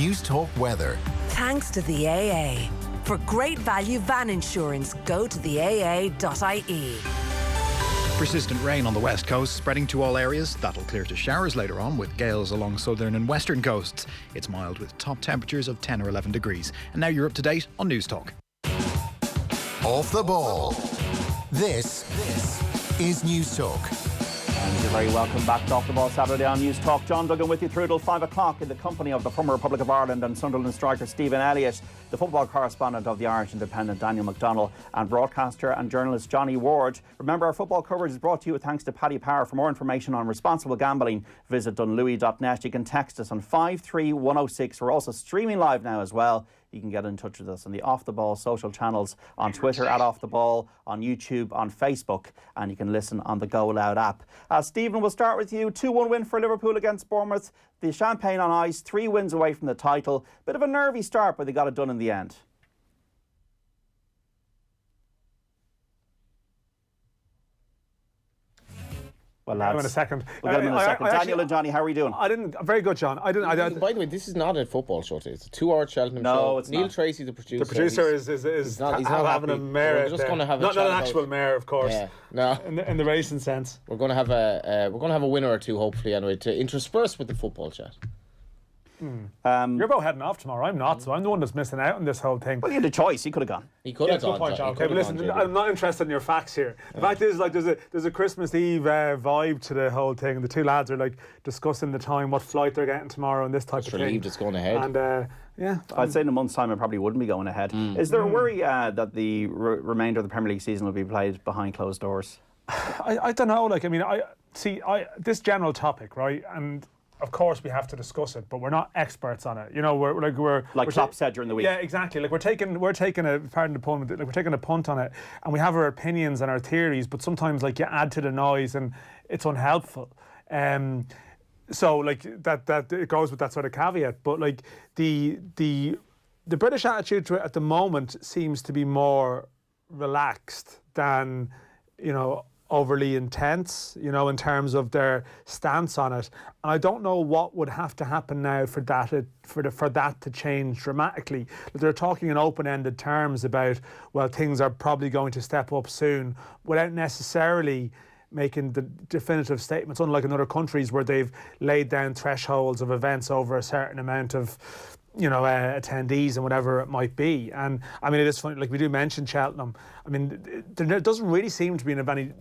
News Talk weather. Thanks to the AA. For great value van insurance, go to the AA.ie. Persistent rain on the west coast, spreading to all areas. That'll clear to showers later on, with gales along southern and western coasts. It's mild with top temperatures of 10 or 11 degrees. And now you're up to date on News Talk. Off the ball. This is News Talk. And you're very welcome back to Off the Ball Saturday on News Talk. John Duggan with you through till 5 o'clock in the company of the former Republic of Ireland and Sunderland striker Stephen Elliott, the football correspondent of the Irish Independent Daniel McDonnell, and broadcaster and journalist Johnny Ward. Remember, our football coverage is brought to you thanks to Paddy Power. For more information on responsible gambling, visit dunlewy.net. You can text us on 53106. We're also streaming live now as well. You can get in touch with us on the Off the Ball social channels, on Twitter at Off the Ball, on YouTube, on Facebook, and you can listen on the Go Loud app. Stephen, we'll start with you. 2-1 win for Liverpool against Bournemouth. The champagne on ice, 3 wins away from the title. Bit of a nervy start, but they got it done in the end. Well, lads, in a second. We'll get him in a second. Daniel and Johnny, how are you doing? Very good, John. By the way, this is not a football show. It's a 2-hour Cheltenham show. No, it's Neil not. Tracy, the producer. The producer he's not having a mare. We're just going to have not an actual mare, of course. Yeah, no. In the racing sense. We're going to have a winner or two, hopefully, anyway, to intersperse with the football chat. You're both heading off tomorrow. I'm not, so I'm the one that's missing out on this whole thing. Well, you had a choice. He could have gone. He could have gone. Good point, John. Okay, but listen, I'm not interested in your facts here. The fact is, like, there's a Christmas Eve vibe to the whole thing. The two lads are like discussing the time, what flight they're getting tomorrow, and this type of thing. Relieved it's going ahead. And yeah, I'd say in a month's time it probably wouldn't be going ahead. Is there a worry that the remainder of the Premier League season will be played behind closed doors? I don't know. Like, I mean, this general topic, right? And of course we have to discuss it, but we're not experts on it. You know, we're Klopp said during the week. Yeah, exactly. Like we're taking a pardon the pun, like we're taking a punt on it, and we have our opinions and our theories, but sometimes like you add to the noise and it's unhelpful. So like that it goes with that sort of caveat. But like the British attitude to it at the moment seems to be more relaxed than, you know, overly intense, you know, in terms of their stance on it. And I don't know what would have to happen now for that to change dramatically. They're talking in open-ended terms about, well, things are probably going to step up soon, without necessarily making the definitive statements, unlike in other countries where they've laid down thresholds of events over a certain amount of, you know, attendees and whatever it might be. And I mean, it is funny, like we do mention Cheltenham. I mean, there doesn't really seem to be any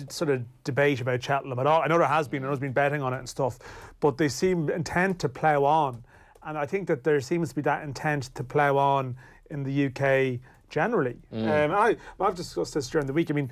sort of debate about Cheltenham at all. I know there has been, and there's been betting on it and stuff, but they seem intent to plough on. And I think that there seems to be that intent to plough on in the UK generally. I've discussed this during the week. I mean,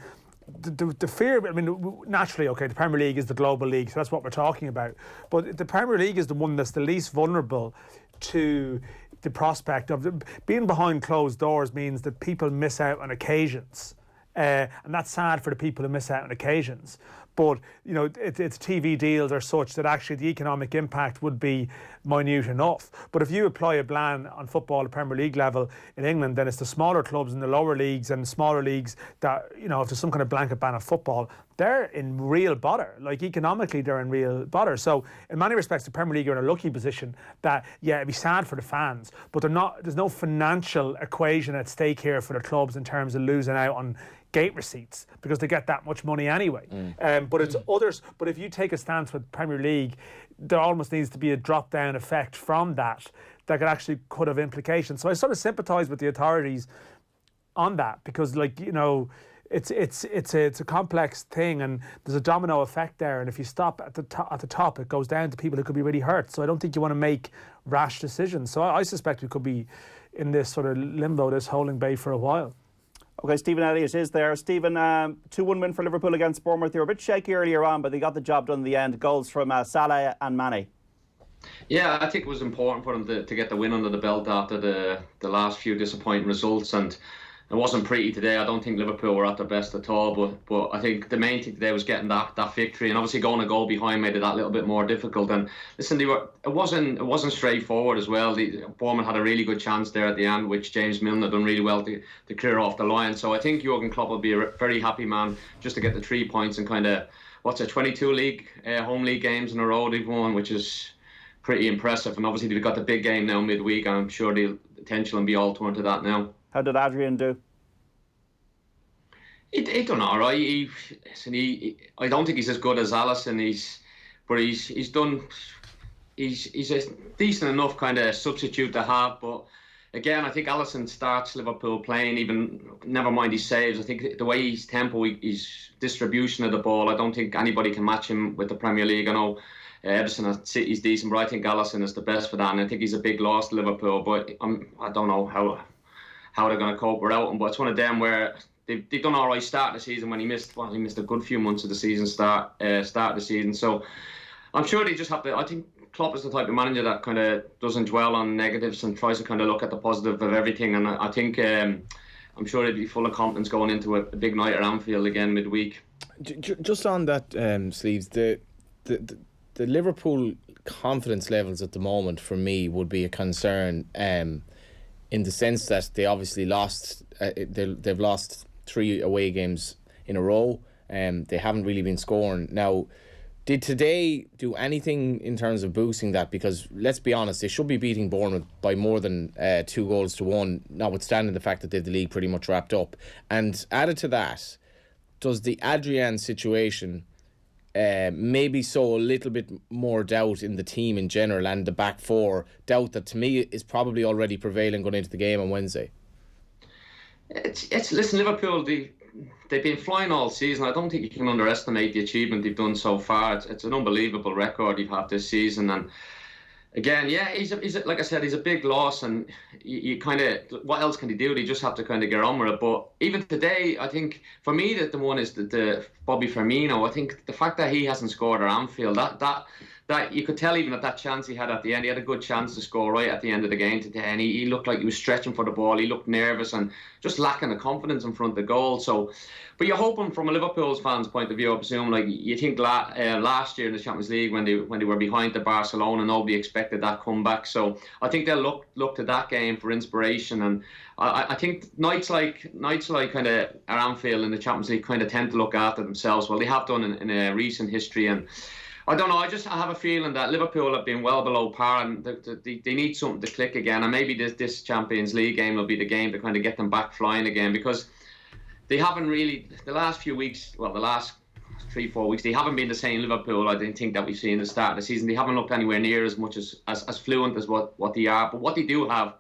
the fear, I mean, naturally, okay, the Premier League is the global league, so that's what we're talking about. But the Premier League is the one that's the least vulnerable to the prospect of being behind closed doors. Means that people miss out on occasions. And that's sad for the people who miss out on occasions. But, you know, it's TV deals are such that actually the economic impact would be minute enough. But if you apply a ban on football at Premier League level in England, then it's the smaller clubs in the lower leagues and smaller leagues that, you know, if there's some kind of blanket ban of football, they're in real bother. Like, economically, they're in real bother. So, in many respects, the Premier League are in a lucky position that, yeah, it'd be sad for the fans, but there's no financial equation at stake here for the clubs in terms of losing out on gate receipts, because they get that much money anyway. But it's others. But if you take a stance with Premier League, there almost needs to be a drop-down effect from that could have implications. So I sort of sympathise with the authorities on that, because, like, you know, it's a complex thing, and there's a domino effect there. And if you stop at the top, it goes down to people who could be really hurt. So I don't think you want to make rash decisions. So I suspect we could be in this sort of limbo, this holding bay for a while. Okay, Stephen Elliott is there. Stephen, 2-1 win for Liverpool against Bournemouth. They were a bit shaky earlier on, but they got the job done in the end. Goals from Salah and Mane. Yeah, I think it was important for them to get the win under the belt after the last few disappointing results, and it wasn't pretty today. I don't think Liverpool were at their best at all, but I think the main thing today was getting that victory, and obviously going a goal behind made it that little bit more difficult. And listen, it wasn't straightforward as well. Bournemouth had a really good chance there at the end, which James Milner done really well to clear off the line. So I think Jurgen Klopp will be a very happy man just to get the 3 points and kind of 22 home league games in a row they've won, which is pretty impressive. And obviously they've got the big game now midweek, and I'm sure the attention will be all turned to that now. How did Adrian do? He done all right. I don't think he's as good as Alisson. He's a decent enough kind of substitute to have. But again, I think Alisson starts Liverpool playing, even never mind his saves. I think the way his tempo, his distribution of the ball, I don't think anybody can match him with the Premier League. I know Ederson at City's decent, but I think Alisson is the best for that, and I think he's a big loss to Liverpool. But I don't know how they're going to cope without him. But it's one of them where they've done all right start the season when he missed a good few months of the season start of the season. So I'm sure they just have to. I think Klopp is the type of manager that kind of doesn't dwell on negatives and tries to kind of look at the positive of everything. And I think I'm sure he'd be full of confidence going into a big night at Anfield again midweek. Just on that, Sleeves, the Liverpool confidence levels at the moment for me would be a concern, in the sense that they obviously lost. They've lost 3 away games in a row, and they haven't really been scoring. Now, did today do anything in terms of boosting that? Because let's be honest, they should be beating Bournemouth by more than 2-1, notwithstanding the fact that they have the league pretty much wrapped up. And added to that, does the Adrian situation maybe sow a little bit more doubt in the team in general and the back four, doubt that to me is probably already prevailing going into the game on Wednesday? Listen, Liverpool, they've been flying all season. I don't think you can underestimate the achievement they've done so far. It's an unbelievable record they've had this season. And again, yeah, he's like I said, he's a big loss. And you kind of, what else can he do? They just have to kind of get on with it. But even today, I think for me that the one is the Bobby Firmino. I think the fact that he hasn't scored at Anfield, that you could tell even at that chance he had at the end, he had a good chance to score right at the end of the game today, and he looked like he was stretching for the ball. He looked nervous and just lacking the confidence in front of the goal. So, but you're hoping from a Liverpool fans' point of view, I presume, like you think last year in the Champions League when they were behind the Barcelona, nobody expected that comeback. So I think they'll look to that game for inspiration. And I think nights like kind of at Anfield in the Champions League kind of tend to look after themselves. Well, they have done in a recent history. And I don't know. I have a feeling that Liverpool have been well below par, and they need something to click again. And maybe this Champions League game will be the game to kind of get them back flying again, because they haven't really the last few weeks. Well, the last 3-4 weeks, they haven't been the same Liverpool I didn't think that we've seen at the start of the season. They haven't looked anywhere near as much as fluent as what they are. But what they do have,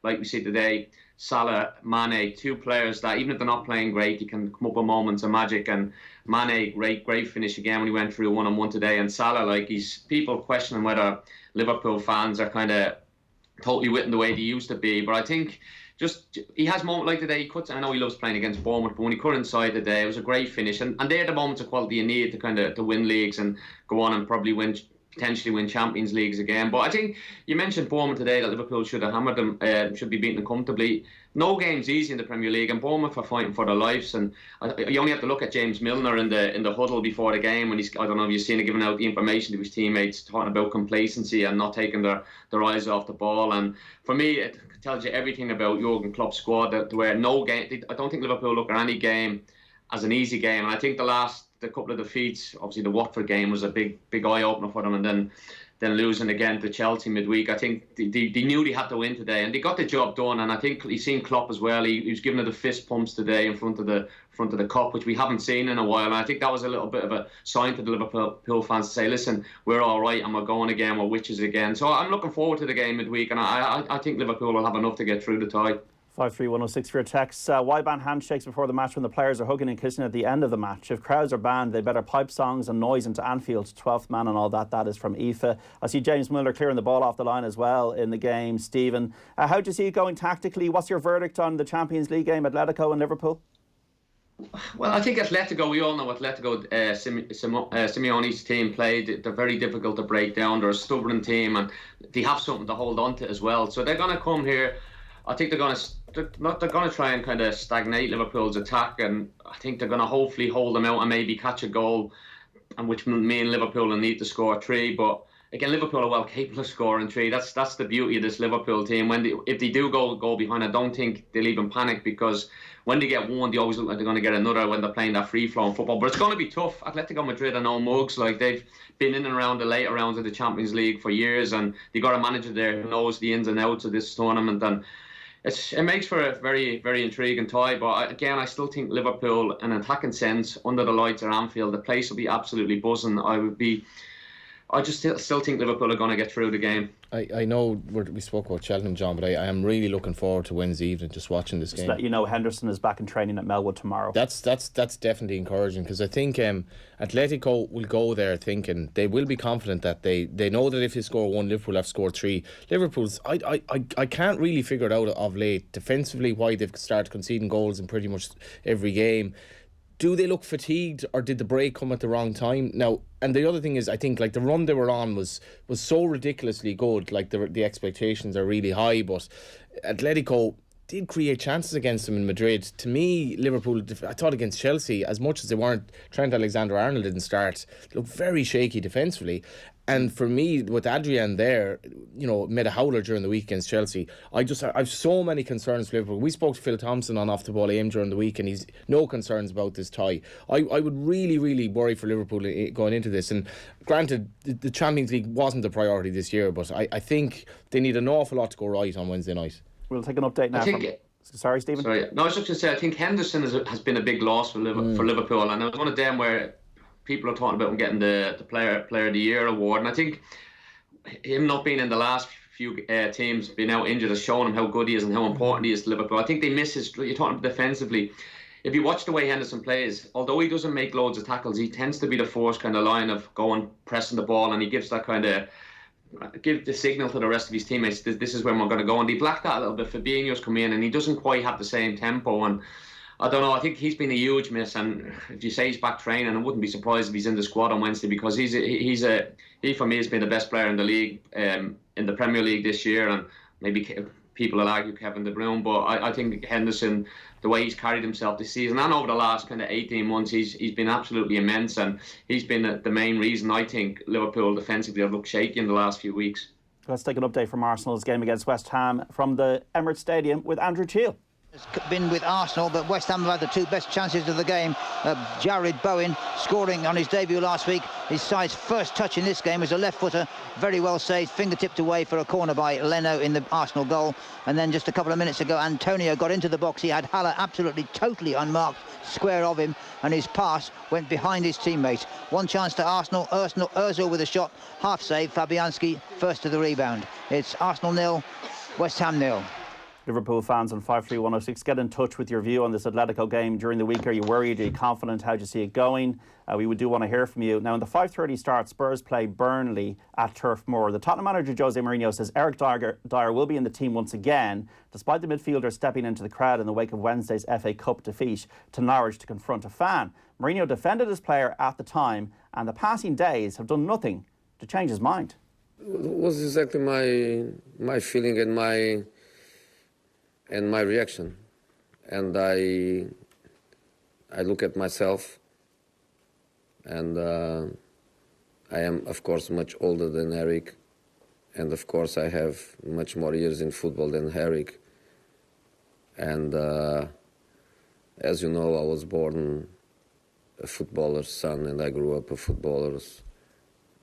like we see today, Salah, Mane, 2 players that even if they're not playing great, they can come up with moments of magic. And Mane, great finish again when he went through 1-on-1 today. And Salah, like, he's people questioning whether Liverpool fans are kind of totally with him the way they used to be. But I think just he has moments like today. I know he loves playing against Bournemouth, but when he cut inside today, it was a great finish. And they're the moments of quality you need to kind of to win leagues and go on and probably potentially win Champions Leagues again. But I think you mentioned Bournemouth today, that Liverpool should have hammered them, should be beaten them comfortably. No game's easy in the Premier League, and Bournemouth are fighting for their lives. And you only have to look at James Milner in the huddle before the game when I don't know if you've seen him giving out the information to his teammates, talking about complacency and not taking their eyes off the ball. And for me, it tells you everything about Jurgen Klopp's squad, that where no game, I don't think Liverpool look at any game as an easy game. And I think the couple of defeats, obviously the Watford game was a big eye opener for them, and then losing again to Chelsea midweek. I think they knew they had to win today, and they got the job done. And I think he's seen Klopp as well. He was giving her the fist pumps today in front of the cup, which we haven't seen in a while. And I think that was a little bit of a sign to the Liverpool fans to say, listen, we're all right and we're going again, we're witches again. So I'm looking forward to the game midweek, and I think Liverpool will have enough to get through the tie. 53106 for your texts. Why ban handshakes before the match when the players are hugging and kissing at the end of the match? If crowds are banned, they better pipe songs and noise into Anfield, 12th man and all that. That is from Aoife. I see James Milner clearing the ball off the line as well in the game. Stephen, how do you see it going tactically? What's your verdict on the Champions League game, Atletico and Liverpool? Well, I think Atletico, we all know Atletico, Simeone's team played. They're very difficult to break down. They're a stubborn team, and they have something to hold on to as well. So they're going to come here. I think they're going to try and kind of stagnate Liverpool's attack, and I think they're going to hopefully hold them out and maybe catch a goal, and which me and Liverpool will need to score 3. But again, Liverpool are well capable of scoring 3. That's the beauty of this Liverpool team. If they do go behind, I don't think they'll even panic, because when they get one, they always look like they're going to get another when they're playing that free-flowing football. But it's going to be tough. Atletico Madrid are no mugs. Like, they've been in and around the later rounds of the Champions League for years, and they got a manager there who knows the ins and outs of this tournament. And it makes for a very, very intriguing tie. But again, I still think Liverpool, in an attacking sense, under the lights at Anfield, the place will be absolutely buzzing. I just still think Liverpool are going to get through the game. I know we spoke about Cheltenham, John, but I am really looking forward to Wednesday evening, just watching this game. Let you know, Henderson is back in training at Melwood tomorrow. That's definitely encouraging, because I think Atletico will go there thinking they will be confident that they know that if they score 1, Liverpool have scored 3. Liverpool's I can't really figure it out of late defensively why they've started conceding goals in pretty much every game. Do they look fatigued, or did the break come at the wrong time? Now, and the other thing is, I think, like, the run they were on was so ridiculously good. Like, the expectations are really high, but Atletico did create chances against them in Madrid. To me, Liverpool, I thought against Chelsea, as much as they weren't, Trent Alexander-Arnold didn't start, looked very shaky defensively. And for me, with Adrian there, made a howler during the week against Chelsea. I've so many concerns for Liverpool. We spoke to Phil Thompson on Off the Ball AM during the week, and he's no concerns about this tie. I would really, really worry for Liverpool going into this. And granted, the Champions League wasn't a priority this year, but I think they need an awful lot to go right on Wednesday night. We'll take an update now. Sorry, Stephen. Sorry, no, I was just going to say, I think Henderson has been a big loss for Liverpool, and it was one of them where people are talking about him getting the player of the year award, and I think him not being in the last few teams, being out injured, has shown him how good he is and how important he is to Liverpool. I think they miss his. You're talking defensively. If you watch the way Henderson plays, although he doesn't make loads of tackles, he tends to be the force kind of line of going pressing the ball, and he gives that kind of the signal to the rest of his teammates. This is where we're going to go, and he blacked that a little bit. Fabinho's come in, and he doesn't quite have the same tempo, and I don't know. I think he's been a huge miss, and if you say he's back training, I wouldn't be surprised if he's in the squad on Wednesday, because he for me has been the best player in the league, in the Premier League this year, and maybe people will argue Kevin De Bruyne, but I think Henderson, the way he's carried himself this season and over the last kind of 18 months, he's been absolutely immense, and he's been the main reason I think Liverpool defensively have looked shaky in the last few weeks. Let's take an update from Arsenal's game against West Ham from the Emirates Stadium with Andrew Cheal. Has been with Arsenal, but West Ham have had the 2 best chances of the game. Jared Bowen scoring on his debut last week. His side's first touch in this game was a left footer, very well saved, finger-tipped away for a corner by Leno in the Arsenal goal. And then just a couple of minutes ago, Antonio got into the box. He had Haller absolutely totally unmarked, square of him, and his pass went behind his teammate. One chance to Arsenal. Ozil with a shot, half save. Fabianski first to the rebound. It's Arsenal 0, West Ham 0. Liverpool fans on 53106, get in touch with your view on this Atletico game during the week. Are you worried? Are you confident? How do you see it going? We do want to hear from you. Now, in the 5:30 start, Spurs play Burnley at Turf Moor. The Tottenham manager Jose Mourinho says Eric Dyer will be in the team once again, despite the midfielder stepping into the crowd in the wake of Wednesday's FA Cup defeat to Norwich to confront a fan. Mourinho defended his player at the time, and the passing days have done nothing to change his mind. It was exactly my feeling and my reaction, and I look at myself, and I am of course much older than Eric, and of course I have much more years in football than Eric, and as you know, I was born a footballer's son, and I grew up a footballer's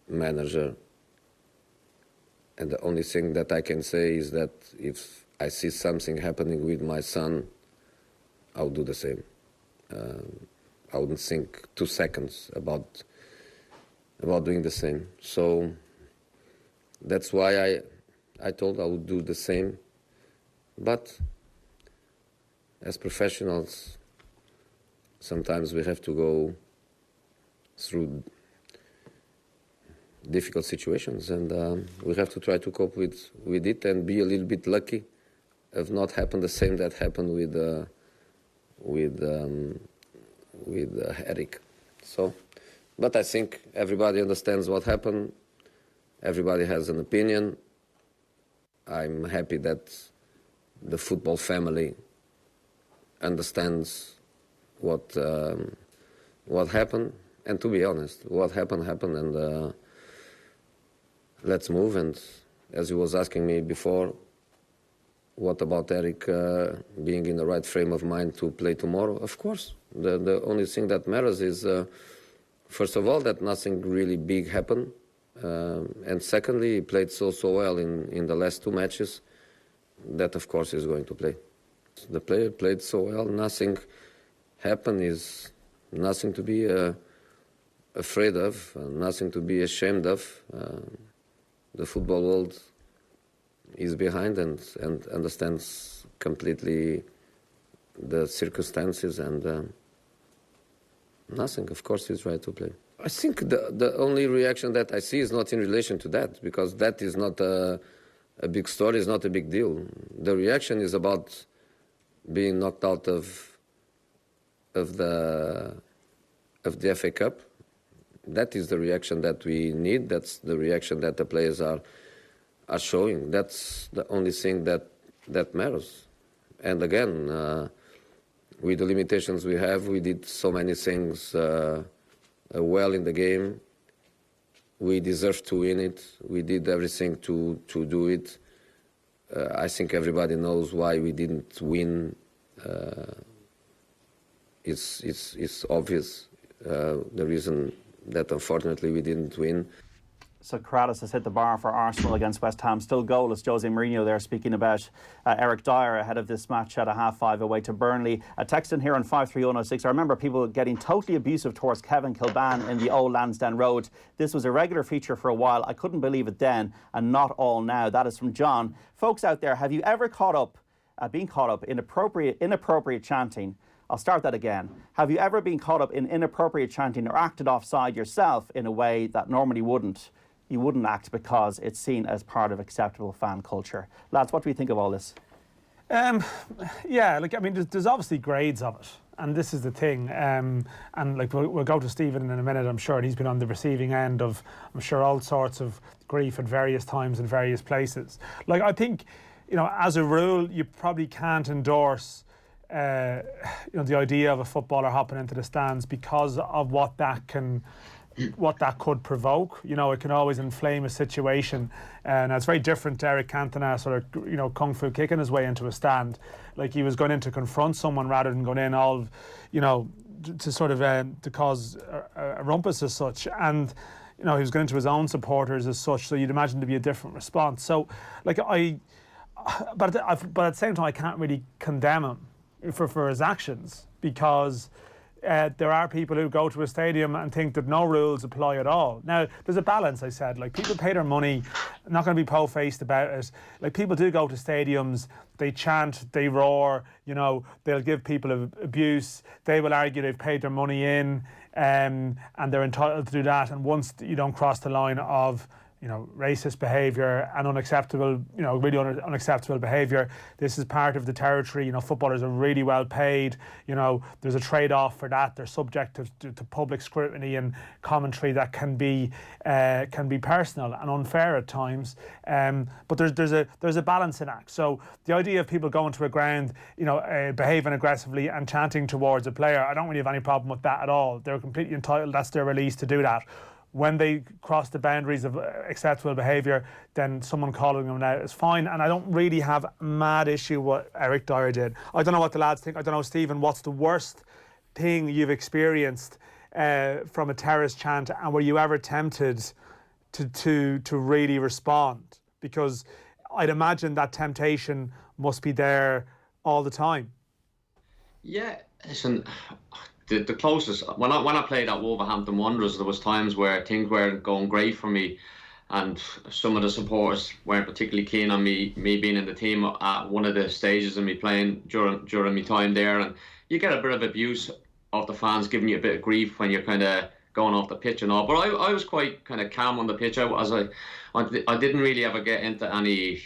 manager, and the only thing that I can say is that if I see something happening with my son, I'll do the same. I wouldn't think 2 seconds about doing the same. So that's why I told I would do the same. But as professionals, sometimes we have to go through difficult situations, and we have to try to cope with it and be a little bit lucky of not happened the same that happened with Eric. So, but I think everybody understands what happened. Everybody has an opinion. I'm happy that the football family understands what happened. And to be honest, what happened, and let's move. And as he was asking me before, what about Eric being in the right frame of mind to play tomorrow? Of course. The only thing that matters is, first of all, that nothing really big happened. And secondly, he played so well in the last 2 matches that, of course, he's going to play. The player played so well, nothing happened, is nothing to be afraid of, nothing to be ashamed of. The football world is behind and understands completely the circumstances and nothing. Of course, he's right to play. I think the only reaction that I see is not in relation to that, because that is not a big story, it's not a big deal. The reaction is about being knocked out of the FA Cup. That is the reaction that we need. That's the reaction that the players are showing. That's the only thing that matters. And again, with the limitations we have, we did so many things well in the game. We deserved to win it. We did everything to do it. I think everybody knows why we didn't win. It's obvious, the reason that unfortunately we didn't win. So Corrales has hit the bar for Arsenal against West Ham. Still goalless. Jose Mourinho there speaking about Eric Dyer ahead of this match at a 5:30 away to Burnley. A text in here on 53106. I remember people getting totally abusive towards Kevin Kilban in the old Lansdowne Road. This was a regular feature for a while. I couldn't believe it then, and not all now. That is from John. Folks out there, have you ever been caught up in inappropriate chanting? I'll start that again. Have you ever been caught up in inappropriate chanting or acted offside yourself in a way that normally you wouldn't act because it's seen as part of acceptable fan culture? Lads, what do you think of all this? Yeah, there's obviously grades of it, and this is the thing. And we'll go to Stephen in a minute, I'm sure, and he's been on the receiving end of, I'm sure, all sorts of grief at various times in various places. I think, as a rule, you probably can't endorse the idea of a footballer hopping into the stands because of what that could provoke. It can always inflame a situation, and it's very different to Eric Cantona sort of kung fu kicking his way into a stand. He was going in to confront someone rather than going in all to sort of to cause a rumpus as such, and he was going into his own supporters as such, so you'd imagine to be a different response. So but at the same time I can't really condemn him for his actions, because there are people who go to a stadium and think that no rules apply at all. Now, there's a balance, I said. People pay their money, not going to be po-faced about it. People do go to stadiums, they chant, they roar, they'll give people abuse. They will argue they've paid their money in, and they're entitled to do that. And once you don't cross the line of racist behaviour and unacceptable, really unacceptable behaviour, this is part of the territory. Footballers are really well paid. There's a trade-off for that. They're subject to public scrutiny and commentary that can be personal and unfair at times. But there's a balancing act. So the idea of people going to a ground, behaving aggressively and chanting towards a player, I don't really have any problem with that at all. They're completely entitled. That's their release to do that. When they cross the boundaries of acceptable behaviour, then someone calling them out is fine. And I don't really have a mad issue what Eric Dyer did. I don't know what the lads think. I don't know, Stephen, what's the worst thing you've experienced from a terrorist chant, and were you ever tempted to really respond? Because I'd imagine that temptation must be there all the time. Yeah, listen, the closest, when I played at Wolverhampton Wanderers, there was times where things weren't going great for me, and some of the supporters weren't particularly keen on me being in the team at one of the stages of me playing during my time there, and you get a bit of abuse of the fans giving you a bit of grief when you're kind of going off the pitch and all. But I was quite kind of calm on the pitch. I didn't really ever get into any.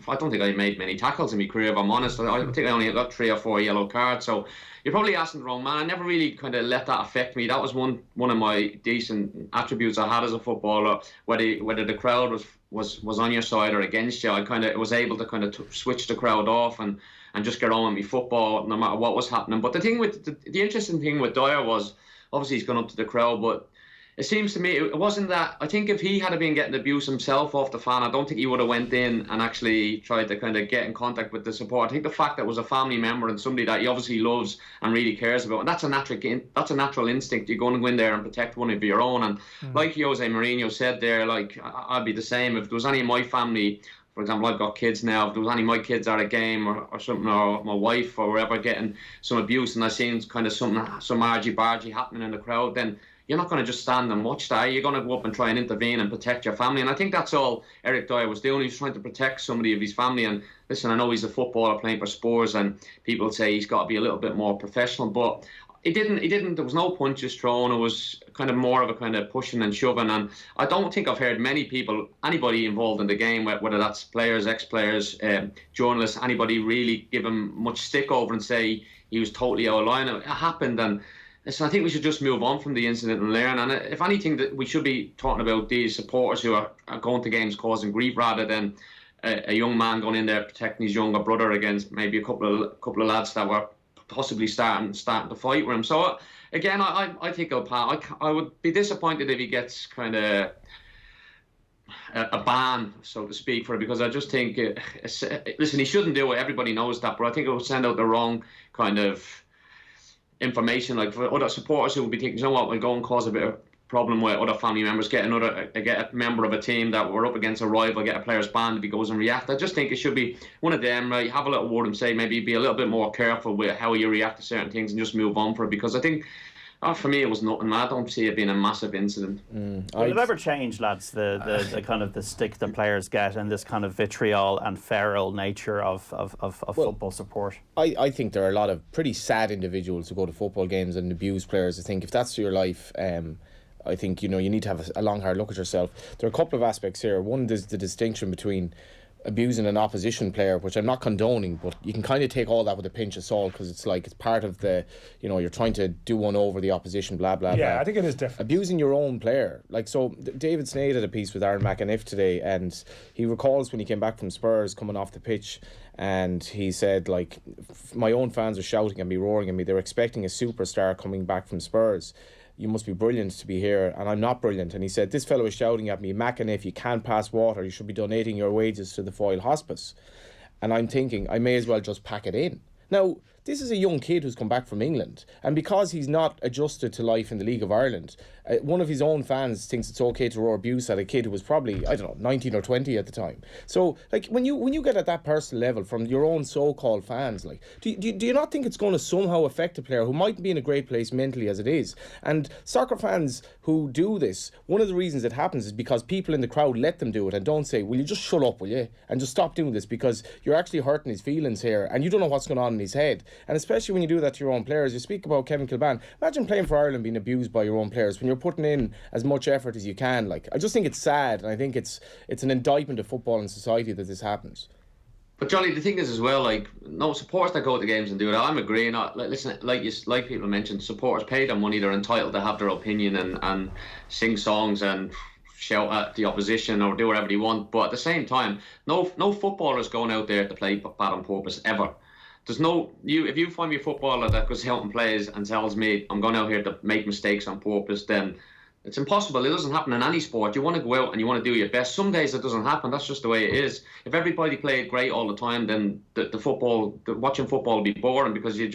I don't think I made many tackles in my career, if I'm honest. I think I only got 3 or 4 yellow cards. So you're probably asking the wrong man. I never really kind of let that affect me. That was one of my decent attributes I had as a footballer. Whether the crowd was on your side or against you, I was able to kind of switch the crowd off and just get on with my football no matter what was happening. But the interesting thing with Dyer was, obviously he's gone up to the crowd, but it seems to me it wasn't that. I think if he had been getting abuse himself off the fan, I don't think he would have went in and actually tried to kind of get in contact with the support. I think the fact that it was a family member and somebody that he obviously loves and really cares about, and that's a natural instinct. You're going to go in there and protect one of your own. And like Jose Mourinho said there, like I'd be the same if there was any of my family. For example, I've got kids now. If there was any of my kids at a game or something, or my wife or wherever getting some abuse, and I seen kind of some argy-bargy happening in the crowd, then you're not going to just stand and watch that. You're going to go up and try and intervene and protect your family. And I think that's all Eric Dyer was doing. He was trying to protect somebody of his family. And listen, I know he's a footballer playing for Spurs, and people say he's got to be a little bit more professional, but he didn't. There was no punches thrown. It was kind of more of a kind of pushing and shoving. And I don't think I've heard many people, anybody involved in the game, whether that's players, ex-players, journalists, anybody really give him much stick over and say he was totally out of line. It happened, and listen, I think we should just move on from the incident and learn. And if anything, that we should be talking about these supporters who are going to games causing grief, rather than a young man going in there protecting his younger brother against maybe a couple of lads that were possibly starting to fight with him. So again, I think I would be disappointed if he gets kind of a ban, so to speak, for it, because I just think listen, he shouldn't do it. Everybody knows that, but I think it would send out the wrong kind of information. Like for other supporters who would be thinking, you know what, we'll go and cause a bit of problem with other family members, get a member of a team that we're up against a rival, get a player's banned if he goes and react. I just think it should be one of them, right? Have a little word and say, maybe be a little bit more careful with how you react to certain things and just move on for it, because I think for me it was nothing. I don't see it being a massive incident. Will it ever change, lads, the kind of the stick the players get and this kind of vitriol and feral nature of football support? I think there are a lot of pretty sad individuals who go to football games and abuse players. I think if that's your life, I think you need to have a long hard look at yourself. There are a couple of aspects here. One is the distinction between abusing an opposition player, which I'm not condoning, but you can kind of take all that with a pinch of salt, because it's like it's part of the, you're trying to do one over the opposition, blah blah blah. Yeah, I think it is different. Abusing your own player, like, so David Sneyd had a piece with Aaron McAniff today, and he recalls when he came back from Spurs coming off the pitch, and he said, like, my own fans are shouting at me, roaring at me, they're expecting a superstar coming back from Spurs. You must be brilliant to be here, and I'm not brilliant. And he said, this fellow is shouting at me, McAniff, you can't pass water, you should be donating your wages to the Foyle Hospice. And I'm thinking, I may as well just pack it in. Now, this is a young kid who's come back from England, and because he's not adjusted to life in the League of Ireland, one of his own fans thinks it's okay to roar abuse at a kid who was probably, 19 or 20 at the time. So, like, when you get at that personal level from your own so-called fans, like, do you not think it's going to somehow affect a player who might be in a great place mentally as it is? And soccer fans who do this, one of the reasons it happens is because people in the crowd let them do it and don't say, will you just shut up, will you? And just stop doing this, because you're actually hurting his feelings here and you don't know what's going on in his head. And especially when you do that to your own players. You speak about Kevin Kilbane. Imagine playing for Ireland being abused by your own players when you're putting in as much effort as you can. Like, I just think it's sad, and I think it's an indictment of football and society that this happens. But Johnny, the thing is as well, like, no supporters that go to games and do that, I'm agreeing. Listen, like people mentioned, supporters pay their money, they're entitled to have their opinion and sing songs and shout at the opposition or do whatever they want. But at the same time, no footballers going out there to play bad on purpose ever. There's if you find me a footballer that goes out and plays and tells me I'm going out here to make mistakes on purpose, then it's impossible. It doesn't happen in any sport. You want to go out and you want to do your best. Some days it doesn't happen. That's just the way it is. If everybody played great all the time, then watching football would be boring, because you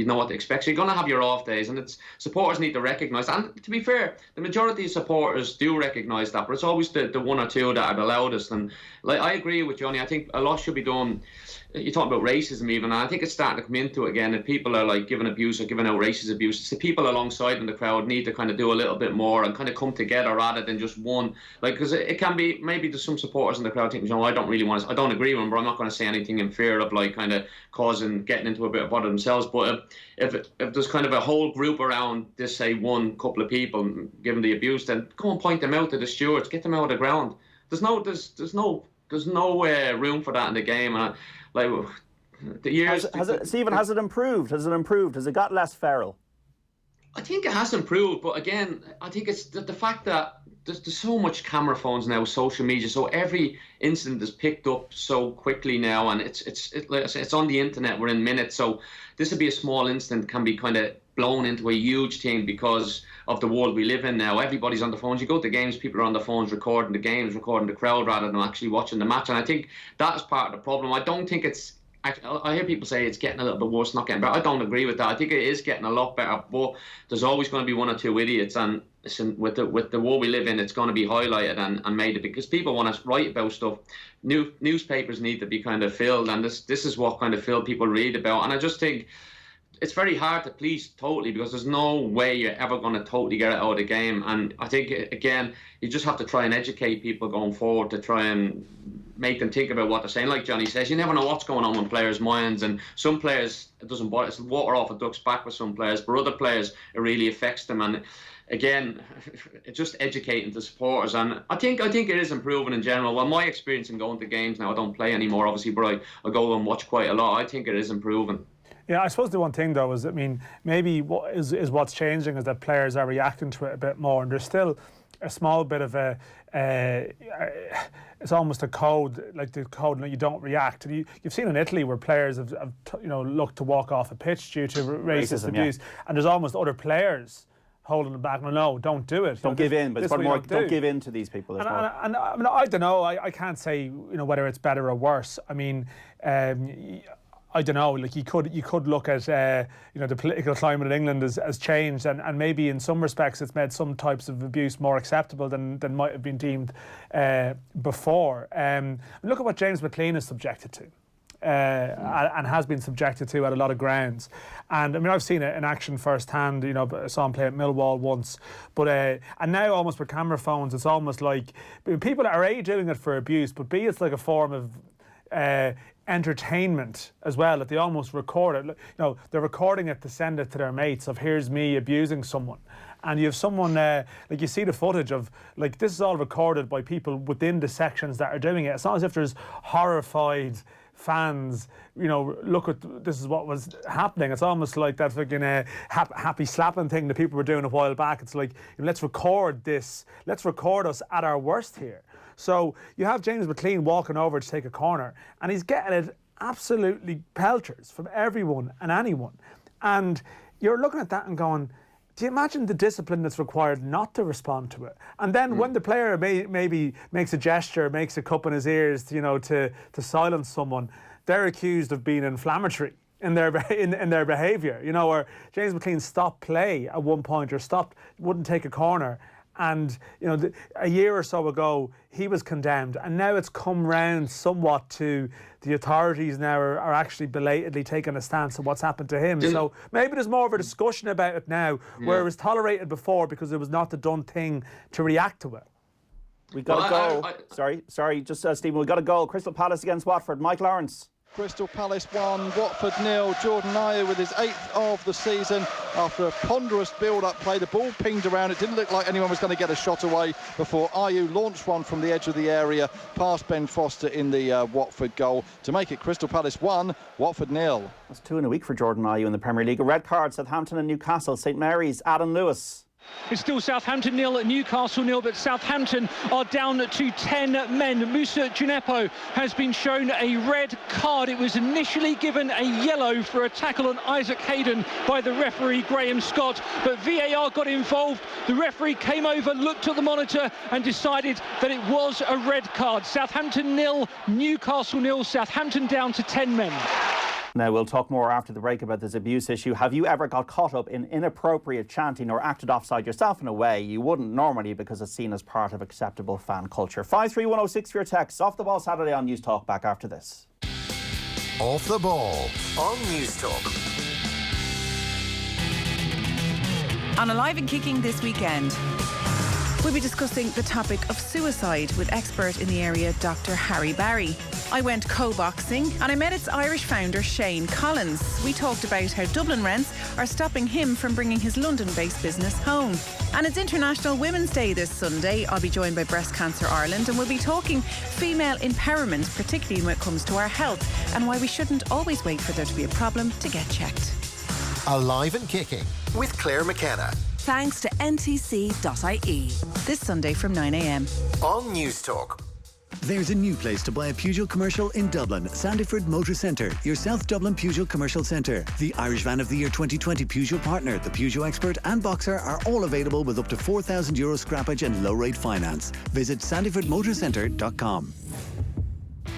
know what to expect. So you're going to have your off days, and supporters need to recognise. And to be fair, the majority of supporters do recognise that, but it's always the one or two that are the loudest. And like, I agree with Johnny. I think a lot should be done. You talk about racism even, and I think it's starting to come into it again. If people are like giving abuse or giving out racist abuse, it's the people alongside in the crowd need to kind of do a little bit more and kind of come together rather than just one. Like, because it can be, maybe there's some supporters in the crowd thinking, I don't agree with them, but I'm not going to say anything in fear of like kind of getting into a bit of bother themselves. But if there's kind of a whole group around this, say, one couple of people giving the abuse, then go and point them out to the stewards, get them out of the ground. There's no room for that in the game. And like, the years. Stephen, has it improved? Has it got less feral? I think it has improved, but again, I think it's the fact that there's so much camera phones now, social media, so every incident is picked up so quickly now, and it's on the internet within minutes. So this would be a small incident, can be kind of blown into a huge thing because of the world we live in now. Everybody's on the phones. You go to games, people are on the phones recording the games, recording the crowd rather than actually watching the match. And I think that's part of the problem. I don't think it's... I hear people say it's getting a little bit worse, not getting better. I don't agree with that. I think it is getting a lot better, but there's always going to be one or two idiots. And listen, with the world we live in, it's going to be highlighted and made it because people want to write about stuff. Newspapers need to be kind of filled, and this is what kind of fill people read about. And I just think it's very hard to please totally because there's no way you're ever going to totally get it out of the game. And I think, again, you just have to try and educate people going forward to try and make them think about what they're saying. Like Johnny says, you never know what's going on in players' minds, and some players, it doesn't bother, it's water off a duck's back with some players, but other players, it really affects them. And again, it's just educating the supporters, and I think it is improving in general. Well, my experience in going to games now, I don't play anymore, obviously, but I go and watch quite a lot. I think it is improving. Yeah, I suppose the one thing though is, I mean, maybe what is what's changing is that players are reacting to it a bit more, and there's still a small bit of a it's almost a code, like the code that you don't react. And you've seen in Italy where players have looked to walk off a pitch due to racist abuse, and there's almost other players holding them back. No, don't do it. Don't give in, but it's more don't give in to these people. And I mean, I don't know. I can't say whether it's better or worse. I mean, I don't know. Like you could look at the political climate in England has changed, and maybe in some respects it's made some types of abuse more acceptable than might have been deemed before. Look at what James McLean is subjected to. And has been subjected to at a lot of grounds. And I mean, I've seen it in action firsthand. I saw him play at Millwall once. But and now almost with camera phones, it's almost like people are A, doing it for abuse, but B, it's like a form of entertainment as well, that they almost record it. They're recording it to send it to their mates of here's me abusing someone. And you have someone, like you see the footage of, like, this is all recorded by people within the sections that are doing it. It's not as if there's horrified fans, look at this is what was happening. It's almost like that fucking happy slapping thing that people were doing a while back. It's like, let's record this. Let's record us at our worst here. So you have James McLean walking over to take a corner, and he's getting it absolutely pelters from everyone and anyone. And you're looking at that and going, do you imagine the discipline that's required not to respond to it? And then when the player maybe makes a gesture, makes a cup in his ears, to silence someone, they're accused of being inflammatory in their behaviour. Or James McLean stopped play at one point, or wouldn't take a corner. And a year or so ago he was condemned, and now it's come round somewhat to the authorities now are actually belatedly taking a stance on what's happened to him. So maybe there's more of a discussion about it now, where it was tolerated before because it was not the done thing to react to it. We got a goal. Sorry, just Stephen, we got a goal. Crystal Palace against Watford. Mike Lawrence. Crystal Palace 1, Watford 0. Jordan Ayew with his 8th of the season after a ponderous build-up play. The ball pinged around. It didn't look like anyone was going to get a shot away before Ayew launched one from the edge of the area past Ben Foster in the Watford goal to make it Crystal Palace 1, Watford 0. That's 2 in a week for Jordan Ayew in the Premier League. A red card, Southampton and Newcastle. St Mary's, Adam Lewis. It's still Southampton 0, Newcastle 0, but Southampton are down to 10 men. Musa Djenepo has been shown a red card. It was initially given a yellow for a tackle on Isaac Hayden by the referee Graham Scott, but VAR got involved. The referee came over, looked at the monitor and decided that it was a red card. Southampton 0, Newcastle 0, Southampton down to 10 men. Now, we'll talk more after the break about this abuse issue. Have you ever got caught up in inappropriate chanting or acted offside yourself in a way you wouldn't normally because it's seen as part of acceptable fan culture? 53106 for your texts. Off the Ball Saturday on News Talk. Back after this. Off the Ball on News Talk. On Alive and Kicking this weekend, we'll be discussing the topic of suicide with expert in the area, Dr. Harry Barry. I went co-boxing and I met its Irish founder, Shane Collins. We talked about how Dublin rents are stopping him from bringing his London-based business home. And it's International Women's Day this Sunday. I'll be joined by Breast Cancer Ireland, and we'll be talking female empowerment, particularly when it comes to our health, and why we shouldn't always wait for there to be a problem to get checked. Alive and Kicking with Claire McKenna. Thanks to ntc.ie. This Sunday from 9 a.m. on News Talk. There's a new place to buy a Peugeot commercial in Dublin. Sandyford Motor Centre, your South Dublin Peugeot Commercial Centre. The Irish Van of the Year 2020 Peugeot partner, the Peugeot Expert and Boxer are all available with up to €4,000 scrappage and low rate finance. Visit sandyfordmotorcentre.com.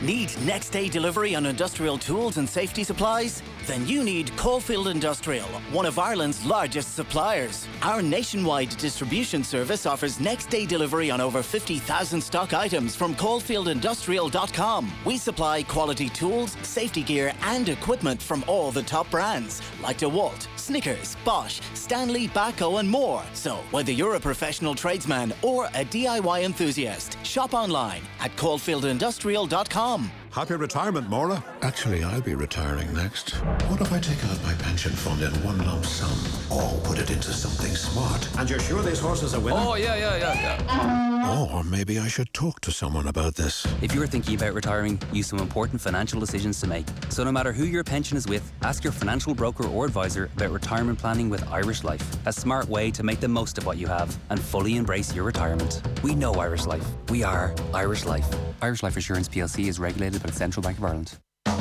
Need next day delivery on industrial tools and safety supplies? Then you need Caulfield Industrial, one of Ireland's largest suppliers. Our nationwide distribution service offers next day delivery on over 50,000 stock items from caulfieldindustrial.com. We supply quality tools, safety gear and equipment from all the top brands like DeWalt, Snickers, Bosch, Stanley, Baco and more. So whether you're a professional tradesman or a DIY enthusiast, shop online at caulfieldindustrial.com. Happy retirement, Maura? Actually, I'll be retiring next. What if I take out my pension fund in one lump sum? Or put it into something smart? And you're sure this horse is a winner? Oh, yeah. Or maybe I should talk to someone about this. If you're thinking about retiring, you've some important financial decisions to make. So no matter who your pension is with, ask your financial broker or advisor about retirement planning with Irish Life. A smart way to make the most of what you have and fully embrace your retirement. We know Irish Life. We are Irish Life. Irish Life Assurance PLC is regulated by the Central Bank of Ireland. In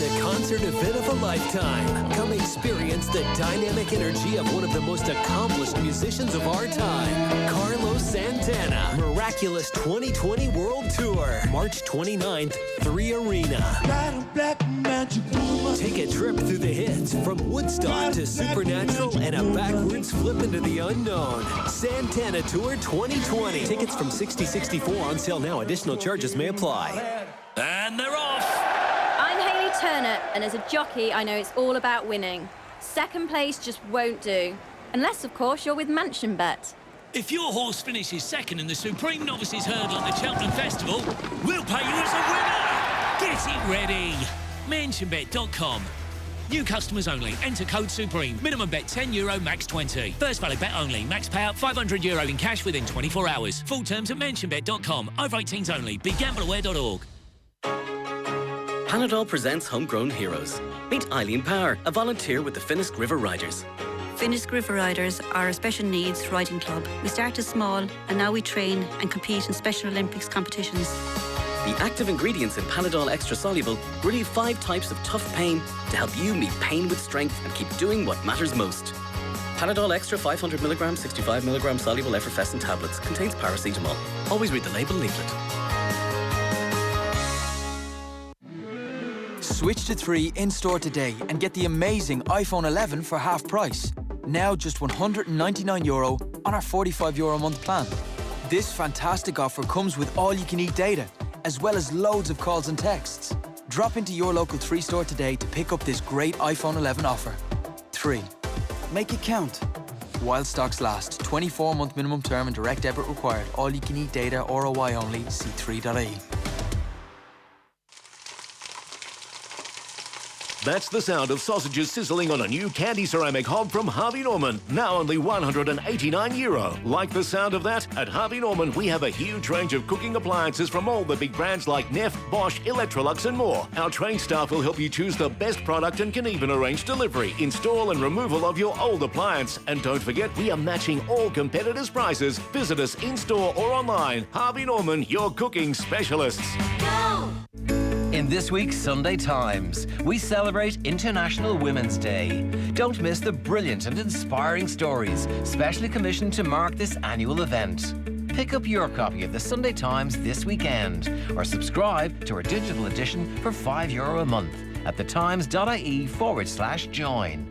the concert event of a lifetime, come experience the dynamic energy of one of the most accomplished musicians of our time, Carlos Santana. Miraculous 2020 World Tour, March 29th, 3 Arena. Take a trip through the hits from Woodstock to Supernatural and a backwards flip into the unknown. Santana Tour 2020. Tickets from 6064 on sale now. Additional charges may apply. And they're off! I'm Hayley Turner, and as a jockey, I know it's all about winning. Second place just won't do. Unless, of course, you're with Mansion Bet. If your horse finishes second in the Supreme Novices Hurdle at the Cheltenham Festival, we'll pay you as a winner! Get it ready! MansionBet.com. New customers only. Enter code SUPREME. Minimum bet €10, max 20. First valid bet only. Max payout €500 in cash within 24 hours. Full terms at MansionBet.com. Over 18s only. BeGambleAware.org. Panadol presents Homegrown Heroes. Meet Eileen Power, a volunteer with the Finnisk River Riders. Finnisk River Riders are a special needs riding club. We started small and now we train and compete in Special Olympics competitions. The active ingredients in Panadol Extra Soluble relieve 5 types of tough pain to help you meet pain with strength and keep doing what matters most. Panadol Extra 500mg, 65mg soluble effervescent tablets contains paracetamol. Always read the label leaflet. Switch to 3 in-store today and get the amazing iPhone 11 for half price. Now just €199 on our €45 a month plan. This fantastic offer comes with all-you-can-eat data, as well as loads of calls and texts. Drop into your local 3 store today to pick up this great iPhone 11 offer. 3. Make it count. While stocks last. 24-month minimum term and direct debit required. All-you-can-eat data, ROI only. See 3.ie. That's the sound of sausages sizzling on a new candy ceramic hob from Harvey Norman, now only €189. Like the sound of that? At Harvey Norman, we have a huge range of cooking appliances from all the big brands like Neff, Bosch, Electrolux and more. Our trained staff will help you choose the best product and can even arrange delivery, install and removal of your old appliance. And don't forget, we are matching all competitors' prices. Visit us in-store or online. Harvey Norman, your cooking specialists. Go! In this week's Sunday Times, we celebrate International Women's Day. Don't miss the brilliant and inspiring stories specially commissioned to mark this annual event. Pick up your copy of the Sunday Times this weekend or subscribe to our digital edition for €5 a month at thetimes.ie/join.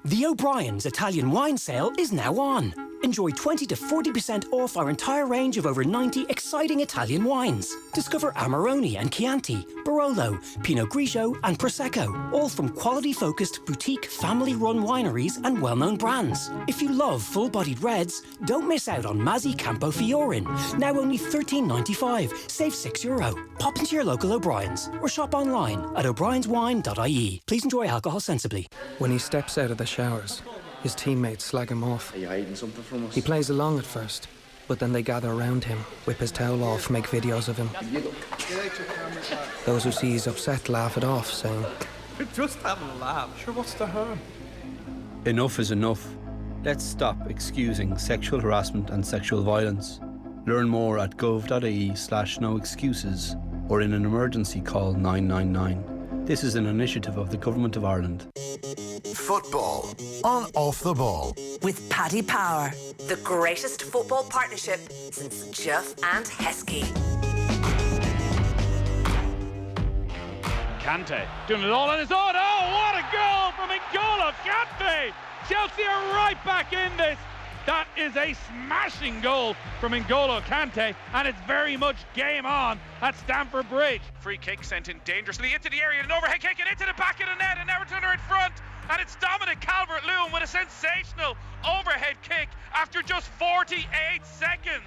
The O'Brien's Italian wine sale is now on. Enjoy 20 to 40% off our entire range of over 90 exciting Italian wines. Discover Amarone and Chianti, Barolo, Pinot Grigio and Prosecco, all from quality-focused boutique family-run wineries and well-known brands. If you love full-bodied reds, don't miss out on Mazzi Campo Fiorin, now only $13.95, save €6. Pop into your local O'Brien's or shop online at o'brienswine.ie. Please enjoy alcohol sensibly. When he steps out of the showers, his teammates slag him off. Are you hiding something from us? He plays along at first, but then they gather around him, whip his towel off, make videos of him. Those who see he's upset laugh it off, saying, "Just having a laugh. Sure, what's the harm?" Enough is enough. Let's stop excusing sexual harassment and sexual violence. Learn more at gov.ie/no excuses or in an emergency call 999. This is an initiative of the Government of Ireland. Football on Off the Ball. With Paddy Power, the greatest football partnership since Jeff and Heskey. Kante doing it all on his own. Oh, what a goal from N'Golo Kante! Chelsea are right back in this. That is a smashing goal from N'Golo Kante, and it's very much game on at Stamford Bridge. Free kick sent in dangerously into the area, an overhead kick and into the back of the net, and Everton are in front. And it's Dominic Calvert-Lewin with a sensational overhead kick after just 48 seconds.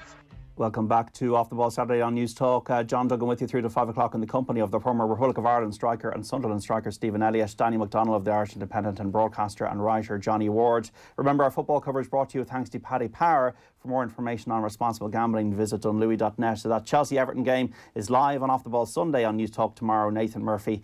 Welcome back to Off the Ball Saturday on News Talk. John Duggan with you through to 5 o'clock in the company of the former Republic of Ireland striker and Sunderland striker Stephen Elliott, Daniel McDonnell of the Irish Independent, and broadcaster and writer Johnny Ward. Remember, our football coverage brought to you thanks to Paddy Power. For more information on responsible gambling, visit dunlewy.net. So that Chelsea-Everton game is live on Off the Ball Sunday on News Talk tomorrow. Nathan Murphy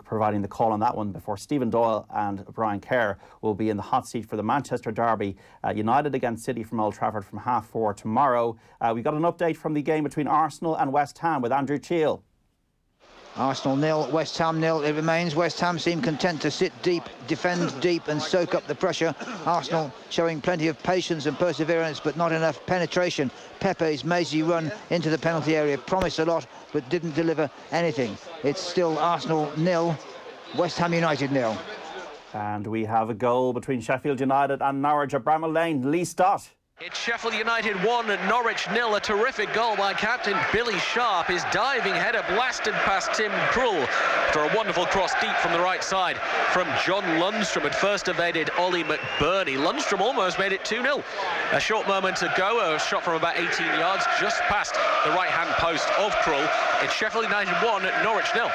providing the call on that one before Stephen Doyle and Brian Kerr will be in the hot seat for the Manchester derby. United against City from Old Trafford from 4:30 tomorrow. We got an update from the game between Arsenal and West Ham with Andrew Cheal. Arsenal 0, West Ham 0. It remains. West Ham seem content to sit deep, defend deep and soak up the pressure. Arsenal showing plenty of patience and perseverance, but not enough penetration. Pepe's mazy run into the penalty area promised a lot, but didn't deliver anything. It's still Arsenal 0, West Ham United 0. And we have a goal between Sheffield United and Norwich at Bramall Lane. Lee Stott. It's Sheffield United 1 and Norwich 0. A terrific goal by captain Billy Sharp. His diving header blasted past Tim Krul after a wonderful cross deep from the right side from John Lundstrom. Had first evaded Ollie McBurney. Lundstrom almost made it 2-0. A short moment ago, a shot from about 18 yards just past the right-hand post of Krul. It's Sheffield United 1, Norwich 0.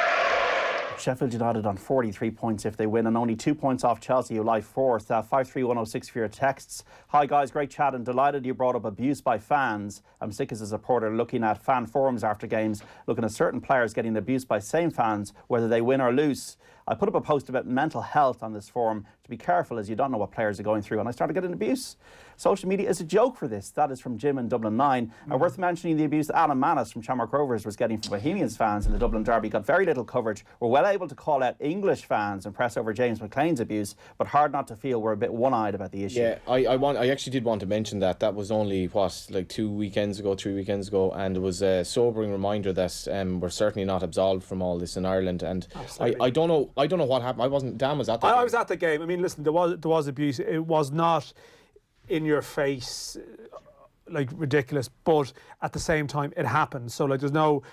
Sheffield United on 43 points if they win, and only 2 points off Chelsea, who lie fourth. 53106 for your texts. Hi guys, great chat and delighted you brought up abuse by fans. I'm sick as a supporter looking at fan forums after games, looking at certain players getting abused by same fans, whether they win or lose. I put up a post about mental health on this forum to be careful, as you don't know what players are going through, and I started getting abuse. Social media is a joke for this. That is from Jim in Dublin 9. Worth mentioning the abuse that Alan Manis from Shamrock Rovers was getting from Bohemians fans in the Dublin derby. Got very little coverage. We're well able to call out English fans and press over James McLean's abuse, but hard not to feel we're a bit one-eyed about the issue. Yeah, I actually did want to mention that. That was only, 3 weekends ago, and it was a sobering reminder that we're certainly not absolved from all this in Ireland. And I don't know what happened. Dan was at the game. I was at the game. I mean, listen, there was abuse. It was not in your face, like ridiculous, but at the same time it happened. So there's no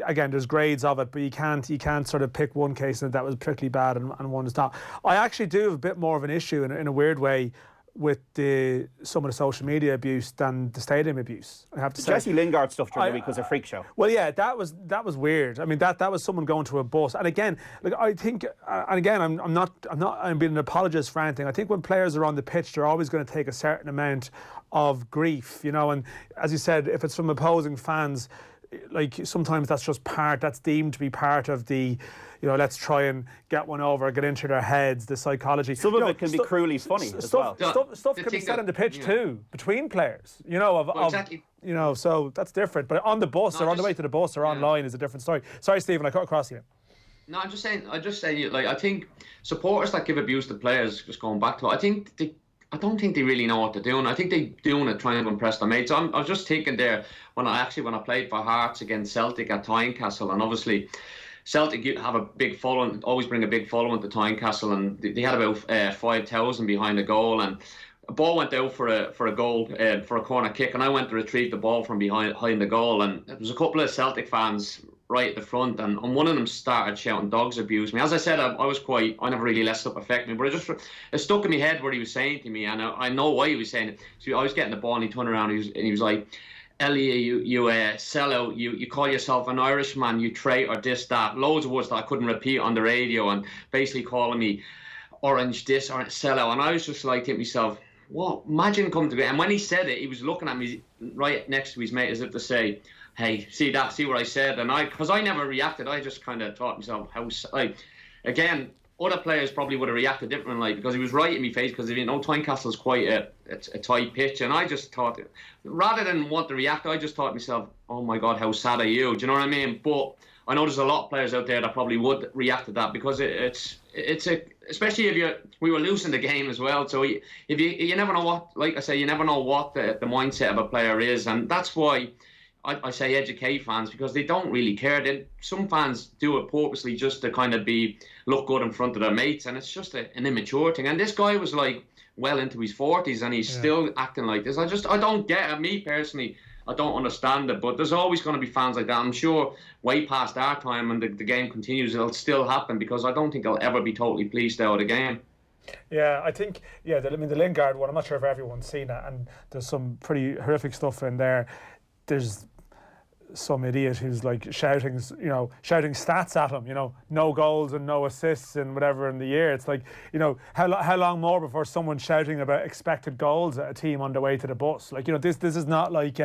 again, there's grades of it, but you can't sort of pick one case that was particularly bad and one is not. I actually do have a bit more of an issue in a weird way with some of the social media abuse than the stadium abuse, I have to say. Jesse Lingard stuff during the week was a freak show. Well, yeah, that was weird. I mean, that was someone going to a bus. And again, I think, and again, I'm being an apologist for anything. I think when players are on the pitch, they're always going to take a certain amount of grief, and as you said, if it's from opposing fans, sometimes that's deemed to be part of the, let's try and get one over, get into their heads, the psychology. Some of it can be cruelly funny as well. Stuff can be said on the pitch too, between players, exactly. So that's different. But on the bus or on the way to the bus or online is a different story. Sorry, Stephen, I cut across you. No, I'm just saying, I think supporters that give abuse to players, just going back to it, I don't think they really know what they're doing. I think they're doing it trying to impress their mates. I was just thinking there when I played for Hearts against Celtic at Tynecastle, and obviously Celtic have a big following, always bring a big following to Tynecastle, and they had about 5,000 behind the goal, and a ball went out for a goal, for a corner kick, and I went to retrieve the ball from behind the goal, and there was a couple of Celtic fans right at the front, and one of them started shouting dogs abuse me. As I said, I never really let stuff affect me, but it stuck in my head what he was saying to me, and I know why he was saying it. So I was getting the ball, and he turned around and he was like, Elliot, you sellout, you call yourself an Irishman, you traitor, this, that, loads of words that I couldn't repeat on the radio, and basically calling me orange this, orange sellout, and I was just like to myself, what? Imagine coming to it. And when he said it, he was looking at me right next to his mate as if to say, hey, see what I said? And because I never reacted, I just kind of thought to myself, again, other players probably would have reacted differently, because he was right in my face, because Tynecastle's quite a tight pitch, and I just thought, rather than want to react, I just thought to myself, oh my God, how sad are you? Do you know what I mean? But I know there's a lot of players out there that probably would react to that, because especially if we were losing the game as well. So if you never know what, like I say, you never know what the mindset of a player is, and that's why I say educate fans, because they don't really care. Some fans do it purposely just to kind of look good in front of their mates, and it's just an immature thing. And this guy was like well into his 40s, and he's still acting like this. I don't get it. Me personally, I don't understand it, but there's always going to be fans like that. I'm sure way past our time, and the game continues, it'll still happen, because I don't think I'll ever be totally pleased out of the game. Yeah, I think, the Lingard one, I'm not sure if everyone's seen it, and there's some pretty horrific stuff in there. There's some idiot who's like shouting stats at him, no goals and no assists and whatever in the year. It's like, how long more before someone's shouting about expected goals at a team on the way to the bus? Like, this is not like,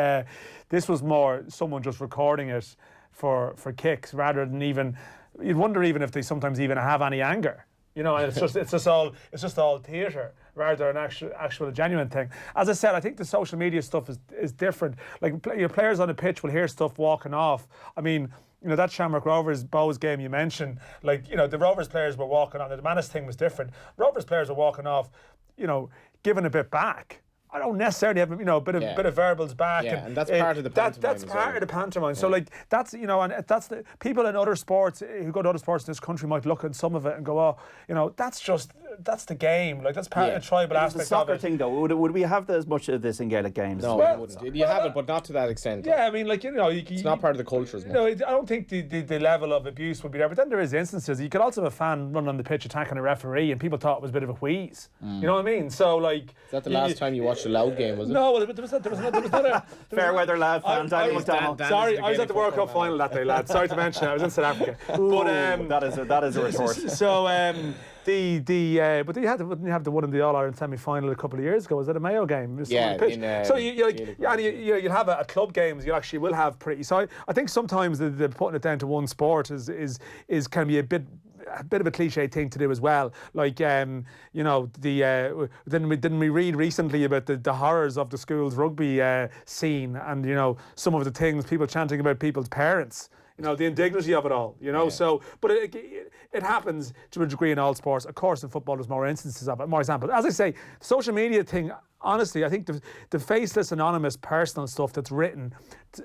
this was more someone just recording it for kicks, rather than even, you'd wonder even if they sometimes even have any anger. And it's just all theatre rather than actual genuine thing. As I said, I think the social media stuff is different. Like, your players on the pitch will hear stuff walking off. I mean, that Shamrock Rovers Bows game you mentioned, like, the Rovers players were walking on. The Manus thing was different. Rovers players were walking off, giving a bit back. I don't necessarily have a bit of verbals back, and that's part of the pantomime. That's part of the pantomime. So like that's and that's the people in other sports who go to other sports in this country might look at some of it and go, that's the game. Like, that's part of the tribal aspect of it. The soccer thing, though, would we have as much of this in Gaelic games? No, we wouldn't. You have it, but not to that extent. Yeah, I mean, like, it's not part of the culture as much. I don't think the level of abuse would be there. But then there is instances. You could also have a fan running on the pitch attacking a referee, and people thought it was a bit of a wheeze. You know what I mean? So, like, is that the last time you watched a Loud game? Was it? No, there was not a Fairweather Loud fan, Daniel McDonnell. Sorry, I was at the World Cup final that day, lad. Sorry to mention it. I was in South Africa. That is a retort. So, but you had the one in the All Ireland semi-final a couple of years ago. Was it a Mayo game? So you'll have a club games. You actually will have pretty. So I think sometimes the putting it down to one sport is can be a bit of a cliche thing to do as well. Like, didn't we read recently about the horrors of the school's rugby scene, and some of the things, people chanting about people's parents. The indignity of it all, So, but it happens to a degree in all sports. Of course, in football, there's more instances of it, more examples. As I say, the social media thing, honestly, I think the faceless, anonymous, personal stuff that's written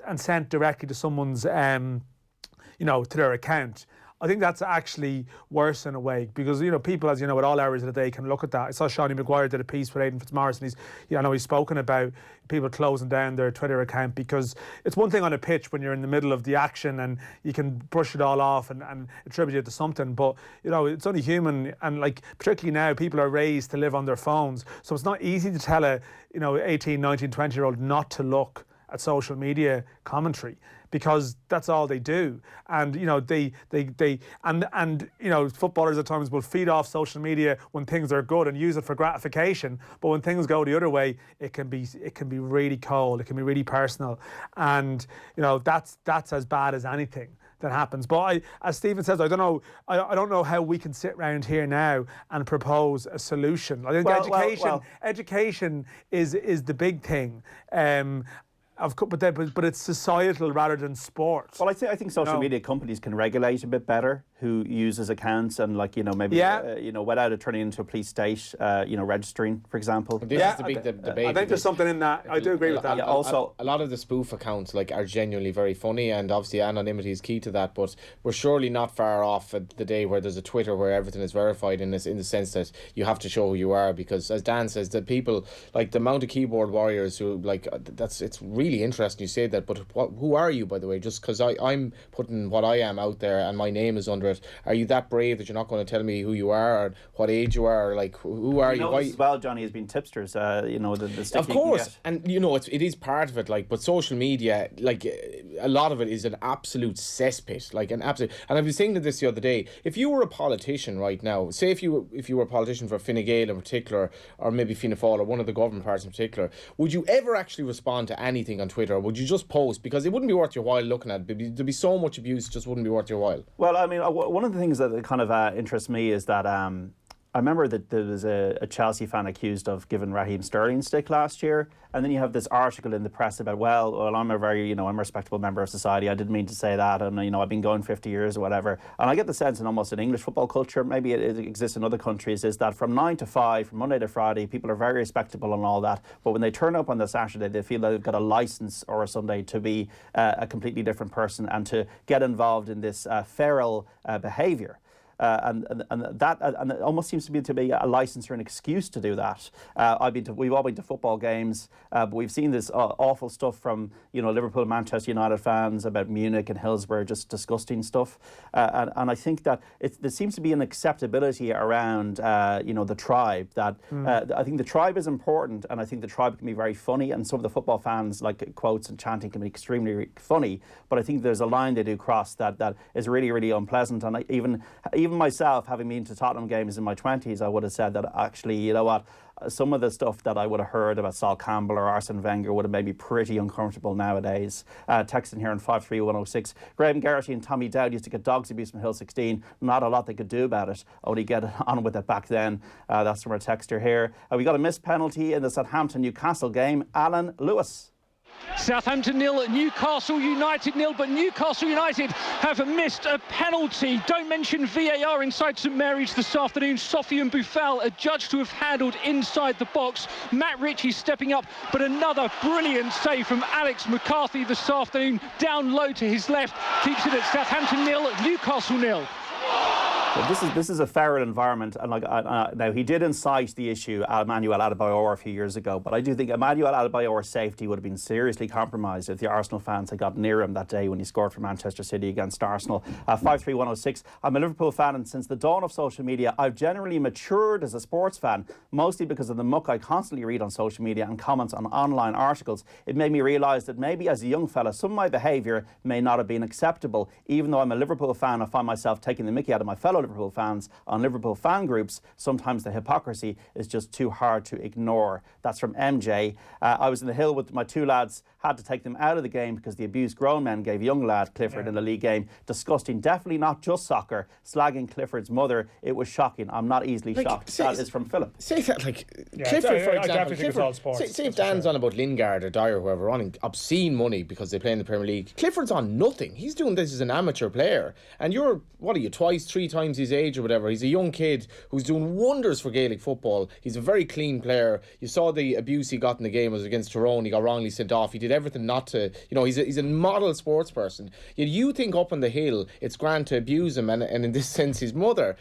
and sent directly to someone's, to their account, I think that's actually worse in a way, because people, as you know, at all hours of the day can look at that. I saw Shawnee Maguire did a piece with Aidan Fitzmaurice, and he's spoken about people closing down their Twitter account, because it's one thing on a pitch when you're in the middle of the action and you can brush it all off and attribute it to something, but it's only human, and like particularly now people are raised to live on their phones, so it's not easy to tell a 18, 19, 20-year-old not to look at social media commentary, because that's all they do. And footballers at times will feed off social media when things are good and use it for gratification, but when things go the other way, it can be really cold, it can be really personal, and that's as bad as anything that happens. But as Stephen says, I don't know how we can sit around here now and propose a solution. I think education is the big thing. But it's societal rather than sport. Well, I think social media companies can regulate a bit better who uses accounts, and without it turning into a police state, registering, for example. This is the big debate. I think there's something in that. I do agree with that. Also, a lot of the spoof accounts are genuinely very funny, and obviously anonymity is key to that. But we're surely not far off at the day where there's a Twitter where everything is verified in the sense that you have to show who you are. Because as Dan says, the people like the amount of keyboard warriors who it's really interesting you say that. But who are you, by the way? Just because I'm putting what I am out there and my name is under it, are you that brave that you're not going to tell me who you are or what age you are, or who are you? As well, Johnny, has been tipsters. The stuff. Of course, and it is part of it. But social media, a lot of it is an absolute cesspit, an absolute. And I was thinking this the other day. If you were a politician right now, say if you were a politician for Fine Gael in particular, or maybe Fianna Fáil or one of the government parties in particular, would you ever actually respond to anything anything on Twitter, or would you just post? Because it wouldn't be worth your while looking at it. There'd be so much abuse, it just wouldn't be worth your while. Well, I mean, one of the things that kind of interests me is that I remember that there was a Chelsea fan accused of giving Raheem Sterling stick last year, and then you have this article in the press about, well, I'm I'm a respectable member of society. I didn't mean to say that, and I've been going 50 years or whatever. And I get the sense in almost an English football culture, maybe it exists in other countries, is that from 9 to 5, from Monday to Friday, people are very respectable and all that. But when they turn up on the Saturday, they feel they've got a license or a Sunday to be a completely different person and to get involved in this feral behaviour. And it almost seems to be a license or an excuse to do that. We've all been to football games, but we've seen this awful stuff from Liverpool and Manchester United fans about Munich and Hillsborough, just disgusting stuff. And I think that there seems to be an acceptability around the tribe. That I think the tribe is important, and I think the tribe can be very funny. And some of the football fans, like quotes and chanting, can be extremely funny. But I think there's a line they do cross that is really, really unpleasant. And even myself, having been to Tottenham games in my 20s, I would have said that actually, you know what, some of the stuff that I would have heard about Sol Campbell or Arsene Wenger would have made me pretty uncomfortable nowadays. Texting here on 53106. Graham Garrity and Tommy Dowd used to get dogs abuse from Hill 16. Not a lot they could do about it. Only get on with it back then. That's from our texter here. We got a missed penalty in the Southampton-Newcastle game. Alan Lewis. Southampton 0, Newcastle United 0, but Newcastle United have missed a penalty. Don't mention VAR inside St Mary's this afternoon. Sofiane Boufal adjudged to have handled inside the box. Matt Ritchie stepping up, but another brilliant save from Alex McCarthy this afternoon. Down low to his left, keeps it at Southampton 0, Newcastle 0. Well, this is a feral environment, and now he did incite the issue, Emmanuel Adebayor, a few years ago, but I do think Emmanuel Adebayor's safety would have been seriously compromised if the Arsenal fans had got near him that day when he scored for Manchester City against Arsenal. 53106. I'm a Liverpool fan, and since the dawn of social media, I've generally matured as a sports fan, mostly because of the muck I constantly read on social media and comments on online articles. It made me realise that maybe as a young fella, some of my behaviour may not have been acceptable. Even though I'm a Liverpool fan, I find myself taking the mickey out of my fellow Liverpool fans on Liverpool fan groups. Sometimes the hypocrisy is just too hard to ignore. That's from MJ. I was in the Hill with my two lads, had to take them out of the game because the abused grown men gave young lad Clifford in the league game. Disgusting. Definitely not just soccer. Slagging Clifford's mother. It was shocking. I'm not easily shocked. That is from Philip. Say that, Clifford, for example. Say if Dan's on about Lingard or Dyer or whoever, on obscene money because they play in the Premier League. Clifford's on nothing. He's doing this as an amateur player. And you're, twice, 3 times his age or whatever. He's a young kid who's doing wonders for Gaelic football. He's a very clean player. You saw the abuse he got in the game was against Tyrone. He got wrongly sent off. He did everything not to, he's a model sports person. Yet you think up on the Hill it's grand to abuse him and in this sense his mother.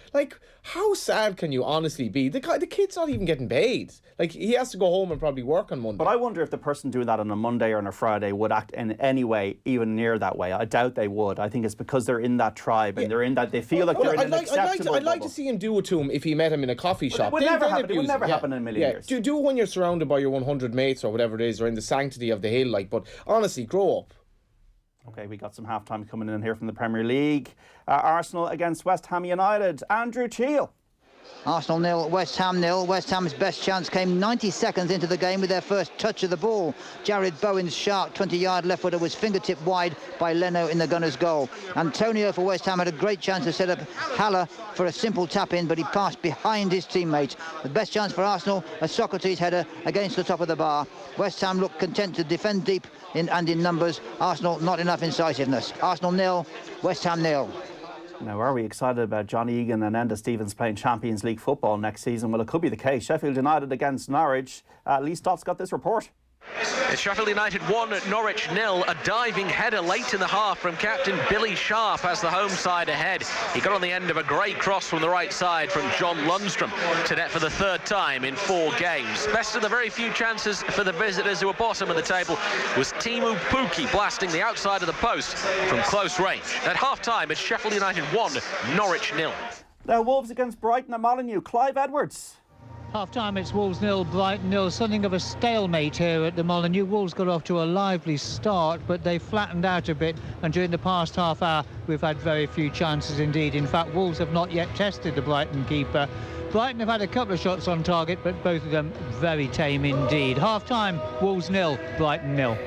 How sad can you honestly be? The kid's not even getting paid. He has to go home and probably work on Monday. But I wonder if the person doing that on a Monday or on a Friday would act in any way even near that way. I doubt they would. I think it's because they're in that tribe and they're in that, they feel they're in an acceptable I'd like to see him do it to him if he met him in a coffee shop. It would never happen in a million years. Do it when you're surrounded by your 100 mates or whatever it is, or in the sanctity of the Hill. But honestly, grow up. Okay, we got some half-time coming in here from the Premier League. Arsenal against West Ham United. Andrew Cheal. Arsenal 0, West Ham 0. West Ham's best chance came 90 seconds into the game with their first touch of the ball. Jared Bowen's sharp 20-yard left footer was fingertip wide by Leno in the Gunners' goal. Antonio for West Ham had a great chance to set up Haller for a simple tap-in, but he passed behind his teammate. The best chance for Arsenal, a Socrates header against the top of the bar. West Ham looked content to defend deep and in numbers. Arsenal not enough incisiveness. Arsenal 0, West Ham 0. Now, are we excited about John Egan and Enda Stevens playing Champions League football next season? Well, it could be the case. Sheffield United against Norwich. Lee Stott's got this report. It's Sheffield United 1, Norwich 0. A diving header late in the half from captain Billy Sharp as the home side ahead. He got on the end of a great cross from the right side from John Lundstrom to net for the 3rd time in 4 games. Best of the very few chances for the visitors who are bottom of the table was Timu Pukki blasting the outside of the post from close range. At half-time, it's Sheffield United 1, Norwich 0. Now, Wolves against Brighton at Molineux. Clive Edwards. Half-time, it's Wolves 0, Brighton 0. Something of a stalemate here at the Molineux. Wolves got off to a lively start, but they flattened out a bit, and during the past half hour, we've had very few chances indeed. In fact, Wolves have not yet tested the Brighton keeper. Brighton have had a couple of shots on target, but both of them very tame indeed. Half-time, Wolves 0, Brighton 0.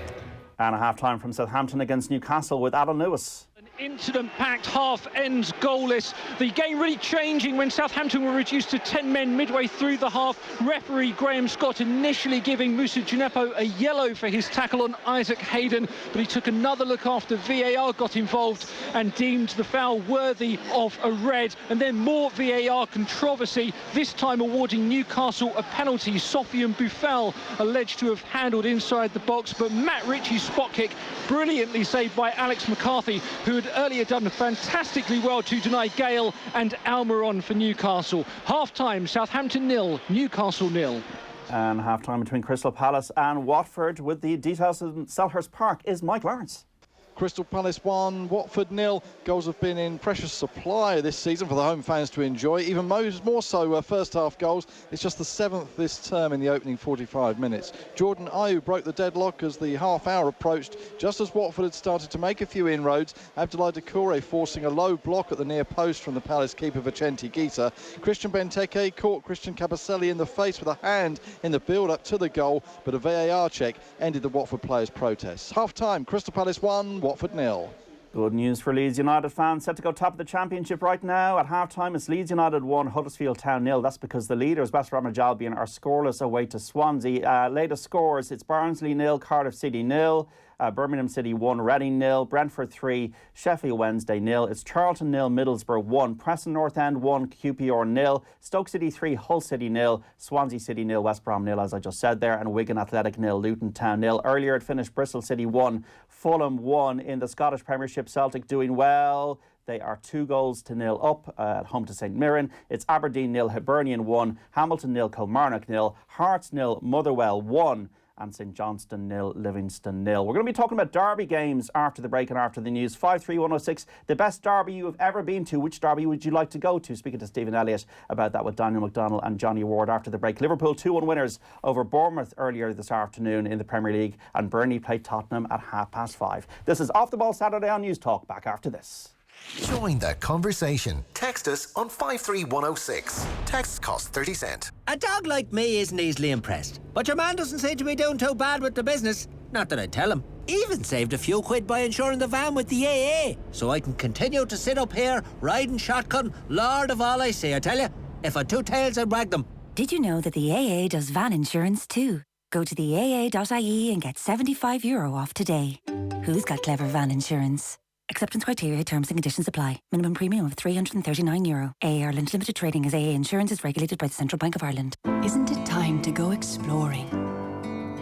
And a half-time from Southampton against Newcastle with Adam Lewis. Incident-packed half ends goalless. The game really changing when Southampton were reduced to 10 men midway through the half. Referee Graham Scott initially giving Moussa Djenepo a yellow for his tackle on Isaac Hayden, but he took another look after VAR got involved and deemed the foul worthy of a red. And then more VAR controversy, this time awarding Newcastle a penalty. Sofiane Boufal alleged to have handled inside the box, but Matt Ritchie's spot kick brilliantly saved by Alex McCarthy, who had earlier done fantastically well to deny Gale and Almiron for Newcastle. Half-time, Southampton 0, Newcastle 0. And half-time between Crystal Palace and Watford with the details in Selhurst Park is Mike Lawrence. Crystal Palace 1, Watford 0. Goals have been in precious supply this season for the home fans to enjoy. Even more so first half goals. It's just the 7th this term in the opening 45 minutes. Jordan Ayew broke the deadlock as the half hour approached, just as Watford had started to make a few inroads. Abdoulaye Doucouré forcing a low block at the near post from the Palace keeper Vicente Guita. Christian Benteke caught Christian Kabasele in the face with a hand in the build-up to the goal, but a VAR check ended the Watford players' protests. Half-time, Crystal Palace 1, Watford 0. Good news for Leeds United fans set to go top of the Championship right now. At half-time, it's Leeds United 1, Huddersfield Town 0. That's because the leaders, West Bromwich Albion, are scoreless away to Swansea. Latest scores, it's Barnsley 0, Cardiff City 0. Birmingham City 1, Reading 0, Brentford 3, Sheffield Wednesday 0. It's Charlton 0, Middlesbrough 1, Preston North End 1, QPR 0, Stoke City 3, Hull City 0, Swansea City 0, West Brom 0, as I just said there, and Wigan Athletic 0, Luton Town 0. Earlier it finished Bristol City 1, Fulham 1 in the Scottish Premiership. Celtic doing well. They are 2-0 up at home to St Mirren. It's Aberdeen 0, Hibernian 1, Hamilton 0, Kilmarnock 0, Hearts 0, Motherwell 1. And St Johnstone 0, Livingston 0. We're going to be talking about derby games after the break and after the news. 53106, the best derby you have ever been to. Which derby would you like to go to? Speaking to Stephen Elliott about that with Daniel McDonnell and Johnny Ward after the break. Liverpool 2-1 winners over Bournemouth earlier this afternoon in the Premier League, and Burnley played Tottenham at 5:30. This is Off the Ball Saturday on News Talk. Back after this. Join the conversation. Text us on 53106. Texts cost 30 cents. A dog like me isn't easily impressed, but your man doesn't seem to be doing too bad with the business. Not that I tell him. Even saved a few quid by insuring the van with the AA, so I can continue to sit up here, riding shotgun, Lord of all I see. I tell you, if I two tails, I'd wag them. Did you know that the AA does van insurance too? Go to the AA.ie and get €75 off today. Who's got clever van insurance? Acceptance criteria, terms and conditions apply. Minimum premium of €339. AA Ireland Limited Trading as AA Insurance is regulated by the Central Bank of Ireland. Isn't it time to go exploring?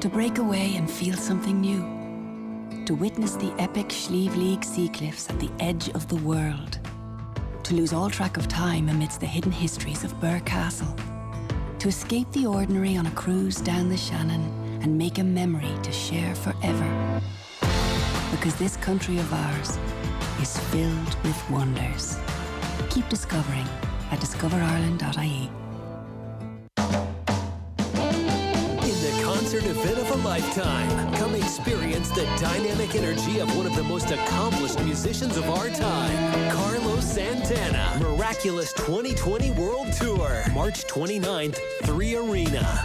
To break away and feel something new? To witness the epic Slieve League sea cliffs at the edge of the world? To lose all track of time amidst the hidden histories of Birr Castle? To escape the ordinary on a cruise down the Shannon and make a memory to share forever? Because this country of ours is filled with wonders. Keep discovering at discoverireland.ie. In the concert event of a lifetime, come experience the dynamic energy of one of the most accomplished musicians of our time, Carlos Santana. Miraculous 2020 World Tour, March 29th, 3 Arena.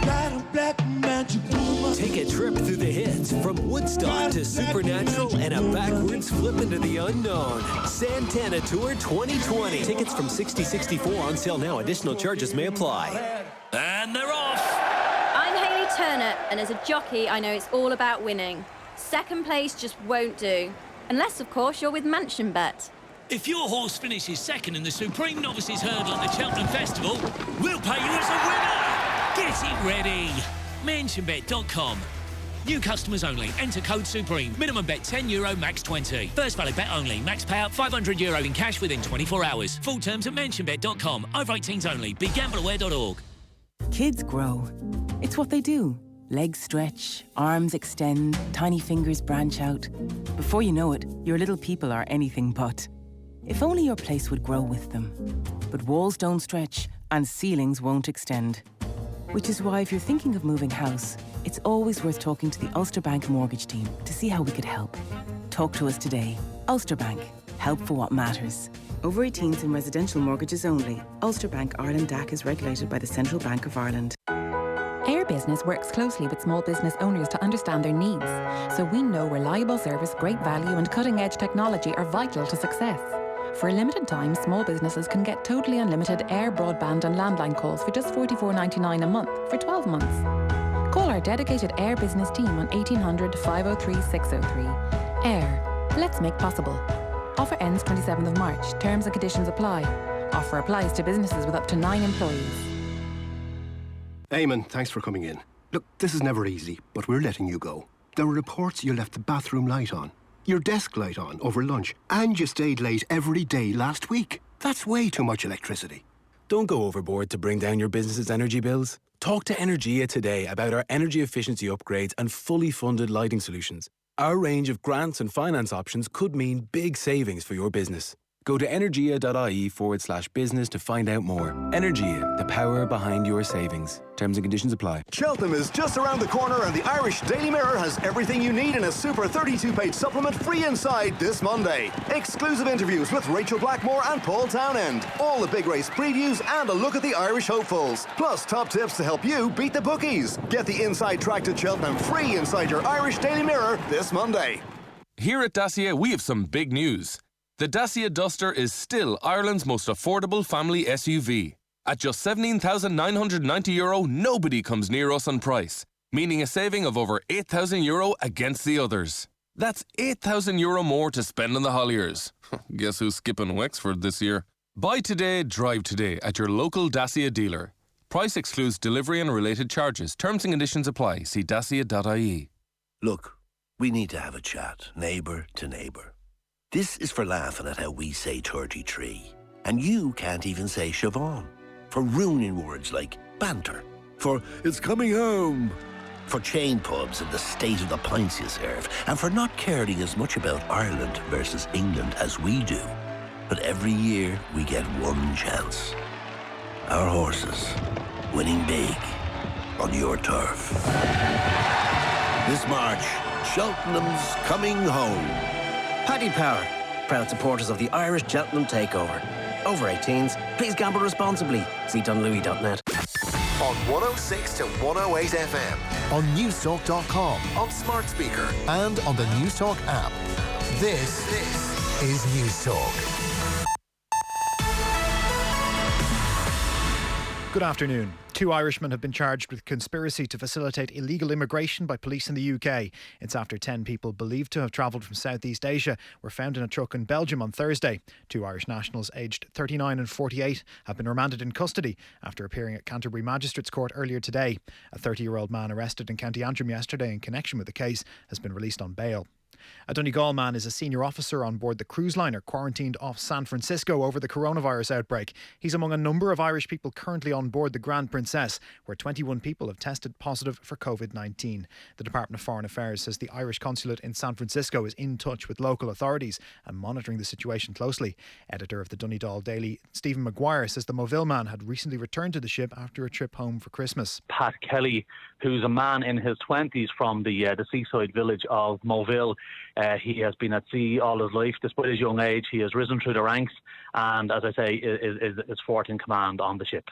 Take a trip through the hits from Woodstock to Supernatural and a backwards flip into the unknown. Santana Tour 2020. Tickets from $60.64 on sale now. Additional charges may apply. And they're off. I'm Hayley Turner, and as a jockey, I know it's all about winning. Second place just won't do. Unless, of course, you're with Mansion Bet. If your horse finishes second in the Supreme Novices Hurdle at the Cheltenham Festival, we'll pay you as a winner. Get it ready. Mansionbet.com. New customers only. Enter code SUPREME. Minimum bet €10, max 20. First valid bet only. Max payout €500 in cash within 24 hours. Full terms at mansionbet.com. Over 18s only. BeGambleAware.org. Kids grow. It's what they do. Legs stretch, arms extend, tiny fingers branch out. Before you know it, your little people are anything but. If only your place would grow with them. But walls don't stretch and ceilings won't extend. Which is why if you're thinking of moving house, it's always worth talking to the Ulster Bank mortgage team to see how we could help. Talk to us today. Ulster Bank. Help for what matters. Over 18s and residential mortgages only. Ulster Bank Ireland DAC is regulated by the Central Bank of Ireland. Air Business Business works closely with small business owners to understand their needs, so we know reliable service, great value and cutting-edge technology are vital to success. For a limited time, small businesses can get totally unlimited air, broadband and landline calls for just $44.99 a month for 12 months. Call our dedicated Air business team on 1800 503 603. Air. Let's make possible. Offer ends 27th of March. Terms and conditions apply. Offer applies to businesses with up to 9 employees. Eamon, thanks for coming in. Look, this is never easy, but we're letting you go. There were reports you left the bathroom light on, your desk light on over lunch, and you stayed late every day last week. That's way too much electricity. Don't go overboard to bring down your business's energy bills. Talk to Energia today about our energy efficiency upgrades and fully funded lighting solutions. Our range of grants and finance options could mean big savings for your business. Go to energia.ie/business to find out more. Energia, the power behind your savings. Terms and conditions apply. Cheltenham is just around the corner and the Irish Daily Mirror has everything you need in a super 32-page supplement free inside this Monday. Exclusive interviews with Rachel Blackmore and Paul Townend. All the big race previews and a look at the Irish hopefuls. Plus top tips to help you beat the bookies. Get the inside track to Cheltenham free inside your Irish Daily Mirror this Monday. Here at Dacia, we have some big news. The Dacia Duster is still Ireland's most affordable family SUV. At just €17,990, nobody comes near us on price, meaning a saving of over €8,000 against the others. That's €8,000 more to spend on the Holliers. Guess who's skipping Wexford this year? Buy today, drive today at your local Dacia dealer. Price excludes delivery and related charges. Terms and conditions apply. See dacia.ie. Look, we need to have a chat, neighbour to neighbour. This is for laughing at how we say 33. And you can't even say Siobhan. For ruining words like banter. For it's coming home. For chain pubs and the state of the pints you serve. And for not caring as much about Ireland versus England as we do. But every year we get one chance. Our horses winning big on your turf. This March, Cheltenham's coming home. Paddy Power, proud supporters of the Irish Cheltenham Takeover. Over 18s, please gamble responsibly. See dunlewy.net. On 106 to 108 FM, on newstalk.com, on smart speaker, and on the Newstalk app. This is Newstalk. Good afternoon. 2 Irishmen have been charged with conspiracy to facilitate illegal immigration by police in the UK. It's after 10 people believed to have travelled from Southeast Asia were found in a truck in Belgium on Thursday. 2 Irish nationals aged 39 and 48 have been remanded in custody after appearing at Canterbury Magistrates Court earlier today. A 30-year-old man arrested in County Antrim yesterday in connection with the case has been released on bail. A Donegal man is a senior officer on board the cruise liner quarantined off San Francisco over the coronavirus outbreak. He's among a number of Irish people currently on board the Grand Princess, where 21 people have tested positive for COVID-19. The Department of Foreign Affairs says the Irish consulate in San Francisco is in touch with local authorities and monitoring the situation closely. Editor of the Donegal Daily, Stephen Maguire, says the Moville man had recently returned to the ship after a trip home for Christmas. Pat Kelly, who's a man in his 20s from the seaside village of Moville. He has been at sea all his life. Despite his young age, he has risen through the ranks and, as I say, is fourth in command on the ship.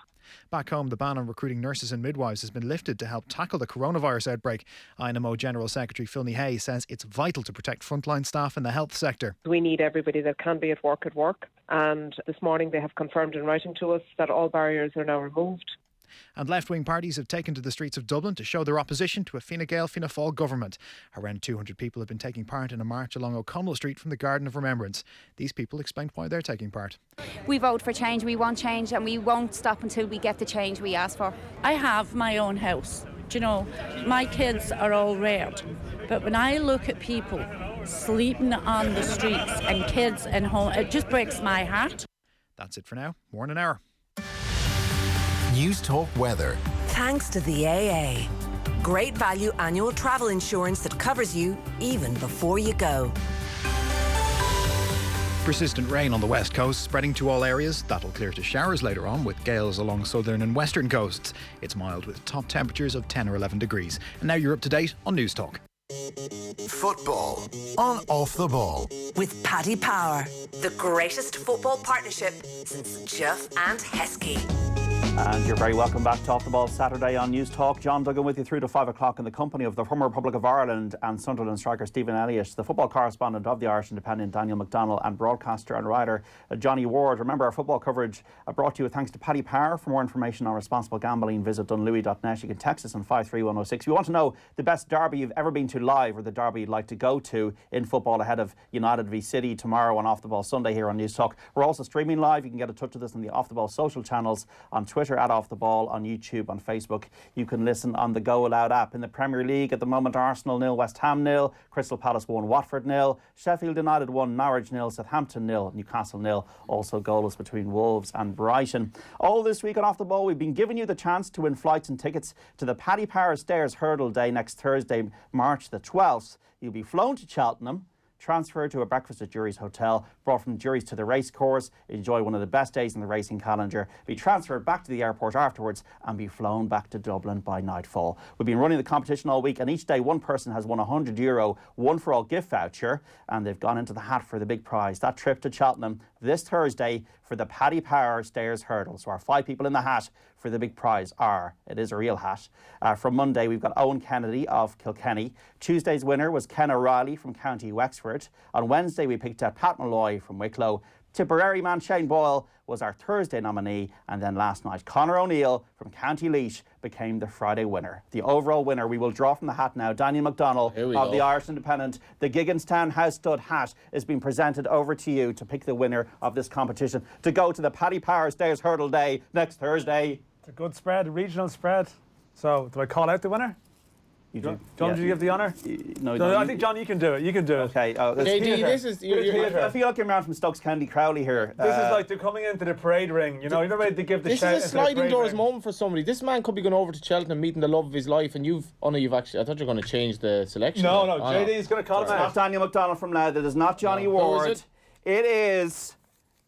Back home, the ban on recruiting nurses and midwives has been lifted to help tackle the coronavirus outbreak. INMO General Secretary Phil Hay says it's vital to protect frontline staff in the health sector. We need everybody that can be at work, and this morning they have confirmed in writing to us that all barriers are now removed. And left-wing parties have taken to the streets of Dublin to show their opposition to a Fine Gael Fianna Fáil government. Around 200 people have been taking part in a march along O'Connell Street from the Garden of Remembrance. These people explained why they're taking part. We vote for change, we want change, and we won't stop until we get the change we ask for. I have my own house. Do you know, my kids are all reared. But when I look at people sleeping on the streets and kids in home, it just breaks my heart. That's it for now. More in an hour. Newstalk weather. Thanks to the AA. Great value annual travel insurance that covers you even before you go. Persistent rain on the west coast, spreading to all areas. That'll clear to showers later on, with gales along southern and western coasts. It's mild with top temperatures of 10 or 11 degrees. And now you're up to date on Newstalk. Football on Off the Ball. With Paddy Power, the greatest football partnership since Jeff and Heskey. And you're very welcome back to Off the Ball Saturday on News Talk. John Duggan with you through to 5 o'clock in the company of the former Republic of Ireland and Sunderland striker Stephen Elliott, the football correspondent of the Irish Independent Daniel McDonnell, and broadcaster and writer Johnny Ward. Remember, our football coverage brought to you thanks to Paddy Power. For more information on responsible gambling, visit dunlewy.net. You can text us on 53106. If you want to know the best derby you've ever been to live or the derby you'd like to go to in football ahead of United v City tomorrow on Off the Ball Sunday here on News Talk. We're also streaming live. You can get in touch with us on the Off the Ball social channels, on Twitter at Off the Ball, on YouTube, on Facebook. You can listen on the Go Aloud app. In the Premier League at the moment, Arsenal 0, West Ham 0, Crystal Palace 1, Watford 0, Sheffield United 1, Norwich 0, Southampton 0, Newcastle 0. Also goalless between Wolves and Brighton. All this week on Off the Ball, we've been giving you the chance to win flights and tickets to the Paddy Power Stairs Hurdle Day next Thursday, March the 12th. You'll be flown to Cheltenham, transferred to a breakfast at Jury's Hotel, brought from Jury's to the race course, enjoy one of the best days in the racing calendar, be transferred back to the airport afterwards and be flown back to Dublin by nightfall. We've been running the competition all week, and each day one person has won €100 one for all gift voucher, and they've gone into the hat for the big prize. That trip to Cheltenham this Thursday for the Paddy Power Stairs Hurdle. So our 5 people in the hat for the big prize are, it is a real hat. From Monday, we've got Owen Kennedy of Kilkenny. Tuesday's winner was Ken O'Reilly from County Wexford. On Wednesday, we picked out Pat Malloy from Wicklow. Tipperary man Shane Boyle was our Thursday nominee, and then last night Conor O'Neill from County Laois became the Friday winner. The overall winner we will draw from the hat now. Daniel McDonnell of the Irish Independent. The Gigginstown House Stud hat is being presented over to you to pick the winner of this competition to go to the Paddy Power Stairs Hurdle Day next Thursday. It's a good spread, a regional spread. So, do I call out the winner? You do. John, did you give the honour? No, I think, John, you can do it. You can do it. Okay. JD, this is... I feel like I'm around from Stokes County Crowley here. This is like they're coming into the parade ring. You know they give the This shout is a sliding doors ring. moment for somebody. This man could be going over to Cheltenham, meeting the love of his life, and you've actually... I thought you were going to change the selection. No, JD's going to call him out. It's not Daniel McDonnell from Louth. It is not Johnny Ward. Is it is...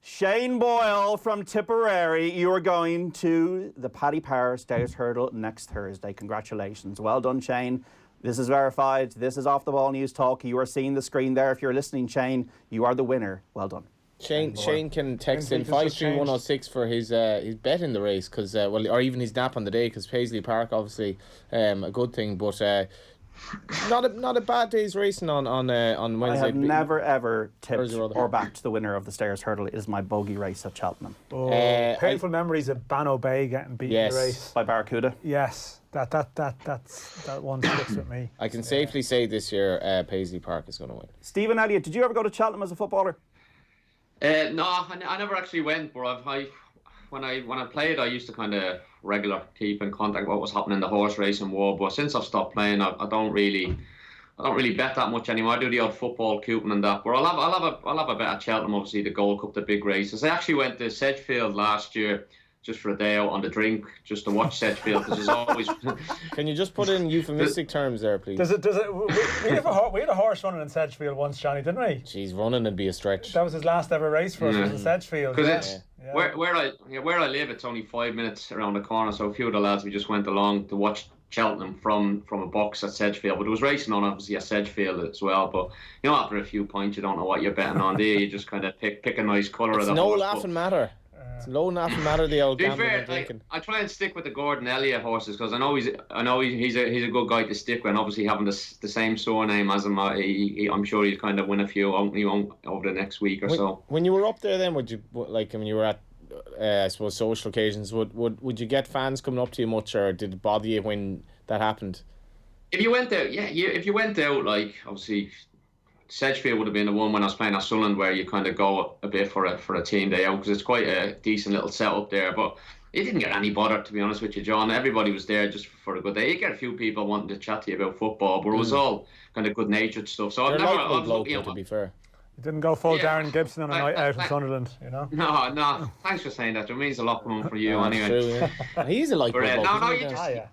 Shane Boyle from Tipperary. You are going to the Paddy Power Stairs Hurdle next Thursday. Congratulations. Well done, Shane. This is verified. This is Off the Ball News Talk. You are seeing the screen there. If you're listening, Shane, you are the winner. Well done. Shane can text in 53106 for his bet in the race, because or even his nap on the day, because Paisley Park obviously a good thing, but not a bad day's racing on Wednesday. I have never ever tipped or backed the winner of the Stairs Hurdle. It is my bogey race at Cheltenham. Painful memories of Banno Bay getting beaten in the race by Barracuda. Yes, that one sticks with me. I can safely say this year Paisley Park is going to win. Stephen Elliott, did you ever go to Cheltenham as a footballer? No, I never actually went, but when I played, I used to kind of regular keep in contact with what was happening in the horse racing world. But since I've stopped playing, I don't really bet that much anymore. I do the odd football coupon and that. But I'll have a bet at Cheltenham, obviously the Gold Cup, the big races. I actually went to Sedgefield last year just for a day out on the drink, just to watch Sedgefield, because there's always... Can you just put in euphemistic terms there, please? We had a horse running in Sedgefield once, Johnny, didn't we? Jeez, running would be a stretch. That was his last ever race for us, was in Sedgefield. Because where I live, it's only 5 minutes around the corner, so a few of the lads, we just went along to watch Cheltenham from a box at Sedgefield. But there was racing on, obviously, at Sedgefield as well. But, you know, after a few points, you don't know what you're betting on, do you? You just kind of pick a nice colour of the no horse. laughing matter. It's no laughing matter, the old gambling and drinking. I try and stick with the Gordon Elliott horses, because I know he's a good guy to stick with, and obviously having the same surname as him, I'm sure he'll kind of win a few over the next week or so. When you were up there, then would you when you were at I suppose social occasions, would you get fans coming up to you much, or did it bother you when that happened? If you went out, if you went out, like obviously Sedgefield would have been the one when I was playing at Sunderland, where you kind of go a bit for a team day out, because it's quite a decent little setup there. But it didn't get any bother, to be honest with you, John. Everybody was there just for a good day. You get a few people wanting to chat to you about football, but it was all kind of good-natured stuff. So I've never, to be fair. You didn't go full Darren Gibson on a night out in Sunderland, you know? No. Thanks for saying that. It means a lot coming for you anyway. True, yeah. He's a likable bloke.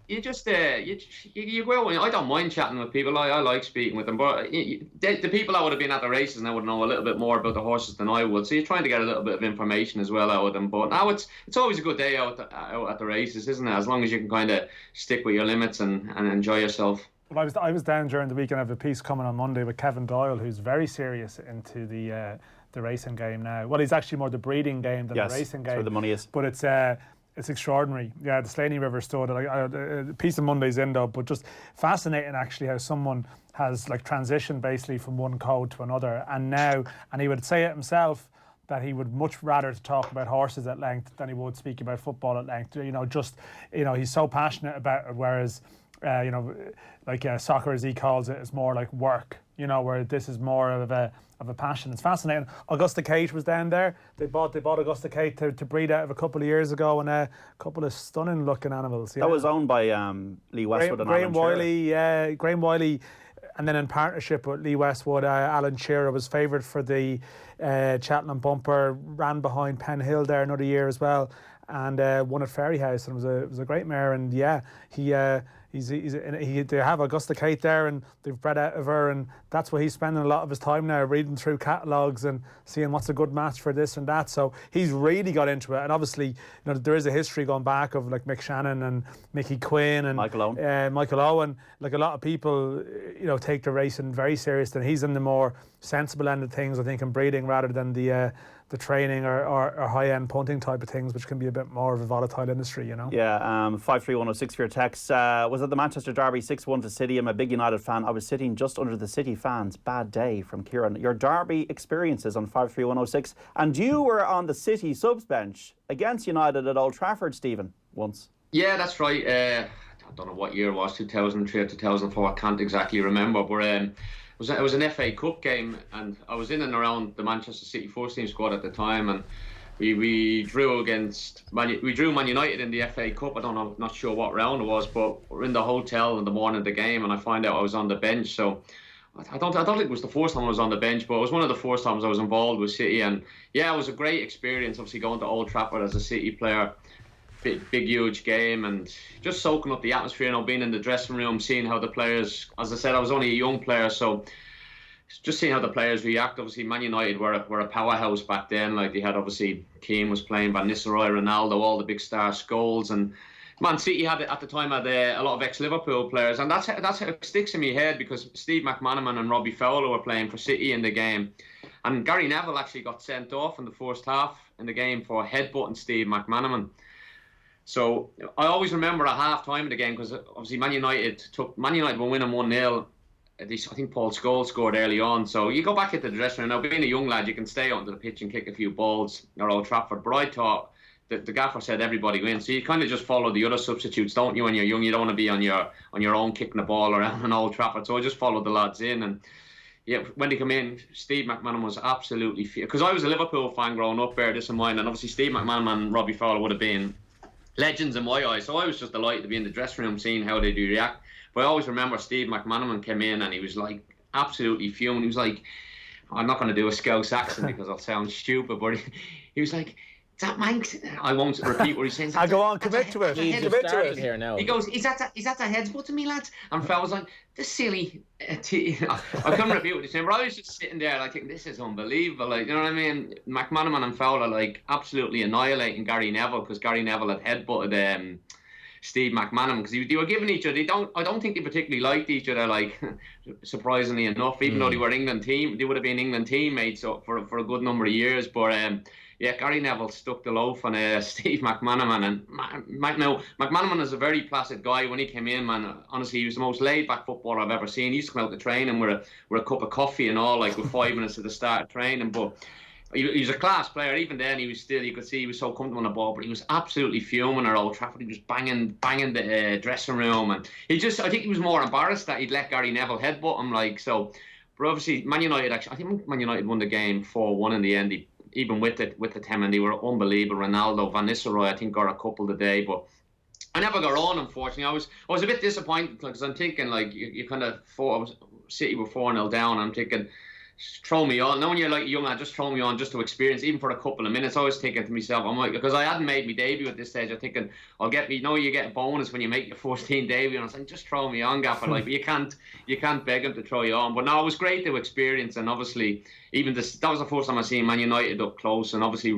You go out. I don't mind chatting with people. I like speaking with them. But the people that would have been at the races now would know a little bit more about the horses than I would. So you're trying to get a little bit of information as well out of them. But now it's always a good day out at the races, isn't it? As long as you can kind of stick with your limits and enjoy yourself. Well, I was down during the week, and I have a piece coming on Monday with Kevin Doyle, who's very serious into the racing game now. Well, he's actually more the breeding game than the racing game. That's where the money is. But it's It's extraordinary. Yeah, the Slaney River Stud, a piece of Monday's in though, but just fascinating actually how someone has like transitioned basically from one code to another, and he would say it himself that he would much rather talk about horses at length than he would speak about football at length. He's so passionate about it, whereas soccer, as he calls it, is more like work. Where this is more of a passion. It's fascinating. Augusta Kate was down there. They bought Augusta Kate to breed out of a couple of years ago, and a couple of stunning looking animals. Yeah. That was owned by Lee Westwood and Graham Alan Wiley. Yeah, Graham Wiley, and then in partnership with Lee Westwood, Alan Shearer was favoured for the Cheltenham bumper. Ran behind Penn Hill there another year as well, and won at Ferryhouse, and it was a great mare. And yeah, they have Augusta Kate there, and they've bred out of her, and that's where he's spending a lot of his time now, reading through catalogues and seeing what's a good match for this and that. So he's really got into it, and obviously, there is a history going back of like Mick Shannon and Mickey Quinn and Michael Owen. Like a lot of people, take the racing very seriously, and he's in the more sensible end of things, I think, in breeding rather than the training or high-end punting type of things, which can be a bit more of a volatile industry, Yeah, 53106 for your text. Was at the Manchester Derby 6-1 to City. I'm a big United fan. I was sitting just under the City fans. Bad day from Kieran. Your Derby experiences on 53106. And you were on the City subs bench against United at Old Trafford, Stephen, once. Yeah, that's right. I don't know what year it was, 2003 or 2004. I can't exactly remember, but it was an FA Cup game, and I was in and around the Manchester City first team squad at the time, and we drew Man United in the FA Cup. I don't know, not sure what round it was, but we're in the hotel in the morning of the game, and I find out I was on the bench. So I don't think it was the first time I was on the bench, but it was one of the first times I was involved with City, and yeah, it was a great experience. Obviously, going to Old Trafford as a City player. Big, huge game, and just soaking up the atmosphere, being in the dressing room, seeing how the players, as I said, I was only a young player, so just seeing how the players react. Obviously, Man United were a powerhouse back then. Like, they had, obviously, Keane was playing, Van Nistelrooy, Ronaldo, all the big star Scholes, and Man City at the time had a lot of ex-Liverpool players, and that's how it sticks in my head, because Steve McManaman and Robbie Fowler were playing for City in the game, and Gary Neville actually got sent off in the first half in the game for headbutting Steve McManaman. So I always remember at half-time in the game, because obviously Man United were winning 1-0. I think Paul Scholes scored early on. So you go back into the dressing room. Now, being a young lad, you can stay onto the pitch and kick a few balls at Old Trafford. But I thought that the gaffer said everybody wins. So you kind of just follow the other substitutes, don't you, when you're young? You don't want to be on your own kicking the ball around on Old Trafford. So I just followed the lads in. And yeah, when they come in, Steve McManaman was absolutely fear. Because I was a Liverpool fan growing up, bear this in mind. And obviously Steve McManaman and Robbie Fowler would have been legends in my eyes, so I was just delighted to be in the dressing room seeing how they do react. But I always remember Steve McManaman came in and he was like absolutely fuming. He was like, I'm not going to do a Scouse accent because I'll sound stupid, but he was like, is that Manx? I won't repeat what he's saying. Go on, commit to it. Commit to it. Here now. He goes, is that a headbutt to me, lads? And Phil was like, this silly. I couldn't repeat what he's saying, but I was just sitting there like, this is unbelievable. Like, you know what I mean? McManaman and Fowler like absolutely annihilating Gary Neville, because Gary Neville had headbutted Steve McManaman, because they were giving each other. I don't think they particularly liked each other. Like, surprisingly enough, even though they were England team, they would have been England teammates for a good number of years, but. Yeah, Gary Neville stuck the loaf on Steve McManaman, and McManaman is a very placid guy. When he came in, man, honestly, he was the most laid-back footballer I've ever seen. He used to come out to training with a cup of coffee and all, like with 5 minutes at the start of training. But he was a class player. Even then, you could see he was so comfortable on the ball, but he was absolutely fuming at Old Trafford. He was banging the dressing room, and I think he was more embarrassed that he'd let Gary Neville headbutt him, like so. But obviously, Man United I think Man United won the game 4-1 in the end. Even with the 10, and they were unbelievable. Ronaldo, Van Nistelrooy, I think got a couple today, but I never got on. Unfortunately, I was a bit disappointed, because I'm thinking like you kind of City were 4-0 down. I'm thinking, throw me on. Now when you're like young, just throw me on just to experience, even for a couple of minutes. I was thinking to myself, I'm like, because I hadn't made my debut at this stage, I'm thinking I'll get me. You get a bonus when you make your 14 debut, and I was like, just throw me on, Gaffer. Like, but you can't beg him to throw you on. But no, it was great to experience, and obviously even that was the first time I seen Man United up close, and obviously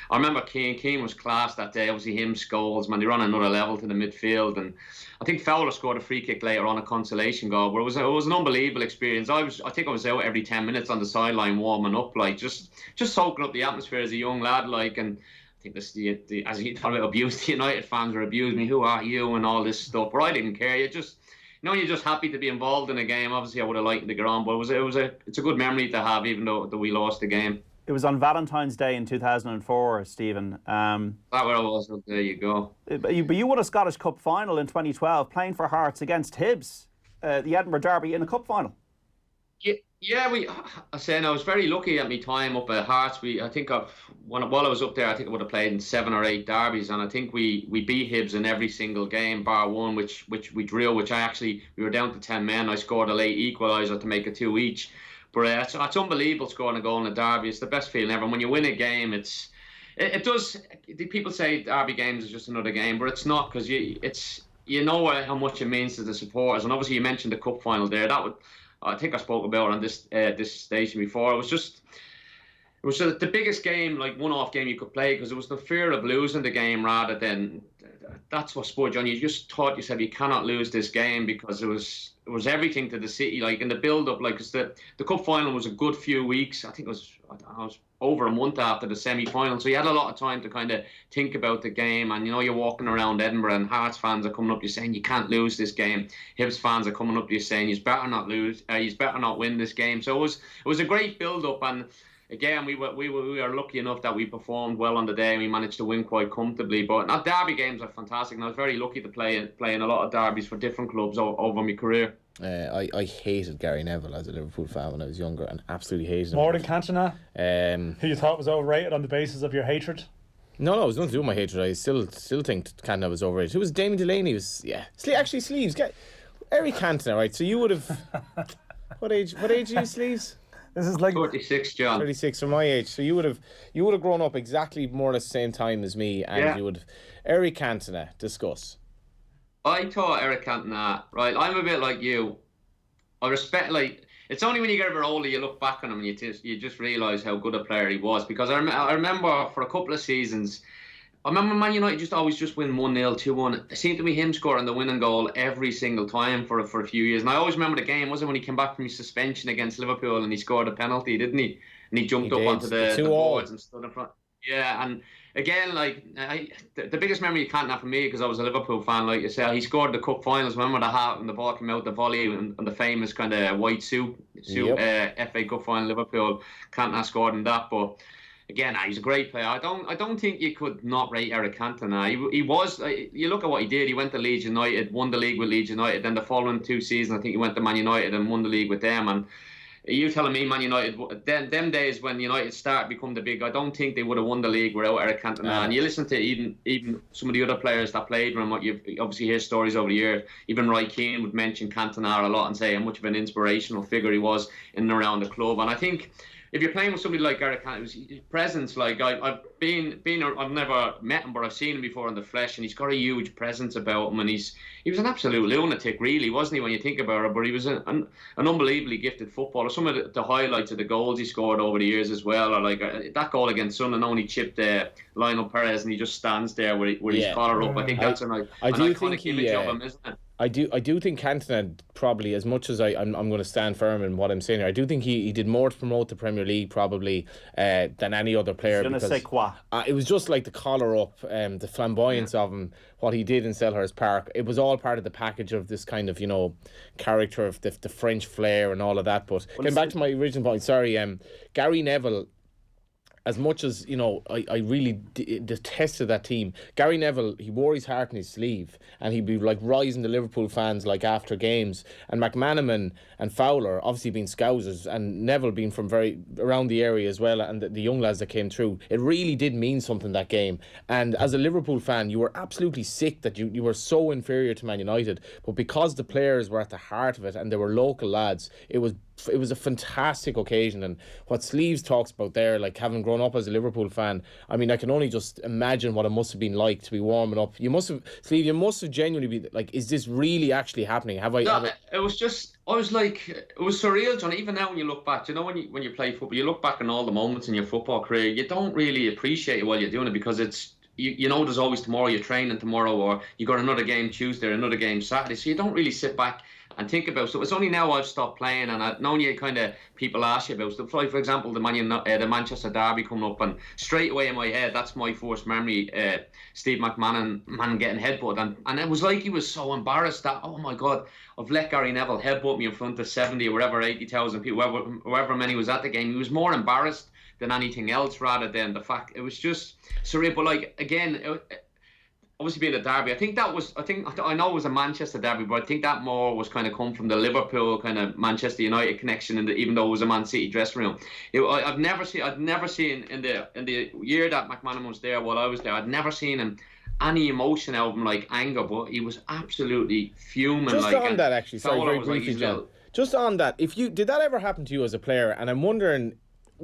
I remember Keane was class that day. Obviously him, Scholes, man, they run another level to the midfield, and I think Fowler scored a free kick later on, a consolation goal. But it was an unbelievable experience. I think I was out every 10 minutes on the sideline warming up, like just soaking up the atmosphere as a young lad, like, and think as you talk about abuse, the United fans were abusing me. Who are you and all this stuff? But I didn't care. You're just happy to be involved in a game. Obviously, I would have liked to get on, but it's a good memory to have, even though we lost the game. It was on Valentine's Day in 2004, Stephen. That where I was. There you go. But you won a Scottish Cup final in 2012, playing for Hearts against Hibs, the Edinburgh Derby in a cup final. Yeah, I was very lucky at my time up at Hearts. While I was up there, I think I would have played in 7 or 8 derbies, and I think we beat Hibs in every single game, bar one, which we drew. We were down to 10 men. I scored a late equaliser to make it 2 each. But it's unbelievable scoring a goal in a derby. It's the best feeling ever. And when you win a game, it does. People say derby games is just another game, but it's not, because you know how much it means to the supporters. And obviously, you mentioned the cup final there. I think I spoke about on this station before. It was the biggest game, like one-off game you could play, because it was the fear of losing the game rather than. That's what spurred you on. You just taught yourself you cannot lose this game, because it was everything to the city. Like in the build-up, like the cup final was a good few weeks. I think it was over a month after the semi-final, so you had a lot of time to kind of think about the game. And you're walking around Edinburgh, and Hearts fans are coming up to you saying you can't lose this game. Hibs fans are coming up to you saying you better not lose. You better not win this game. So it was a great build-up, and again, we were lucky enough that we performed well on the day and we managed to win quite comfortably. But derby games are fantastic, and I was very lucky to play in a lot of derbies for different clubs over my career. I hated Gary Neville as a Liverpool fan when I was younger, and absolutely hated him. More than Cantona, who you thought was overrated on the basis of your hatred? No, it was nothing to do with my hatred. I still think Cantona was overrated. Who was Damien Delaney? Actually, Sleeves. Eric Cantona, right? So you would have. What age are you, Sleeves? This is like 36, John. 36 from my age. So you would have grown up exactly more or less the same time as me, and you would have. Eric Cantona, discuss. I thought Eric Cantona, right? I'm a bit like you. I respect, it's only when you get a bit older you look back on him and you just realise how good a player he was. Because I remember for a couple of seasons, I remember Man United just always win 1-0, 2-1. It seemed to be him scoring the winning goal every single time for a few years. And I always remember the game, wasn't it, when he came back from his suspension against Liverpool and he scored a penalty, didn't he? And he jumped up onto the boards and stood in front. Yeah, and again, the biggest memory you can't have for me, because I was a Liverpool fan, like you said, he scored the cup finals. Remember the hat and the ball came out the volley and the famous kind of white suit FA Cup final Liverpool. Cantona scored in that, but. Again, he's a great player. I don't think you could not rate Eric Cantona. He was. You look at what he did. He went to Leeds United, won the league with Leeds United. Then the following 2 seasons, I think he went to Man United and won the league with them. And you telling me Man United, them days when United started become the big, I don't think they would have won the league without Eric Cantona. And you listen to even some of the other players that played with him, what you obviously hear stories over the years. Even Roy Keane would mention Cantona a lot and say how much of an inspirational figure he was in and around the club. And I think if you're playing with somebody like Eric Cantona, his presence, I've never met him, but I've seen him before in the flesh, and he's got a huge presence about him, and he was an absolute lunatic, really, wasn't he, when you think about it? But he was an unbelievably gifted footballer. Some of the highlights of the goals he scored over the years as well are that goal against Sunderland, only chipped Lionel Perez, and he just stands there with his collar up. I think that's an iconic image of him, isn't it? I do think Cantona, probably, as much as I'm going to stand firm in what I'm saying here, I do think he did more to promote the Premier League probably than any other player. It was just like the collar up, the flamboyance of him, what he did in Selhurst Park. It was all part of the package of this kind of, character of the French flair and all of that. But getting back to my original point, Gary Neville, as much as, I really detested that team. Gary Neville, he wore his heart in his sleeve, and he'd be rising the Liverpool fans after games. And McManaman and Fowler obviously being Scousers, and Neville being from very around the area as well, and the young lads that came through. It really did mean something, that game. And as a Liverpool fan, you were absolutely sick that you were so inferior to Man United. But because the players were at the heart of it and they were local lads, it was a fantastic occasion. And what Sleeves talks about there, having grown up as a Liverpool fan, I mean, I can only just imagine what it must have been like to be warming up. You must have genuinely been is this really actually happening? It was just, it was surreal, John. Even now when you look back, when you play football, you look back on all the moments in your football career, you don't really appreciate it while you're doing it, because it's you know there's always tomorrow, you're training tomorrow, or you got another game Tuesday or another game Saturday, so you don't really sit back and think about. So it's only now I've stopped playing, and I've known you kind of people ask you about stuff. Like, for example, the Manchester derby coming up, and straight away in my head, that's my first memory. Steve McMahon getting headbutted, and it was like he was so embarrassed that, oh my God, I've let Gary Neville headbutt me in front of 70 or whatever, 80,000 people, however many was at the game. He was more embarrassed than anything else, rather than the fact it was just surreal. But like again. Obviously being a derby, I know it was a Manchester derby, but I think that more was kind of come from the Liverpool kind of Manchester United connection, even though it was a Man City dressing room. I've never seen in the year that McManaman was there, while I was there, I'd never seen him any emotion out of him, like anger, but he was absolutely fuming. Just like, on that, actually, sorry, very briefly, John. Just on that, did that ever happen to you as a player? And I'm wondering,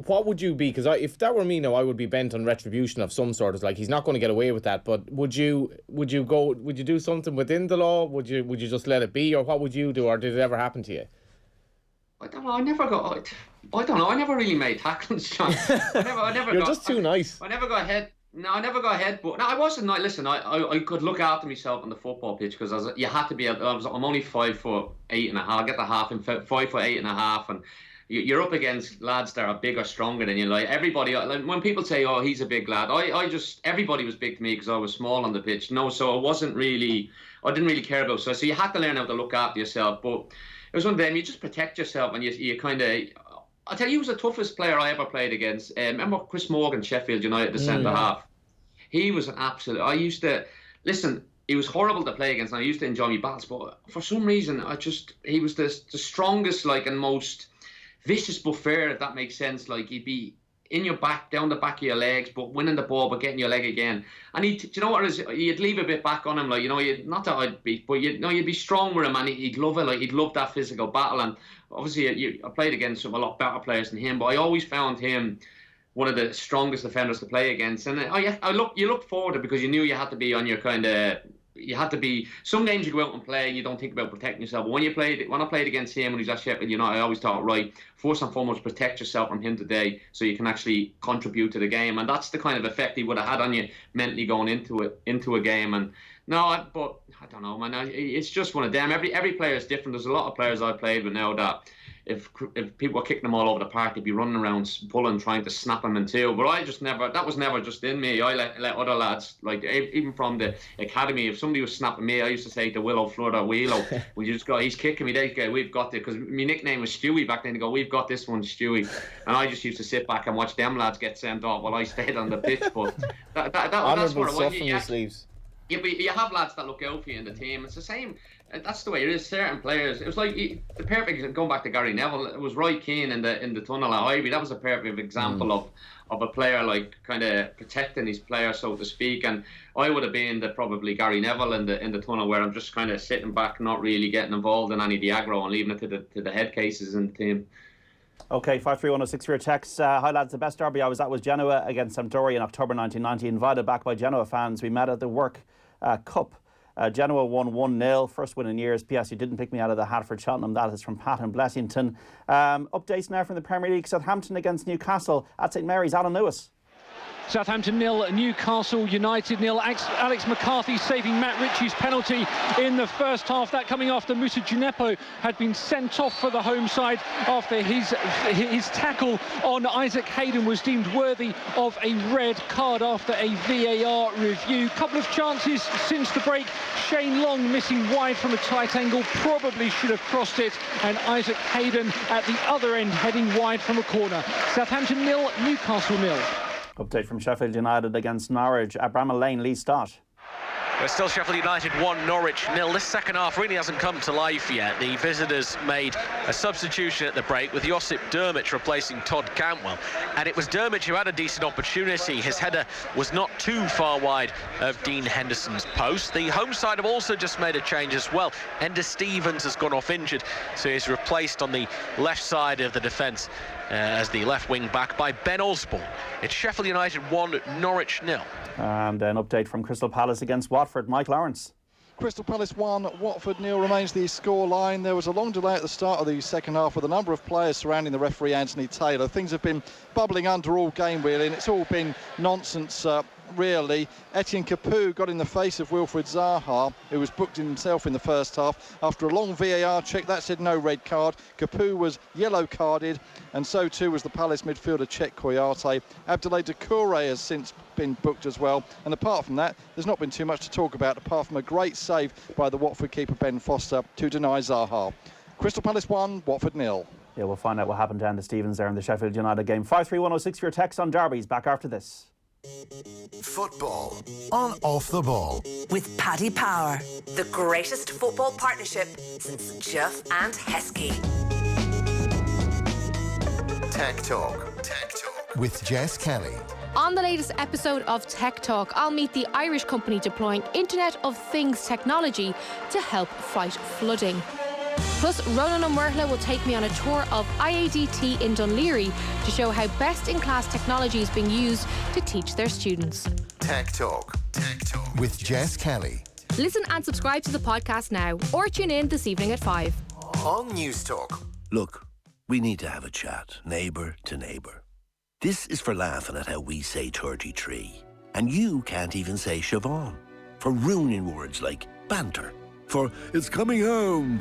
what would you be? Because if that were me now, I would be bent on retribution of some sort. It's like, he's not going to get away with that. But would you do something within the law? Would you just let it be, or what would you do? Or did it ever happen to you? I don't know. I never really made tackles, John. You're just too nice. I never got ahead. No, I never got ahead. But no, I wasn't. Listen, I could look after myself on the football pitch, because you had to be. I'm only 5'8.5". I get the half in 5'8.5", and you're up against lads that are bigger, stronger than you. Like everybody, like when people say, "Oh, he's a big lad," everybody was big to me because I was small on the pitch. No, so I didn't really care about. So you had to learn how to look after yourself. But it was one of them. You just protect yourself, and you kind of. I tell you, he was the toughest player I ever played against. Remember Chris Morgan, Sheffield United, the centre half. He was an absolute. I used to listen. He was horrible to play against, and I used to enjoy my battles. But for some reason, he was the strongest, like, and most vicious but fair, if that makes sense. Like, he'd be in your back, down the back of your legs, but winning the ball, but getting your leg again. And do you know what it is? You'd leave a bit back on him, like, you know, not that I'd beat, but you'd be strong with him, and he'd love it. Like, he'd love that physical battle. And obviously, I played against some a lot better players than him, but I always found him one of the strongest defenders to play against. And you looked forward to it, because you knew you had to be on your kind of. You had to be. Some games you go out and play, and you don't think about protecting yourself. But when I played against him when he was at Sheffield United, I always thought, right, first and foremost, protect yourself from him today, so you can actually contribute to the game. And that's the kind of effect he would have had on you mentally going into a game. And but I don't know, man. It's just one of them. Every player is different. There's a lot of players I've played with now that. If people were kicking them all over the park, they'd be running around pulling, trying to snap them in two. But that was never just in me. I let other lads, like even from the academy, if somebody was snapping me, I used to say to Willow, Flood or Wheelo, "Will you just go? He's kicking me." They go, "We've got this," because my nickname was Stewie back then. They go, "We've got this one, Stewie," and I just used to sit back and watch them lads get sent off while I stayed on the pitch. But that's what it was. Your sleeves. You have lads that look out for you in the team. It's the same. That's the way it is. Certain players. It was like the perfect. Going back to Gary Neville, it was Roy Keane in the tunnel at Ivy. That was a perfect example of a player like kind of protecting his player, so to speak. And I would have been probably Gary Neville in the tunnel, where I'm just kind of sitting back, not really getting involved in any of the aggro, and leaving it to the head cases in the team. Okay, 53106 for your text. Hi lads, the best derby I was at was Genoa against Sampdoria in October 1990. Invited back by Genoa fans. We met at the Work Cup. Genoa won 1-0, first win in years. P.S. You didn't pick me out of the hat for Cheltenham. That is from Pat in Blessington. Updates now from the Premier League. Southampton against Newcastle at St Mary's. Alan Lewis. Southampton 0, Newcastle United 0. Alex McCarthy saving Matt Ritchie's penalty in the first half. That coming after Moussa Djenepo had been sent off for the home side after his tackle on Isaac Hayden was deemed worthy of a red card after a VAR review. Couple of chances since the break. Shane Long missing wide from a tight angle, probably should have crossed it, and Isaac Hayden at the other end heading wide from a corner. Southampton 0, Newcastle 0. Update from Sheffield United against Norwich. Bramall Lane, Lee Stott. We're still Sheffield United 1, Norwich 0. This second half really hasn't come to life yet. The visitors made a substitution at the break with Josip Dermich replacing Todd Cantwell. And it was Dermich who had a decent opportunity. His header was not too far wide of Dean Henderson's post. The home side have also just made a change as well. Ender Stevens has gone off injured, so he's replaced on the left side of the defence as the left wing back by Ben Osborne. It's Sheffield United 1, Norwich 0. And an update from Crystal Palace against Watford. Mike Lawrence. Crystal Palace 1, Watford 0 remains the score line. There was a long delay at the start of the second half with a number of players surrounding the referee Anthony Taylor. Things have been bubbling under all game really, and it's all been nonsense really. Etienne Capoue got in the face of Wilfried Zaha, who was booked himself in the first half. After a long VAR check, that said no red card. Capoue was yellow carded, and so too was the Palace midfielder Czech Kouyaté. Abdoulaye Doucouré has since been booked as well. And apart from that, there's not been too much to talk about, apart from a great save by the Watford keeper Ben Foster to deny Zaha. Crystal Palace 1, Watford 0. Yeah, we'll find out what happened down the Stevens there in the Sheffield United game. 53106 for your text on derbies. Back after this. Football on Off the Ball. With Paddy Power, the greatest football partnership since Jeff and Heskey. Tech Talk with Jess Kelly. On the latest episode of Tech Talk, I'll meet the Irish company deploying Internet of Things technology to help fight flooding. Plus, Ronan O'Murhla will take me on a tour of IADT in Dunleary to show how best-in-class technology is being used to teach their students. Tech Talk with Jess Kelly. Listen and subscribe to the podcast now, or tune in this evening at 5. On News Talk. Look, we need to have a chat, neighbour to neighbour. This is for laughing at how we say 33. And you can't even say Siobhan. For ruining words like banter. For it's coming home.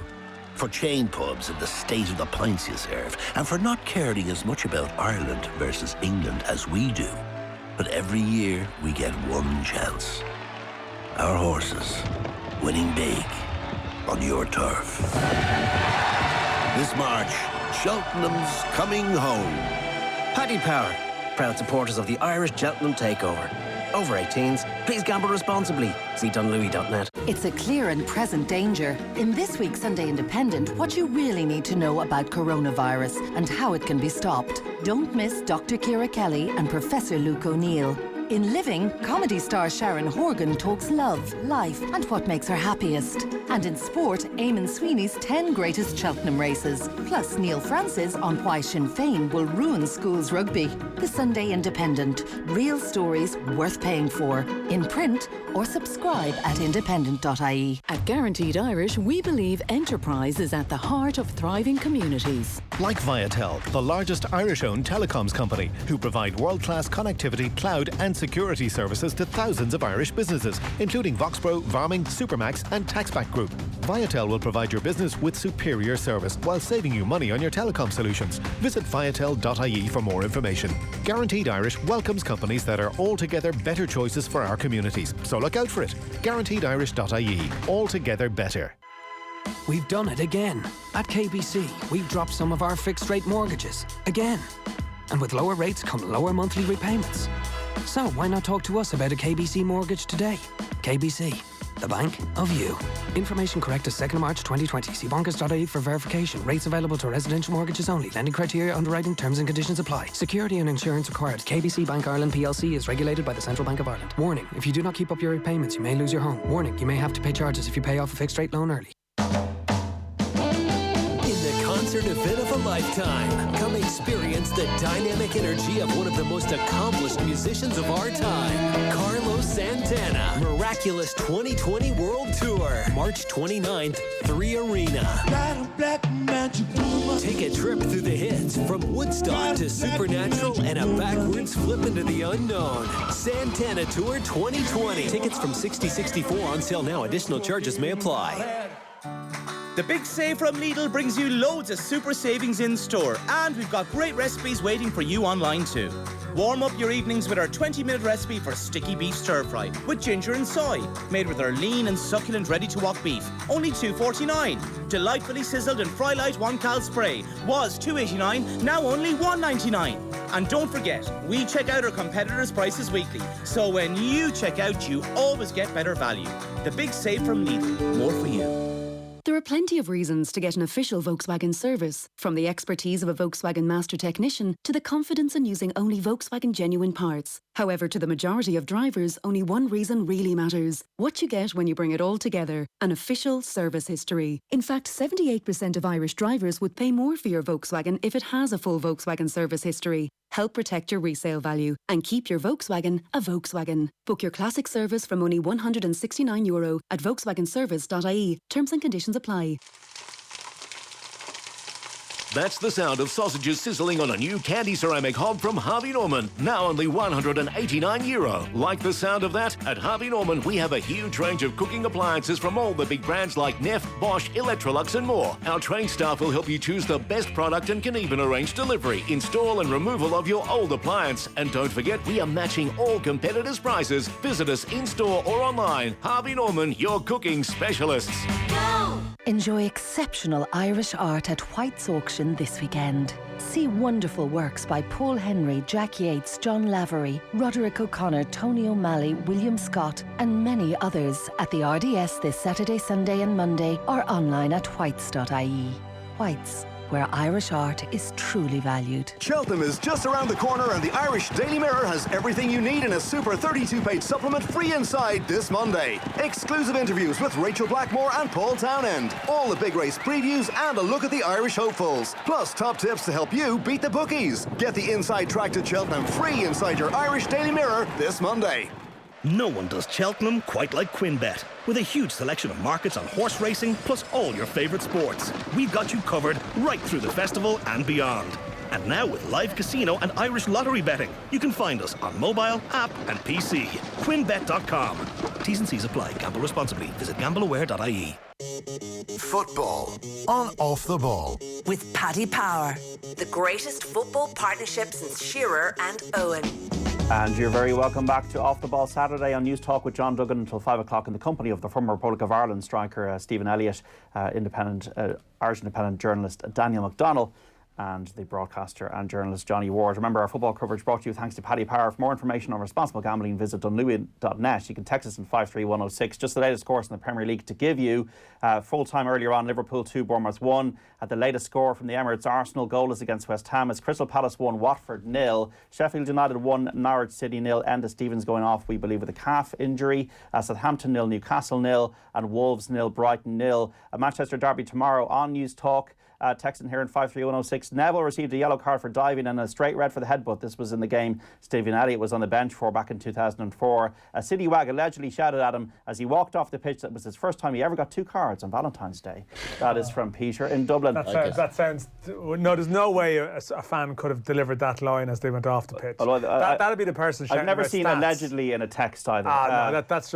For chain pubs and the state of the pints you serve. And for not caring as much about Ireland versus England as we do. But every year we get one chance. Our horses winning big on your turf. This March, Cheltenham's coming home. Paddy Power, proud supporters of the Irish Cheltenham takeover. Over 18s, please gamble responsibly. See dunlewy.net. It's a clear and present danger. In this week's Sunday Independent, what you really need to know about coronavirus and how it can be stopped. Don't miss Dr. Ciara Kelly and Professor Luke O'Neill. In Living, comedy star Sharon Horgan talks love, life and what makes her happiest. And in sport, Eamon Sweeney's 10 greatest Cheltenham races. Plus Neil Francis on why Sinn Féin will ruin schools rugby. The Sunday Independent. Real stories worth paying for. In print or subscribe at independent.ie. At Guaranteed Irish, we believe enterprise is at the heart of thriving communities. Like Viatel, the largest Irish-owned telecoms company, who provide world-class connectivity, cloud and security services to thousands of Irish businesses, including Voxpro, Varming, Supermax and Taxback Group. Viatel will provide your business with superior service while saving you money on your telecom solutions. Visit viatel.ie for more information. Guaranteed Irish welcomes companies that are altogether better choices for our communities. So look out for it. Guaranteedirish.ie. Altogether better. We've done it again. At KBC, we've dropped some of our fixed rate mortgages. Again. And with lower rates come lower monthly repayments. So why not talk to us about a KBC mortgage today? KBC, the bank of you. Information correct as 2nd March 2020. See bonkers.ie for verification. Rates available to residential mortgages only. Lending criteria, underwriting, terms and conditions apply. Security and insurance required. KBC Bank Ireland PLC is regulated by the Central Bank of Ireland. Warning, if you do not keep up your repayments, you may lose your home. Warning, you may have to pay charges if you pay off a fixed rate loan early. Concert event of a lifetime. Come experience the dynamic energy of one of the most accomplished musicians of our time, Carlos Santana. Miraculous 2020 World Tour, March 29th, 3 Arena. Take a trip through the hits from Woodstock to Supernatural and a backwards flip into the unknown. Santana Tour 2020. Tickets from 6064 on sale now. Additional charges may apply. The Big Save from Lidl brings you loads of super savings in store, and we've got great recipes waiting for you online too. Warm up your evenings with our 20-minute recipe for sticky beef stir-fry with ginger and soy, made with our lean and succulent ready-to-wok beef, only $2.49. Delightfully sizzled in Fry Light 1-cal spray, was $2.89, now only $1.99. And don't forget, we check out our competitors' prices weekly, so when you check out, you always get better value. The Big Save from Lidl, more for you. There are plenty of reasons to get an official Volkswagen service, from the expertise of a Volkswagen master technician to the confidence in using only Volkswagen genuine parts. However, to the majority of drivers, only one reason really matters: what you get when you bring it all together, an official service history. In fact, 78% of Irish drivers would pay more for your Volkswagen if it has a full Volkswagen service history. Help protect your resale value and keep your Volkswagen a Volkswagen. Book your classic service from only €169 at volkswagenservice.ie. Terms and conditions apply. That's the sound of sausages sizzling on a new candy ceramic hob from Harvey Norman, now only €189. Like the sound of that? At Harvey Norman, we have a huge range of cooking appliances from all the big brands like Neff, Bosch, Electrolux and more. Our trained staff will help you choose the best product and can even arrange delivery, install and removal of your old appliance. And don't forget, we are matching all competitors' prices. Visit us in-store or online. Harvey Norman, your cooking specialists. Enjoy exceptional Irish art at White's Auction this weekend. See wonderful works by Paul Henry, Jack Yates, John Lavery, Roderick O'Connor, Tony O'Malley, William Scott and many others at the RDS this Saturday, Sunday and Monday or online at whites.ie. Whites, where Irish art is truly valued. Cheltenham is just around the corner and the Irish Daily Mirror has everything you need in a super 32-page supplement free inside this Monday. Exclusive interviews with Rachel Blackmore and Paul Townend. All the big race previews and a look at the Irish hopefuls. Plus top tips to help you beat the bookies. Get the inside track to Cheltenham free inside your Irish Daily Mirror this Monday. No one does Cheltenham quite like QuinBet. With a huge selection of markets on horse racing, plus all your favourite sports. We've got you covered right through the festival and beyond. And now with live casino and Irish lottery betting, you can find us on mobile, app and PC. QuinBet.com. T's and C's apply. Gamble responsibly. Visit gambleaware.ie. Football on Off the Ball. With Paddy Power, the greatest football partnership since Shearer and Owen. And you're very welcome back to Off the Ball Saturday on News Talk with John Duggan until 5 o'clock in the company of the former Republic of Ireland striker Stephen Elliott, Irish independent journalist Daniel McDonnell, and the broadcaster and journalist Johnny Ward. Remember, our football coverage brought to you thanks to Paddy Power. For more information on responsible gambling, visit dunlewy.net. You can text us on 53106. Just the latest scores in the Premier League to give you. Full time earlier on, Liverpool 2, Bournemouth 1. At the latest score from the Emirates, Arsenal goalless against West Ham. It's Crystal Palace 1, Watford 0. Sheffield United 1, Norwich City 0. Enda Stevens going off, we believe, with a calf injury. Southampton 0, Newcastle 0. And Wolves 0, Brighton 0. A Manchester derby tomorrow on News Talk. Texting here in 53106. Neville received a yellow card for diving and a straight red for the headbutt. This was in the game Stephen Elliott was on the bench for back in 2004. A City Wag allegedly shouted at him as he walked off the pitch. That was his first time he ever got 2 cards on Valentine's Day. That is from Peter in Dublin. That sounds no, there's no way a fan could have delivered that line as they went off the pitch. That'd be the person shouting. I've never seen stats. Allegedly in a text either. No, that's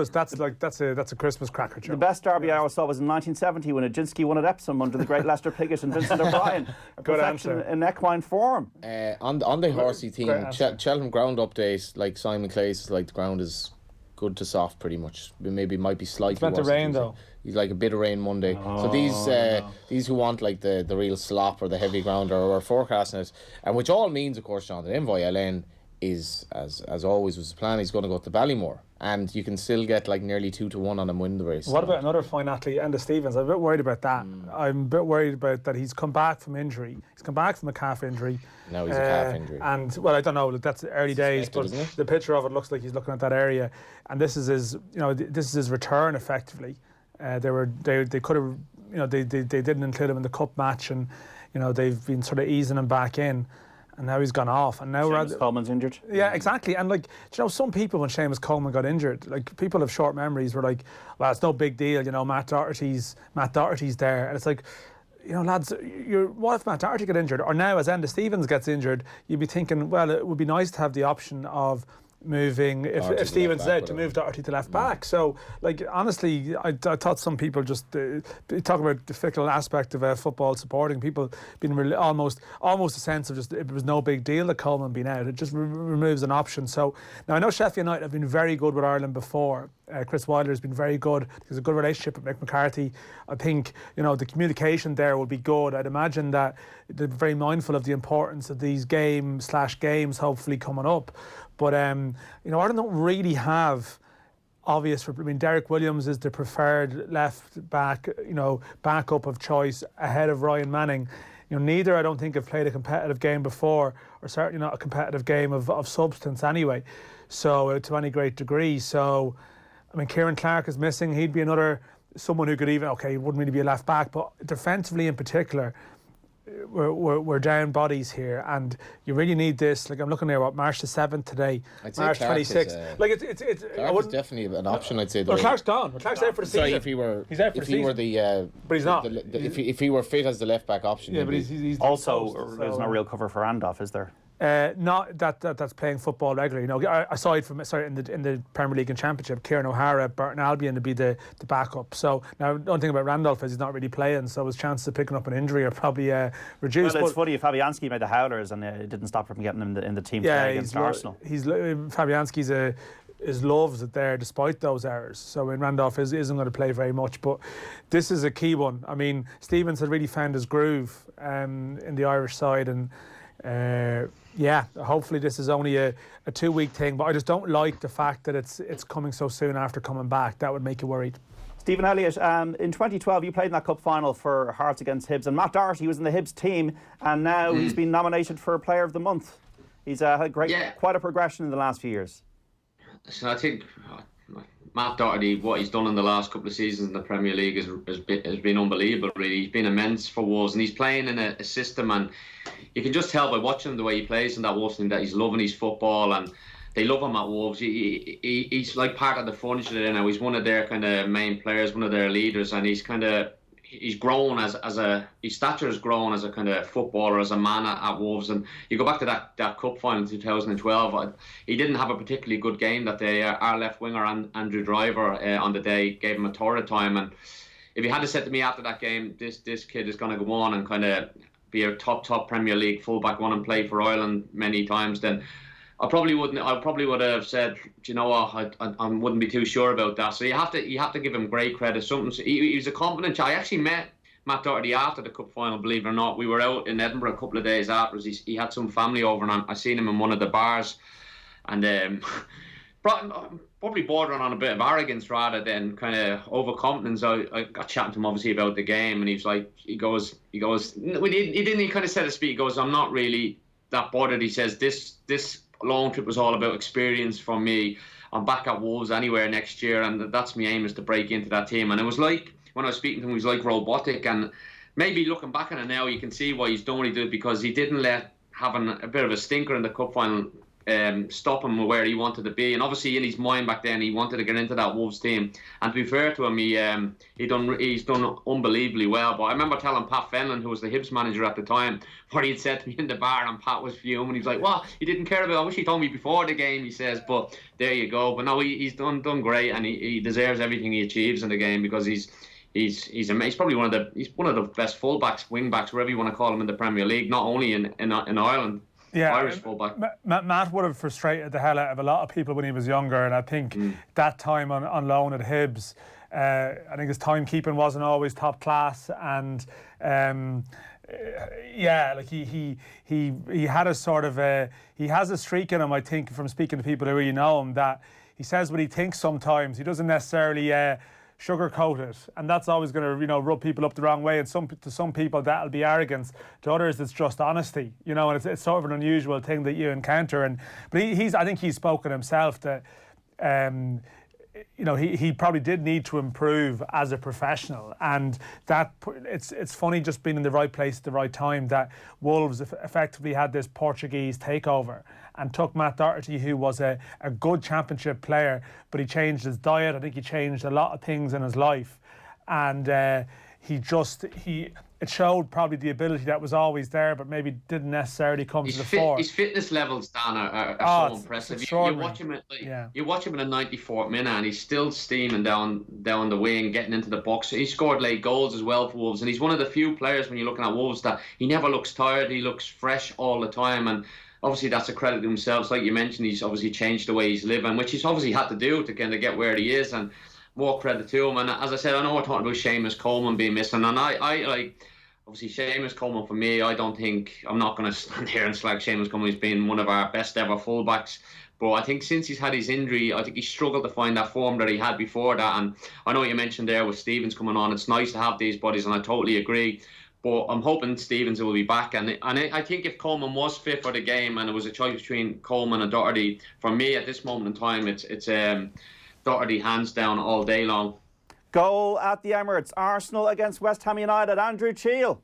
a Christmas cracker joke. The best derby I ever saw was in 1970 when Ajinski won at Epsom under the great Lester Piggott and Vincent O'Brien. Good answer. In equine form. On the horsey theme, Cheltenham ground update, like Simon Clay says, like the ground is good to soft pretty much. Maybe might be slightly it's meant worse. To rain though. He's like a bit of rain Monday. So these who want like the real slop or the heavy ground are forecasting it, and which all means, of course, John, that Envoy Ellen is as always was the plan. He's going to go to Ballymore. And you can still get like nearly 2-1 on him win the race. What about another fine athlete, Enda Stevens? I'm a bit worried about that. I'm a bit worried about that he's come back from injury. He's come back from a calf injury. No, he's a calf injury. And, well, I don't know, that's early days, but the picture of it looks like he's looking at that area. And this is his return, effectively. They could have, they didn't include him in the cup match, and, they've been sort of easing him back in. And now he's gone off. And now Seamus Coleman's injured. Yeah, exactly. And some people, when Seamus Coleman got injured, people have short memories, were like, well, it's no big deal, Matt Doherty's there. And it's like, lads, what if Matt Doherty got injured? Or now, as Enda Stevens gets injured, you'd be thinking, well, it would be nice to have the option of moving, if Stevens out, to move Doherty to left back. So, honestly, I thought some people just talk about the fickle aspect of football supporting, people being almost a sense of just it was no big deal that Coleman being out. It just removes an option. So now I know Sheffield United have been very good with Ireland before. Chris Wilder has been very good. There's a good relationship with Mick McCarthy. I think the communication there will be good. I'd imagine that they're very mindful of the importance of these games hopefully coming up. But Ireland don't really have obvious. Derek Williams is the preferred left back, backup of choice ahead of Ryan Manning. Neither I don't think have played a competitive game before, or certainly not a competitive game of substance anyway. So to any great degree. So Kieran Clark is missing. He'd be someone who could he wouldn't really be a left back, but defensively in particular, we're down bodies here, and you really need this. Like, I'm looking there, March the 7th today, March 26th. Like it's Clark is definitely an option, I'd say. Well, Clark's gone. Well, Clark's out for the season. Sorry, he's out for the season. But he's not. If he were fit as the left back option. Yeah, but he's also there's no real cover for Randolph, is there? Not that's playing football regularly. Aside from in the Premier League and Championship, Kieran O'Hara, Burton Albion to be the backup. So now the only thing about Randolph is he's not really playing, so his chances of picking up an injury are probably reduced. Well, it's funny, Fabianski made the howlers and it didn't stop him getting in the team today against Arsenal. Fabianski's his loves it there despite those errors. So Randolph isn't going to play very much, but this is a key one. I mean, Stevens had really found his groove in the Irish side, and hopefully this is only a 2-week thing, but I just don't like the fact that it's coming so soon after coming back. That would make you worried. Stephen Elliott, in 2012 you played in that cup final for Hearts against Hibs, and Matt Doherty was in the Hibs team, and now he's been nominated for Player of the Month. He's had quite a progression in the last few years. So I think Matt Doherty, what he's done in the last couple of seasons in the Premier League has been unbelievable, really. He's been immense for Wolves, and he's playing in a system, and you can just tell by watching him the way he plays in that Wolves team that he's loving his football, and they love him at Wolves. He's like part of the furniture there now. He's one of their kind of main players, one of their leaders, and he's grown his stature has grown as a kind of footballer, as a man at Wolves. And you go back to that cup final in 2012, he didn't have a particularly good game that day. Our left winger, Andrew Driver, on the day gave him a torrid time. And if you had to said to me after that game, this kid is going to go on and kind of be a top Premier League fullback, one and play for Ireland many times, then I probably would have said, do you know what, I wouldn't be too sure about that. So you have to give him great credit. He was a confident child. I actually met Matt Doherty after the cup final, believe it or not. We were out in Edinburgh a couple of days after. He had some family over, and I seen him in one of the bars, and probably bordering on a bit of arrogance rather than kind of overconfidence. I got chatting to him obviously about the game, and he goes, he didn't kind of say to speak. He goes, I'm not really that bothered. He says this long trip was all about experience for me. I'm back at Wolves anywhere next year, and that's my aim, is to break into that team. And it was like, when I was speaking to him, he was like robotic, and maybe looking back on it now, you can see why he's done what he did, because he didn't let having a bit of a stinker in the cup final stop him where he wanted to be. And obviously in his mind back then, he wanted to get into that Wolves team. And to be fair to him, he's done unbelievably well. But I remember telling Pat Fenlon, who was the Hibs manager at the time, what he had said to me in the bar, and Pat was fuming. He was like, "Well, he didn't care about it. I wish he told me before the game," he says. But there you go. But no, he's done great, and he deserves everything he achieves in the game, because he's probably one of the best fullbacks, wingbacks, whatever you want to call him, in the Premier League, not only in Ireland. Yeah, Irish fullback. Matt would have frustrated the hell out of a lot of people when he was younger, and I think that time on loan at Hibs, I think his timekeeping wasn't always top class, and like he had a sort of he has a streak in him, I think, from speaking to people who really know him, that he says what he thinks sometimes. He doesn't necessarily sugarcoat it, and that's always going to rub people up the wrong way. And to some people that'll be arrogance. To others it's just honesty, and it's sort of an unusual thing that you encounter. But I think he's spoken himself that he probably did need to improve as a professional, and that it's funny just being in the right place at the right time that Wolves effectively had this Portuguese takeover and took Matt Doherty, who was a good championship player, but he changed his diet. I think he changed a lot of things in his life, and it showed probably the ability that was always there, but maybe didn't necessarily come to the fore. His fitness levels, Dan, are so impressive. You watch him you watch him in the 94th minute, and he's still steaming down the wing, getting into the box. He scored late goals as well for Wolves, and he's one of the few players when you're looking at Wolves that he never looks tired. He looks fresh all the time, and obviously that's a credit to himself. Like you mentioned, he's obviously changed the way he's living, which he's obviously had to do to kind of get where he is, and more credit to him. And as I said, I know we're talking about Seamus Coleman being missing, and I like, obviously Seamus Coleman, for me, I'm not going to stand here and slag Seamus Coleman. He's been one of our best ever fullbacks, but I think since he's had his injury, I think he struggled to find that form that he had before that. And I know what you mentioned there with Stevens coming on, it's nice to have these bodies, and I totally agree. But I'm hoping Stevens will be back, and I think if Coleman was fit for the game and it was a choice between Coleman and Doherty, for me at this moment in time, it's Doherty hands down all day long. Goal at the Emirates. Arsenal against West Ham United. Andrew Cheal.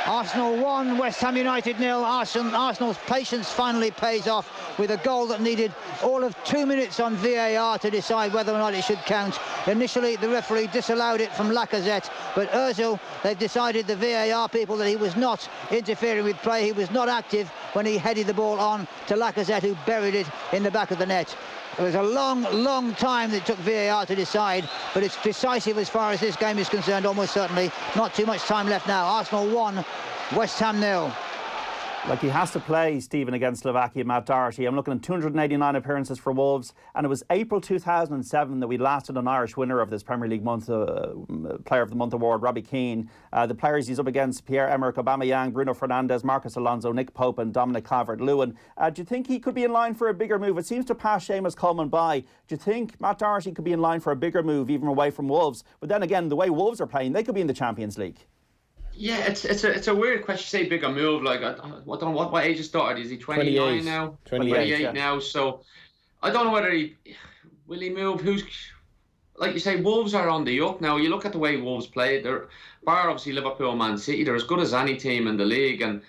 Arsenal 1, West Ham United 0. Arsenal's patience finally pays off with a goal that needed all of 2 minutes on VAR to decide whether or not it should count. Initially, the referee disallowed it from Lacazette, but Ozil, they've decided, the VAR people, that he was not interfering with play. He was not active when he headed the ball on to Lacazette, who buried it in the back of the net. It was a long time that it took VAR to decide, but it's decisive as far as this game is concerned, almost certainly. Not too much time left now. Arsenal 1, West Ham 0. Like, he has to play, Stephen, against Slovakia, Matt Doherty. I'm looking at 289 appearances for Wolves, and it was April 2007 that we last had an Irish winner of this Premier League Player of the Month award, Robbie Keane. The players he's up against: Pierre-Emerick Aubameyang, Bruno Fernandes, Marcus Alonso, Nick Pope and Dominic Calvert-Lewin. Do you think he could be in line for a bigger move? It seems to pass Seamus Coleman by. Do you think Matt Doherty could be in line for a bigger move, even away from Wolves? But then again, the way Wolves are playing, they could be in the Champions League. Yeah, it's a weird question to say bigger move. Like, I don't know what age is started. Is he 29 now? 28 now. So I don't know whether will he move. Who's, like you say, Wolves are on the up now. You look at the way Wolves play. They're, bar obviously Liverpool and Man City, they're as good as any team in the league, and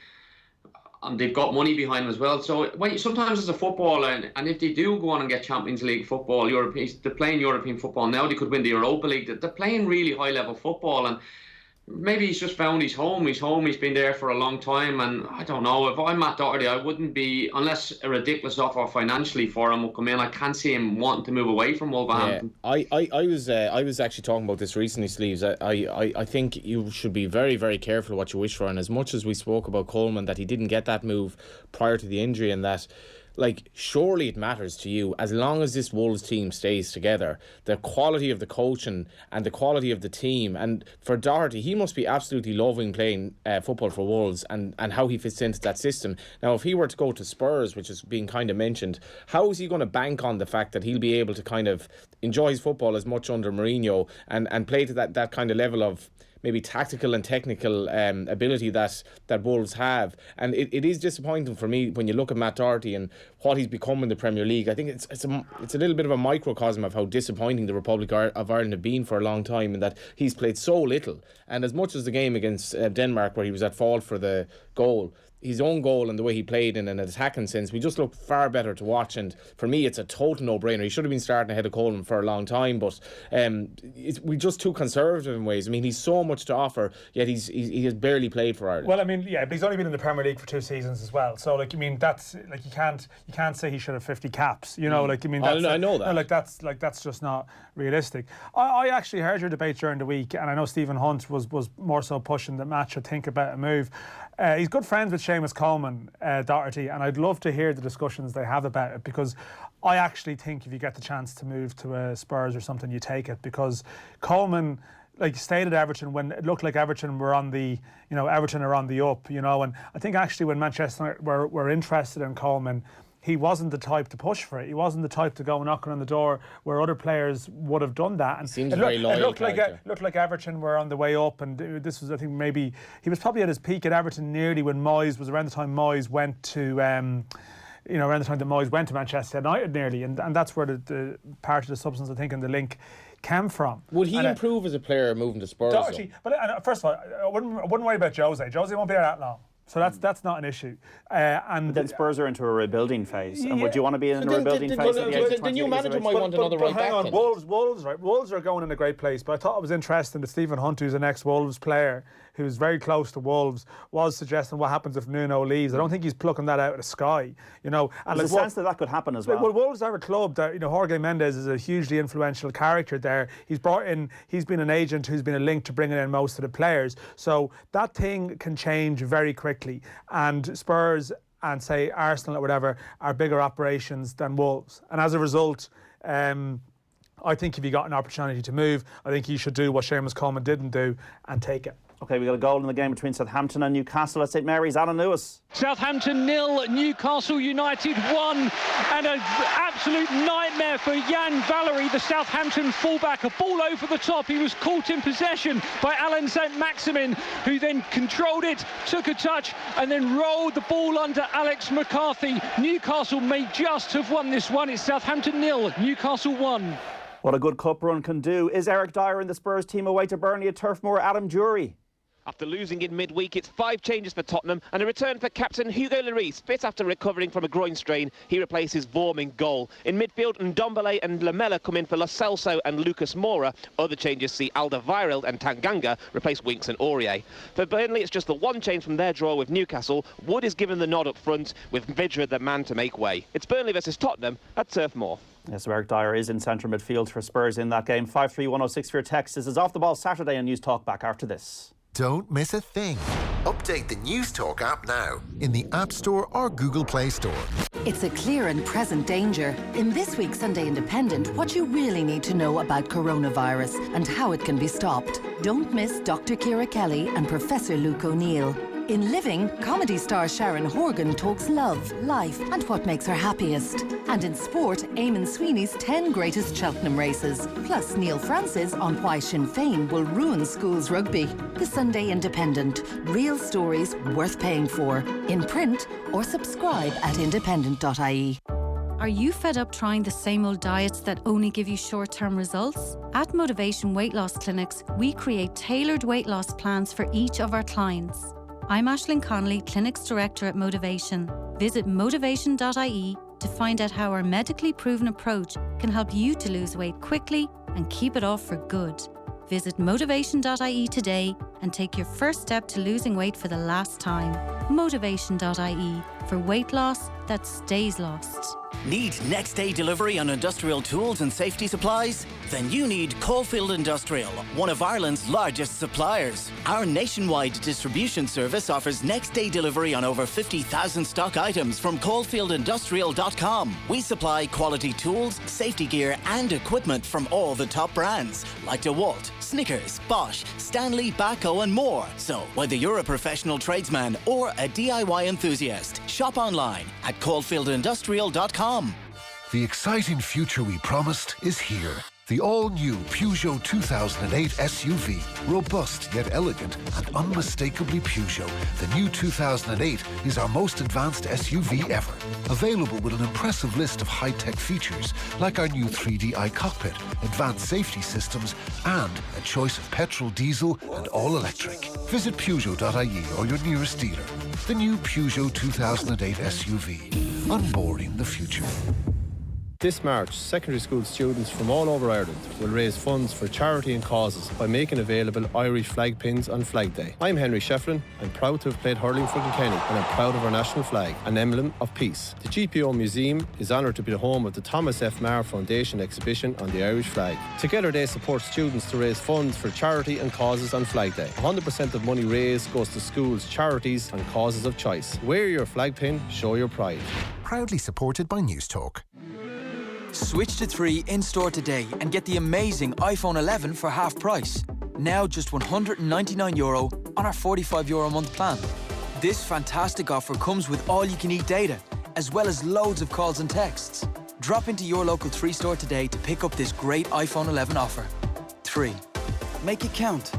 they've got money behind them as well. So sometimes as a footballer, and if they do go on and get Champions League football, they're playing European football now. They could win the Europa League. They're playing really high level football, and maybe he's just found his home. He's been there for a long time, and I don't know. If I'm Matt Doherty, I wouldn't be, unless a ridiculous offer financially for him will come in. I can't see him wanting to move away from Wolverhampton. Yeah, I was actually talking about this recently, Sleeves. I think you should be very, very careful what you wish for. And as much as we spoke about Coleman, that he didn't get that move prior to the injury, and that, like, surely it matters to you, as long as this Wolves team stays together, the quality of the coaching and the quality of the team. And for Doherty, he must be absolutely loving playing football for Wolves and how he fits into that system. Now, if he were to go to Spurs, which is being kind of mentioned, how is he going to bank on the fact that he'll be able to kind of enjoy his football as much under Mourinho and play to that kind of level of maybe tactical and technical ability that Wolves have? And it is disappointing for me when you look at Matt Doherty and what he's become in the Premier League. I think it's a little bit of a microcosm of how disappointing the Republic of Ireland have been for a long time, in that he's played so little. And as much as the game against Denmark, where he was at fault for the goal, his own goal and the way he played in an attacking sense, we just looked far better to watch. And for me, it's a total no-brainer. He should have been starting ahead of Coleman for a long time, but we're just too conservative in ways. I mean, he's so much to offer, yet he has barely played for Ireland. Well, I mean, yeah, but he's only been in the Premier League for 2 seasons as well. So, like, I mean, that's like, you can't say he should have 50 caps. You know, like, I mean, I know that. That's just not realistic. I actually heard your debate during the week, and I know Stephen Hunt was more so pushing the match to think about a move. He's good friends with Seamus Coleman, Doherty, and I'd love to hear the discussions they have about it, because I actually think if you get the chance to move to Spurs or something, you take it, because Coleman, like, stayed at Everton when it looked like Everton were on the, Everton are on the up, and I think actually when Manchester were interested in Coleman, he wasn't the type to push for it. He wasn't the type to go knocking on the door where other players would have done that. And Seems very loyal. It looked like Everton were on the way up, and this was, I think, maybe he was probably at his peak at Everton nearly when Moyes was around the time Moyes went to. Around the time that Moyes went to Manchester United nearly, and that's where the part of the substance, I think, and the link came from. Would he improve as a player moving to Spurs? Doherty, but first of all, I wouldn't worry about Jose. Jose won't be there that long. So that's not an issue. And then Spurs are into a rebuilding phase. And would you want to be in a rebuilding phase? The new manager might want another right back. Hang on, Wolves are going in a great place. But I thought it was interesting that Stephen Hunt, who's an ex-Wolves player, who's very close to Wolves, was suggesting what happens if Nuno leaves. I don't think he's plucking that out of the sky. And there's a sense that could happen as well. Well, Wolves are a club that, Jorge Mendes is a hugely influential character there. He's been an agent who's been a link to bringing in most of the players. So that thing can change very quickly. And Spurs and, say, Arsenal or whatever are bigger operations than Wolves. And as a result, I think if you got an opportunity to move, I think you should do what Seamus Coleman didn't do and take it. OK, we got a goal in the game between Southampton and Newcastle at St Mary's. Alan Lewis. Southampton 0, Newcastle United 1, and an absolute nightmare for Jan Valery, the Southampton fullback. A ball over the top. He was caught in possession by Alan St-Maximin, who then controlled it, took a touch, and then rolled the ball under Alex McCarthy. Newcastle may just have won this one. It's Southampton 0, Newcastle 1. What a good cup run can do. Is Eric Dyer in the Spurs team away to Burnley at Turf Moor? Adam Jury. After losing in midweek, it's 5 changes for Tottenham and a return for captain Hugo Lloris. Fit after recovering from a groin strain, he replaces Vorm in goal. In midfield, Ndombele and Lamela come in for Lo Celso and Lucas Moura. Other changes see Alderweireld and Tanganga replace Winks and Aurier. For Burnley, it's just the one change from their draw with Newcastle. Wood is given the nod up front, with Vidra the man to make way. It's Burnley versus Tottenham at Turf Moor. Yes, Eric Dyer is in central midfield for Spurs in that game. 53106 for your text. This is Off the Ball Saturday on News Talk. Back after this. Don't miss a thing. Update the News Talk app now in the App Store or Google Play Store. It's a clear and present danger. In this week's Sunday Independent, what you really need to know about coronavirus and how it can be stopped. Don't miss Dr. Ciara Kelly and Professor Luke O'Neill. In Living, comedy star Sharon Horgan talks love, life and what makes her happiest. And in sport, Eamon Sweeney's 10 greatest Cheltenham races. Plus Neil Francis on why Sinn Féin will ruin schools rugby. The Sunday Independent. Real stories worth paying for. In print or subscribe at independent.ie. Are you fed up trying the same old diets that only give you short-term results? At Motivation Weight Loss Clinics, we create tailored weight loss plans for each of our clients. I'm Aisling Connolly, Clinics Director at Motivation. Visit motivation.ie to find out how our medically proven approach can help you to lose weight quickly and keep it off for good. Visit motivation.ie today and take your first step to losing weight for the last time. Motivation.ie, for weight loss that stays lost. Need next day delivery on industrial tools and safety supplies? Then you need Caulfield Industrial, one of Ireland's largest suppliers. Our nationwide distribution service offers next day delivery on over 50,000 stock items from caulfieldindustrial.com. We supply quality tools, safety gear and equipment from all the top brands like DeWalt, Snickers, Bosch, Stanley, Baco and more. So whether you're a professional tradesman or a DIY enthusiast, shop online at caulfieldindustrial.com. The exciting future we promised is here. The all-new Peugeot 2008 SUV. Robust yet elegant and unmistakably Peugeot. The new 2008 is our most advanced SUV ever. Available with an impressive list of high-tech features like our new 3D iCockpit, advanced safety systems and a choice of petrol, diesel and all-electric. Visit Peugeot.ie or your nearest dealer. The new Peugeot 2008 SUV. Onboarding the future. This March, secondary school students from all over Ireland will raise funds for charity and causes by making available Irish flag pins on Flag Day. I'm Henry Shefflin. I'm proud to have played hurling for Kilkenny and I'm proud of our national flag, an emblem of peace. The GPO Museum is honoured to be the home of the Thomas F. Maher Foundation exhibition on the Irish flag. Together they support students to raise funds for charity and causes on Flag Day. 100% of money raised goes to schools, charities and causes of choice. Wear your flag pin, show your pride. Proudly supported by News Talk. Switch to 3 in-store today and get the amazing iPhone 11 for half price. Now just €199 on our €45 a month plan. This fantastic offer comes with all-you-can-eat data, as well as loads of calls and texts. Drop into your local 3 store today to pick up this great iPhone 11 offer. 3. Make it count.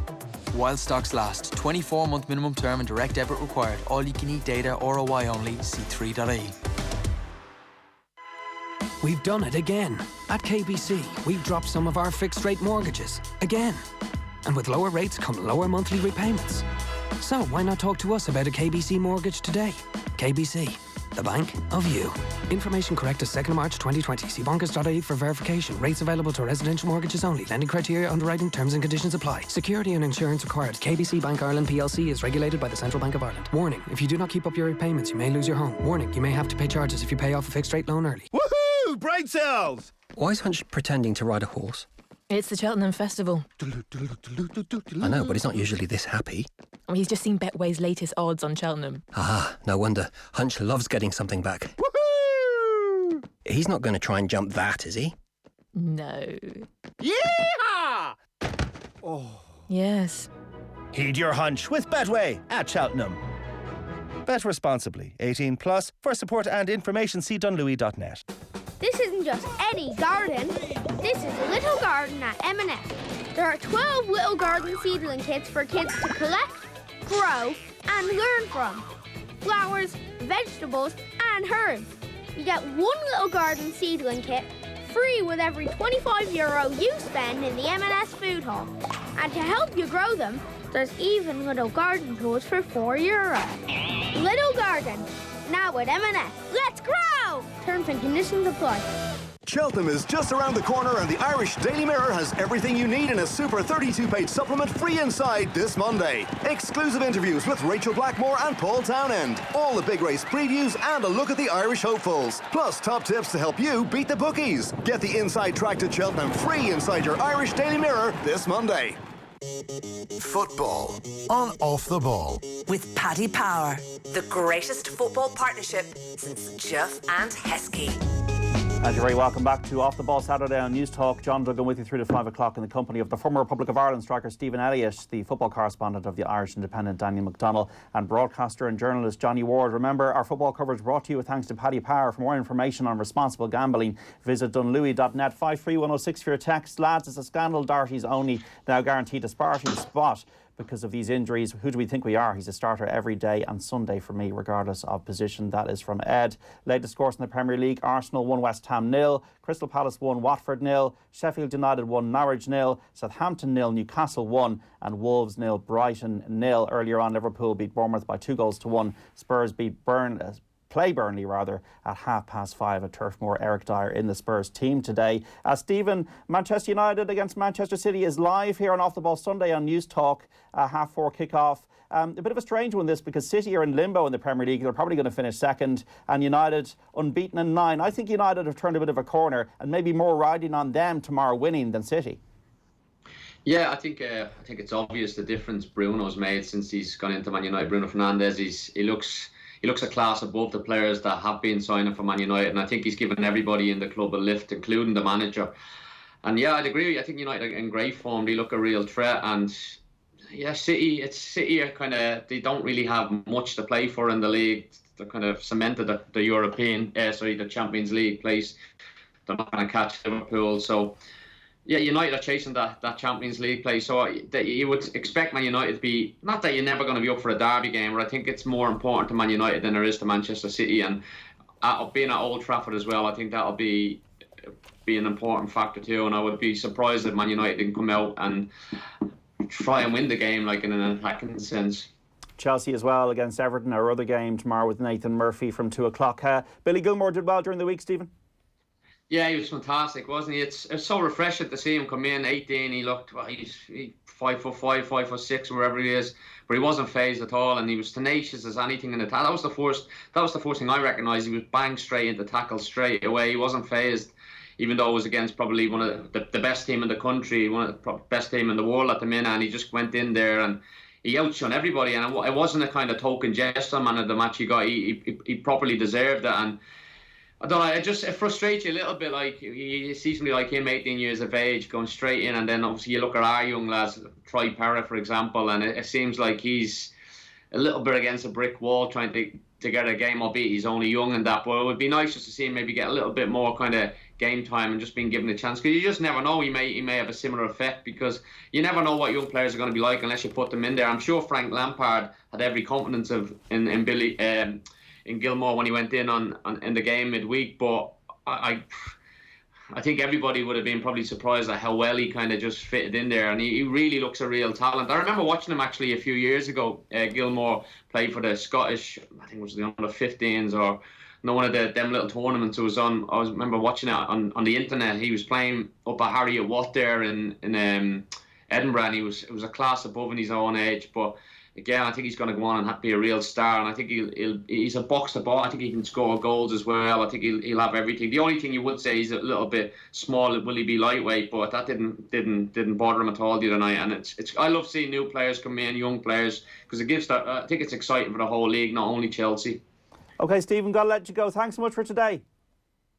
While stocks last. 24-month minimum term and direct debit required. All-you-can-eat data, ROI only. See 3.ie. We've done it again. At KBC, we've dropped some of our fixed-rate mortgages. Again. And with lower rates come lower monthly repayments. So why not talk to us about a KBC mortgage today? KBC, the bank of you. Information correct as 2nd March 2020. See bonkers.ie for verification. Rates available to residential mortgages only. Lending criteria, underwriting, terms and conditions apply. Security and insurance required. KBC Bank Ireland PLC is regulated by the Central Bank of Ireland. Warning, if you do not keep up your repayments, you may lose your home. Warning, you may have to pay charges if you pay off a fixed-rate loan early. Woohoo! Brain cells! Why is Hunch pretending to ride a horse? It's the Cheltenham Festival. I know, but he's not usually this happy. He's just seen Betway's latest odds on Cheltenham. Ah, no wonder. Hunch loves getting something back. Woohoo! He's not going to try and jump that, is he? No. Yeehaw! Oh. Yes. Heed your hunch with Betway at Cheltenham. Bet responsibly. 18 plus. For support and information, see dunlewy.net. This isn't just any garden. This is a little garden at M&S. There are 12 little garden seedling kits for kids to collect, grow and learn from. Flowers, vegetables and herbs. You get one little garden seedling kit free with every €25 you spend in the M&S food hall. And to help you grow them, there's even little garden tools for €4. Little Garden, now at M&S. Let's grow! Terms and conditions apply. Cheltenham is just around the corner, and the Irish Daily Mirror has everything you need in a super 32-page supplement free inside this Monday. Exclusive interviews with Rachel Blackmore and Paul Townend. All the big race previews and a look at the Irish hopefuls. Plus top tips to help you beat the bookies. Get the inside track to Cheltenham free inside your Irish Daily Mirror this Monday. Football on Off the Ball. With Paddy Power, the greatest football partnership since Jeff and Heskey. And you're very welcome back to Off the Ball Saturday on News Talk. John Duggan with you through to 5 o'clock in the company of the former Republic of Ireland striker Stephen Elliott, the football correspondent of the Irish Independent Daniel McDonnell, and broadcaster and journalist Johnny Ward. Remember, our football coverage brought to you with thanks to Paddy Power. For more information on responsible gambling, visit dunlewy.net. 53106 for your text. Lads, it's a scandal. Doherty's only now guaranteed a starting spot because of these injuries. Who do we think we are? He's a starter every day and Sunday for me, regardless of position. That is from Ed. Latest scores in the Premier League: Arsenal 1, West Ham 0, Crystal Palace 1, Watford 0, Sheffield United 1, Norwich 0, Southampton 0, Newcastle 1, and Wolves 0, Brighton 0. Earlier on, Liverpool beat Bournemouth by 2-1. Spurs beat play Burnley at 5:30 at Turf Moor. Eric Dyer in the Spurs team today. Stephen, Manchester United against Manchester City is live here on Off the Ball Sunday on News Talk, 4:30 kickoff. A bit of a strange one this, because City are in limbo in the Premier League. They're probably going to finish second, and United unbeaten in 9. I think United have turned a bit of a corner, and maybe more riding on them tomorrow winning than City. Yeah, I think it's obvious the difference Bruno's made since he's gone into Man United. Bruno Fernandes, he looks a class above the players that have been signing for Man United, and I think he's given everybody in the club a lift, including the manager. And yeah, I'd agree. I think United are in great form. They look a real threat, and yeah, City are kind of, they don't really have much to play for in the league. They're kind of cemented the Champions League place. They're not going to catch Liverpool, so yeah, United are chasing that Champions League place. So you would expect Man United to be, not that you're never going to be up for a derby game, but I think it's more important to Man United than there is to Manchester City. And being at Old Trafford as well, I think that'll be an important factor too. And I would be surprised if Man United didn't come out and try and win the game, like in an attacking sense. Chelsea as well against Everton, our other game tomorrow with Nathan Murphy from 2 o'clock. Billy Gilmore did well during the week, Stephen? Yeah, he was fantastic, wasn't he? It's so refreshing to see him come in. 18, he looked, he's 5'5", 5'6", wherever he is, but he wasn't phased at all, and he was tenacious as anything in the tackle. That was the first thing I recognised. He was bang straight into tackle straight away. He wasn't phased, even though it was against probably one of the best team in the country, one of the best team in the world at the minute, and he just went in there and he outshone everybody. And it wasn't a kind of token gesture, man, of the match he got. He properly deserved it, and I don't know, it frustrates you a little bit. Like, you see somebody like him, 18 years of age, going straight in, and then obviously you look at our young lads, Troy Parra, for example, and it seems like he's a little bit against a brick wall trying to get a game, albeit he's only young and that, but it would be nice just to see him maybe get a little bit more kind of game time and just being given a chance, because you just never know. He may have a similar effect, because you never know what young players are going to be like unless you put them in there. I'm sure Frank Lampard had every confidence in Gilmore when he went in in the game midweek, but I think everybody would have been probably surprised at how well he kind of just fitted in there, and he really looks a real talent. I remember watching him actually a few years ago. Gilmore played for the Scottish, I think it was the under 15s or one of them little tournaments it was on. I remember watching it on the internet. He was playing up at Harriet Watt there in Edinburgh, and it was a class above in his own age, but again, I think he's going to go on and be a real star, and I think he's a box to ball. I think he can score goals as well. I think he'll have everything. The only thing you would say, he's a little bit small. Will he be lightweight? But that didn't bother him at all the other night. And it's I love seeing new players come in, young players, because it gives that. I think it's exciting for the whole league, not only Chelsea. Okay, Stephen, got to let you go. Thanks so much for today.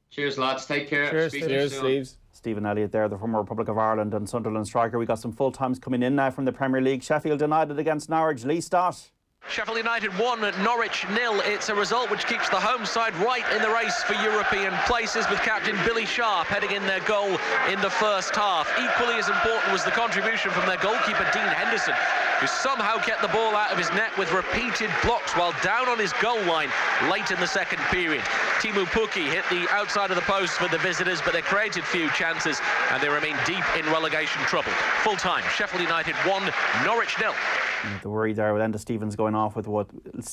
Cheers, lads. Take care. Cheers, Steve. Stephen Elliott there, the former Republic of Ireland and Sunderland striker. We got some full times coming in now from the Premier League. Sheffield United against Norwich. Lee Stott. Sheffield United 1, Norwich 0. It's a result which keeps the home side right in the race for European places, with captain Billy Sharp heading in their goal in the first half. Equally as important was the contribution from their goalkeeper Dean Henderson, who somehow kept the ball out of his net with repeated blocks while down on his goal line late in the second period. Timu Pukki hit the outside of the post for the visitors, but they created few chances and they remain deep in relegation trouble. Full time, Sheffield United 1, Norwich 0. The worry there with Enda Stevens going off with what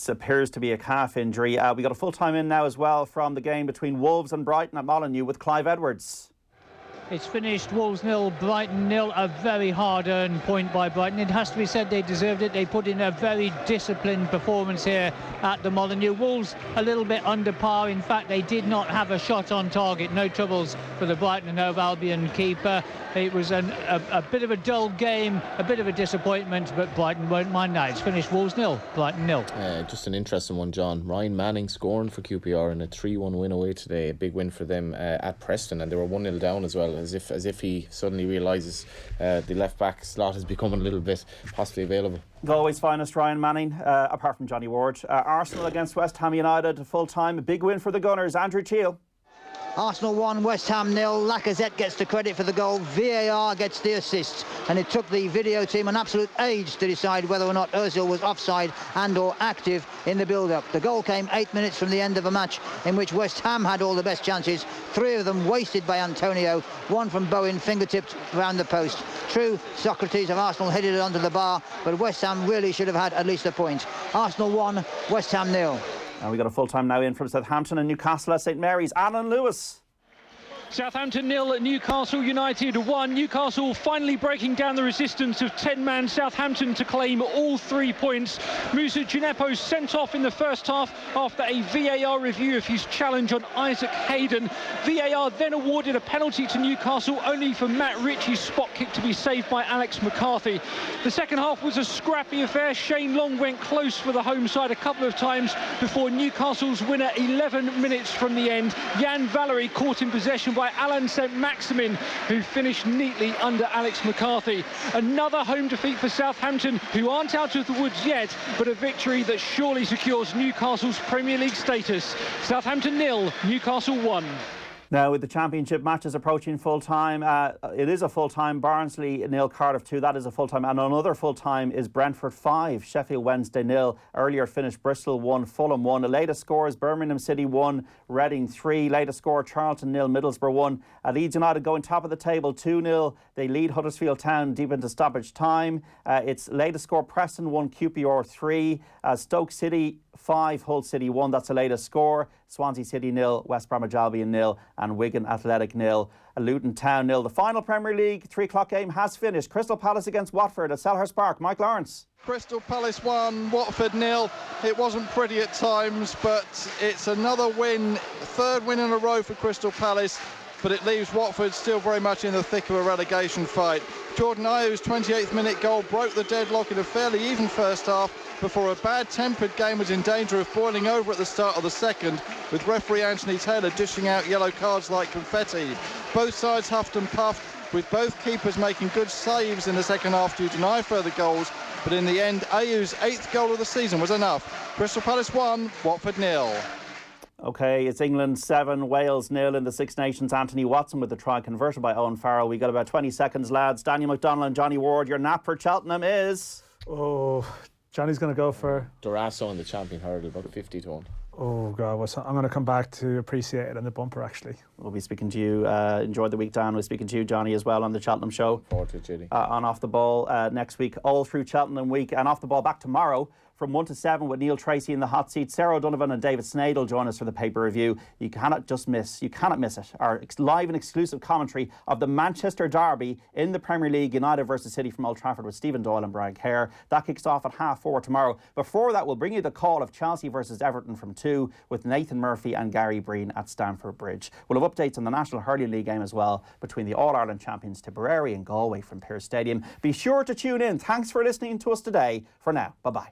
appears to be a calf injury. We got a full time in now as well from the game between Wolves and Brighton at Molineux with Clive Edwards. It's finished Wolves 0, Brighton 0. A very hard-earned point by Brighton. It has to be said they deserved it. They put in a very disciplined performance here at the Molineux. Wolves a little bit under par. In fact, they did not have a shot on target. No troubles for the Brighton and Hove Albion keeper. It was a bit of a dull game, a bit of a disappointment, but Brighton won't mind that. It's finished Wolves 0, Brighton 0. Just an interesting one, John. Ryan Manning scoring for QPR in a 3-1 win away today. A big win for them at Preston, and they were 1-0 down as well, as if he suddenly realises the left back slot is becoming a little bit possibly available. Galway's finest, Ryan Manning, apart from Johnny Ward. Arsenal against West Ham United, full time, a big win for the Gunners. Andrew Cheal. Arsenal 1, West Ham 0. Lacazette gets the credit for the goal. VAR gets the assist. And it took the video team an absolute age to decide whether or not Ozil was offside and or active in the build-up. The goal came 8 minutes from the end of a match in which West Ham had all the best chances. 3 of them wasted by Antonio. 1 from Bowen, fingertipped around the post. True, Socrates of Arsenal headed it onto the bar, but West Ham really should have had at least a point. Arsenal 1, West Ham 0. And we got a full time now in from Southampton and Newcastle at St Mary's. Alan Lewis. Southampton 0, Newcastle United 1. Newcastle finally breaking down the resistance of 10-man Southampton to claim all 3 points. Musa Djenepo sent off in the first half after a VAR review of his challenge on Isaac Hayden. VAR then awarded a penalty to Newcastle, only for Matt Ritchie's spot kick to be saved by Alex McCarthy. The second half was a scrappy affair. Shane Long went close for the home side a couple of times before Newcastle's winner 11 minutes from the end. Jan Valery caught in possession by Alan St-Maximin, who finished neatly under Alex McCarthy. Another home defeat for Southampton, who aren't out of the woods yet, but a victory that surely secures Newcastle's Premier League status. Southampton 0, Newcastle 1. Now, with the championship matches approaching full-time, it is a full-time. Barnsley 0, Cardiff 2, that is a full-time. And another full-time is Brentford 5, Sheffield Wednesday 0. Earlier finished Bristol 1, Fulham 1. The latest scores, Birmingham City 1, Reading 3. Latest score, Charlton 0, Middlesbrough 1. Leeds United going top of the table 2-0. They lead Huddersfield Town deep into stoppage time. Its latest score, Preston 1, QPR 3. Stoke City 5, Hull City 1. That's the latest score. Swansea City 0, West Bromwich Albion 0, and Wigan Athletic 0. Luton Town 0. The final Premier League 3 o'clock game has finished. Crystal Palace against Watford at Selhurst Park. Mike Lawrence. Crystal Palace 1, Watford 0. It wasn't pretty at times, but it's another win, 3rd win in a row for Crystal Palace, but it leaves Watford still very much in the thick of a relegation fight. Jordan Ayew's 28th minute goal broke the deadlock in a fairly even first half before a bad-tempered game was in danger of boiling over at the start of the second, with referee Anthony Taylor dishing out yellow cards like confetti. Both sides huffed and puffed, with both keepers making good saves in the second half to deny further goals, but in the end, Ayew's 8th goal of the season was enough. Crystal Palace 1, Watford 0. OK, it's England 7, Wales 0 in the Six Nations. Anthony Watson with the try converted by Owen Farrell. We got about 20 seconds, lads. Daniel McDonnell and Johnny Ward. Your nap for Cheltenham is... Oh, Johnny's going to go for... Durasso in the champion hurdle, about 50 to 1. Oh, God, I'm going to come back to appreciate it in the bumper, actually. We'll be speaking to you. Enjoy the week, Dan. We'll be speaking to you, Johnny, as well on the Cheltenham show. Forward to it, Judy. On Off the Ball next week, all through Cheltenham week. And Off the Ball back tomorrow from 1 to 7 with Neil Tracy in the hot seat. Sarah O'Donovan and David Snade will join us for the paper review. You cannot miss it. Our live and exclusive commentary of the Manchester derby in the Premier League, United versus City from Old Trafford with Stephen Doyle and Brian Kerr. That kicks off at 4:30 tomorrow. Before that, we'll bring you the call of Chelsea versus Everton from 2 with Nathan Murphy and Gary Breen at Stamford Bridge. We'll have updates on the National Hurling League game as well between the All-Ireland champions Tipperary and Galway from Pearse Stadium. Be sure to tune in. Thanks for listening to us today. For now, bye-bye.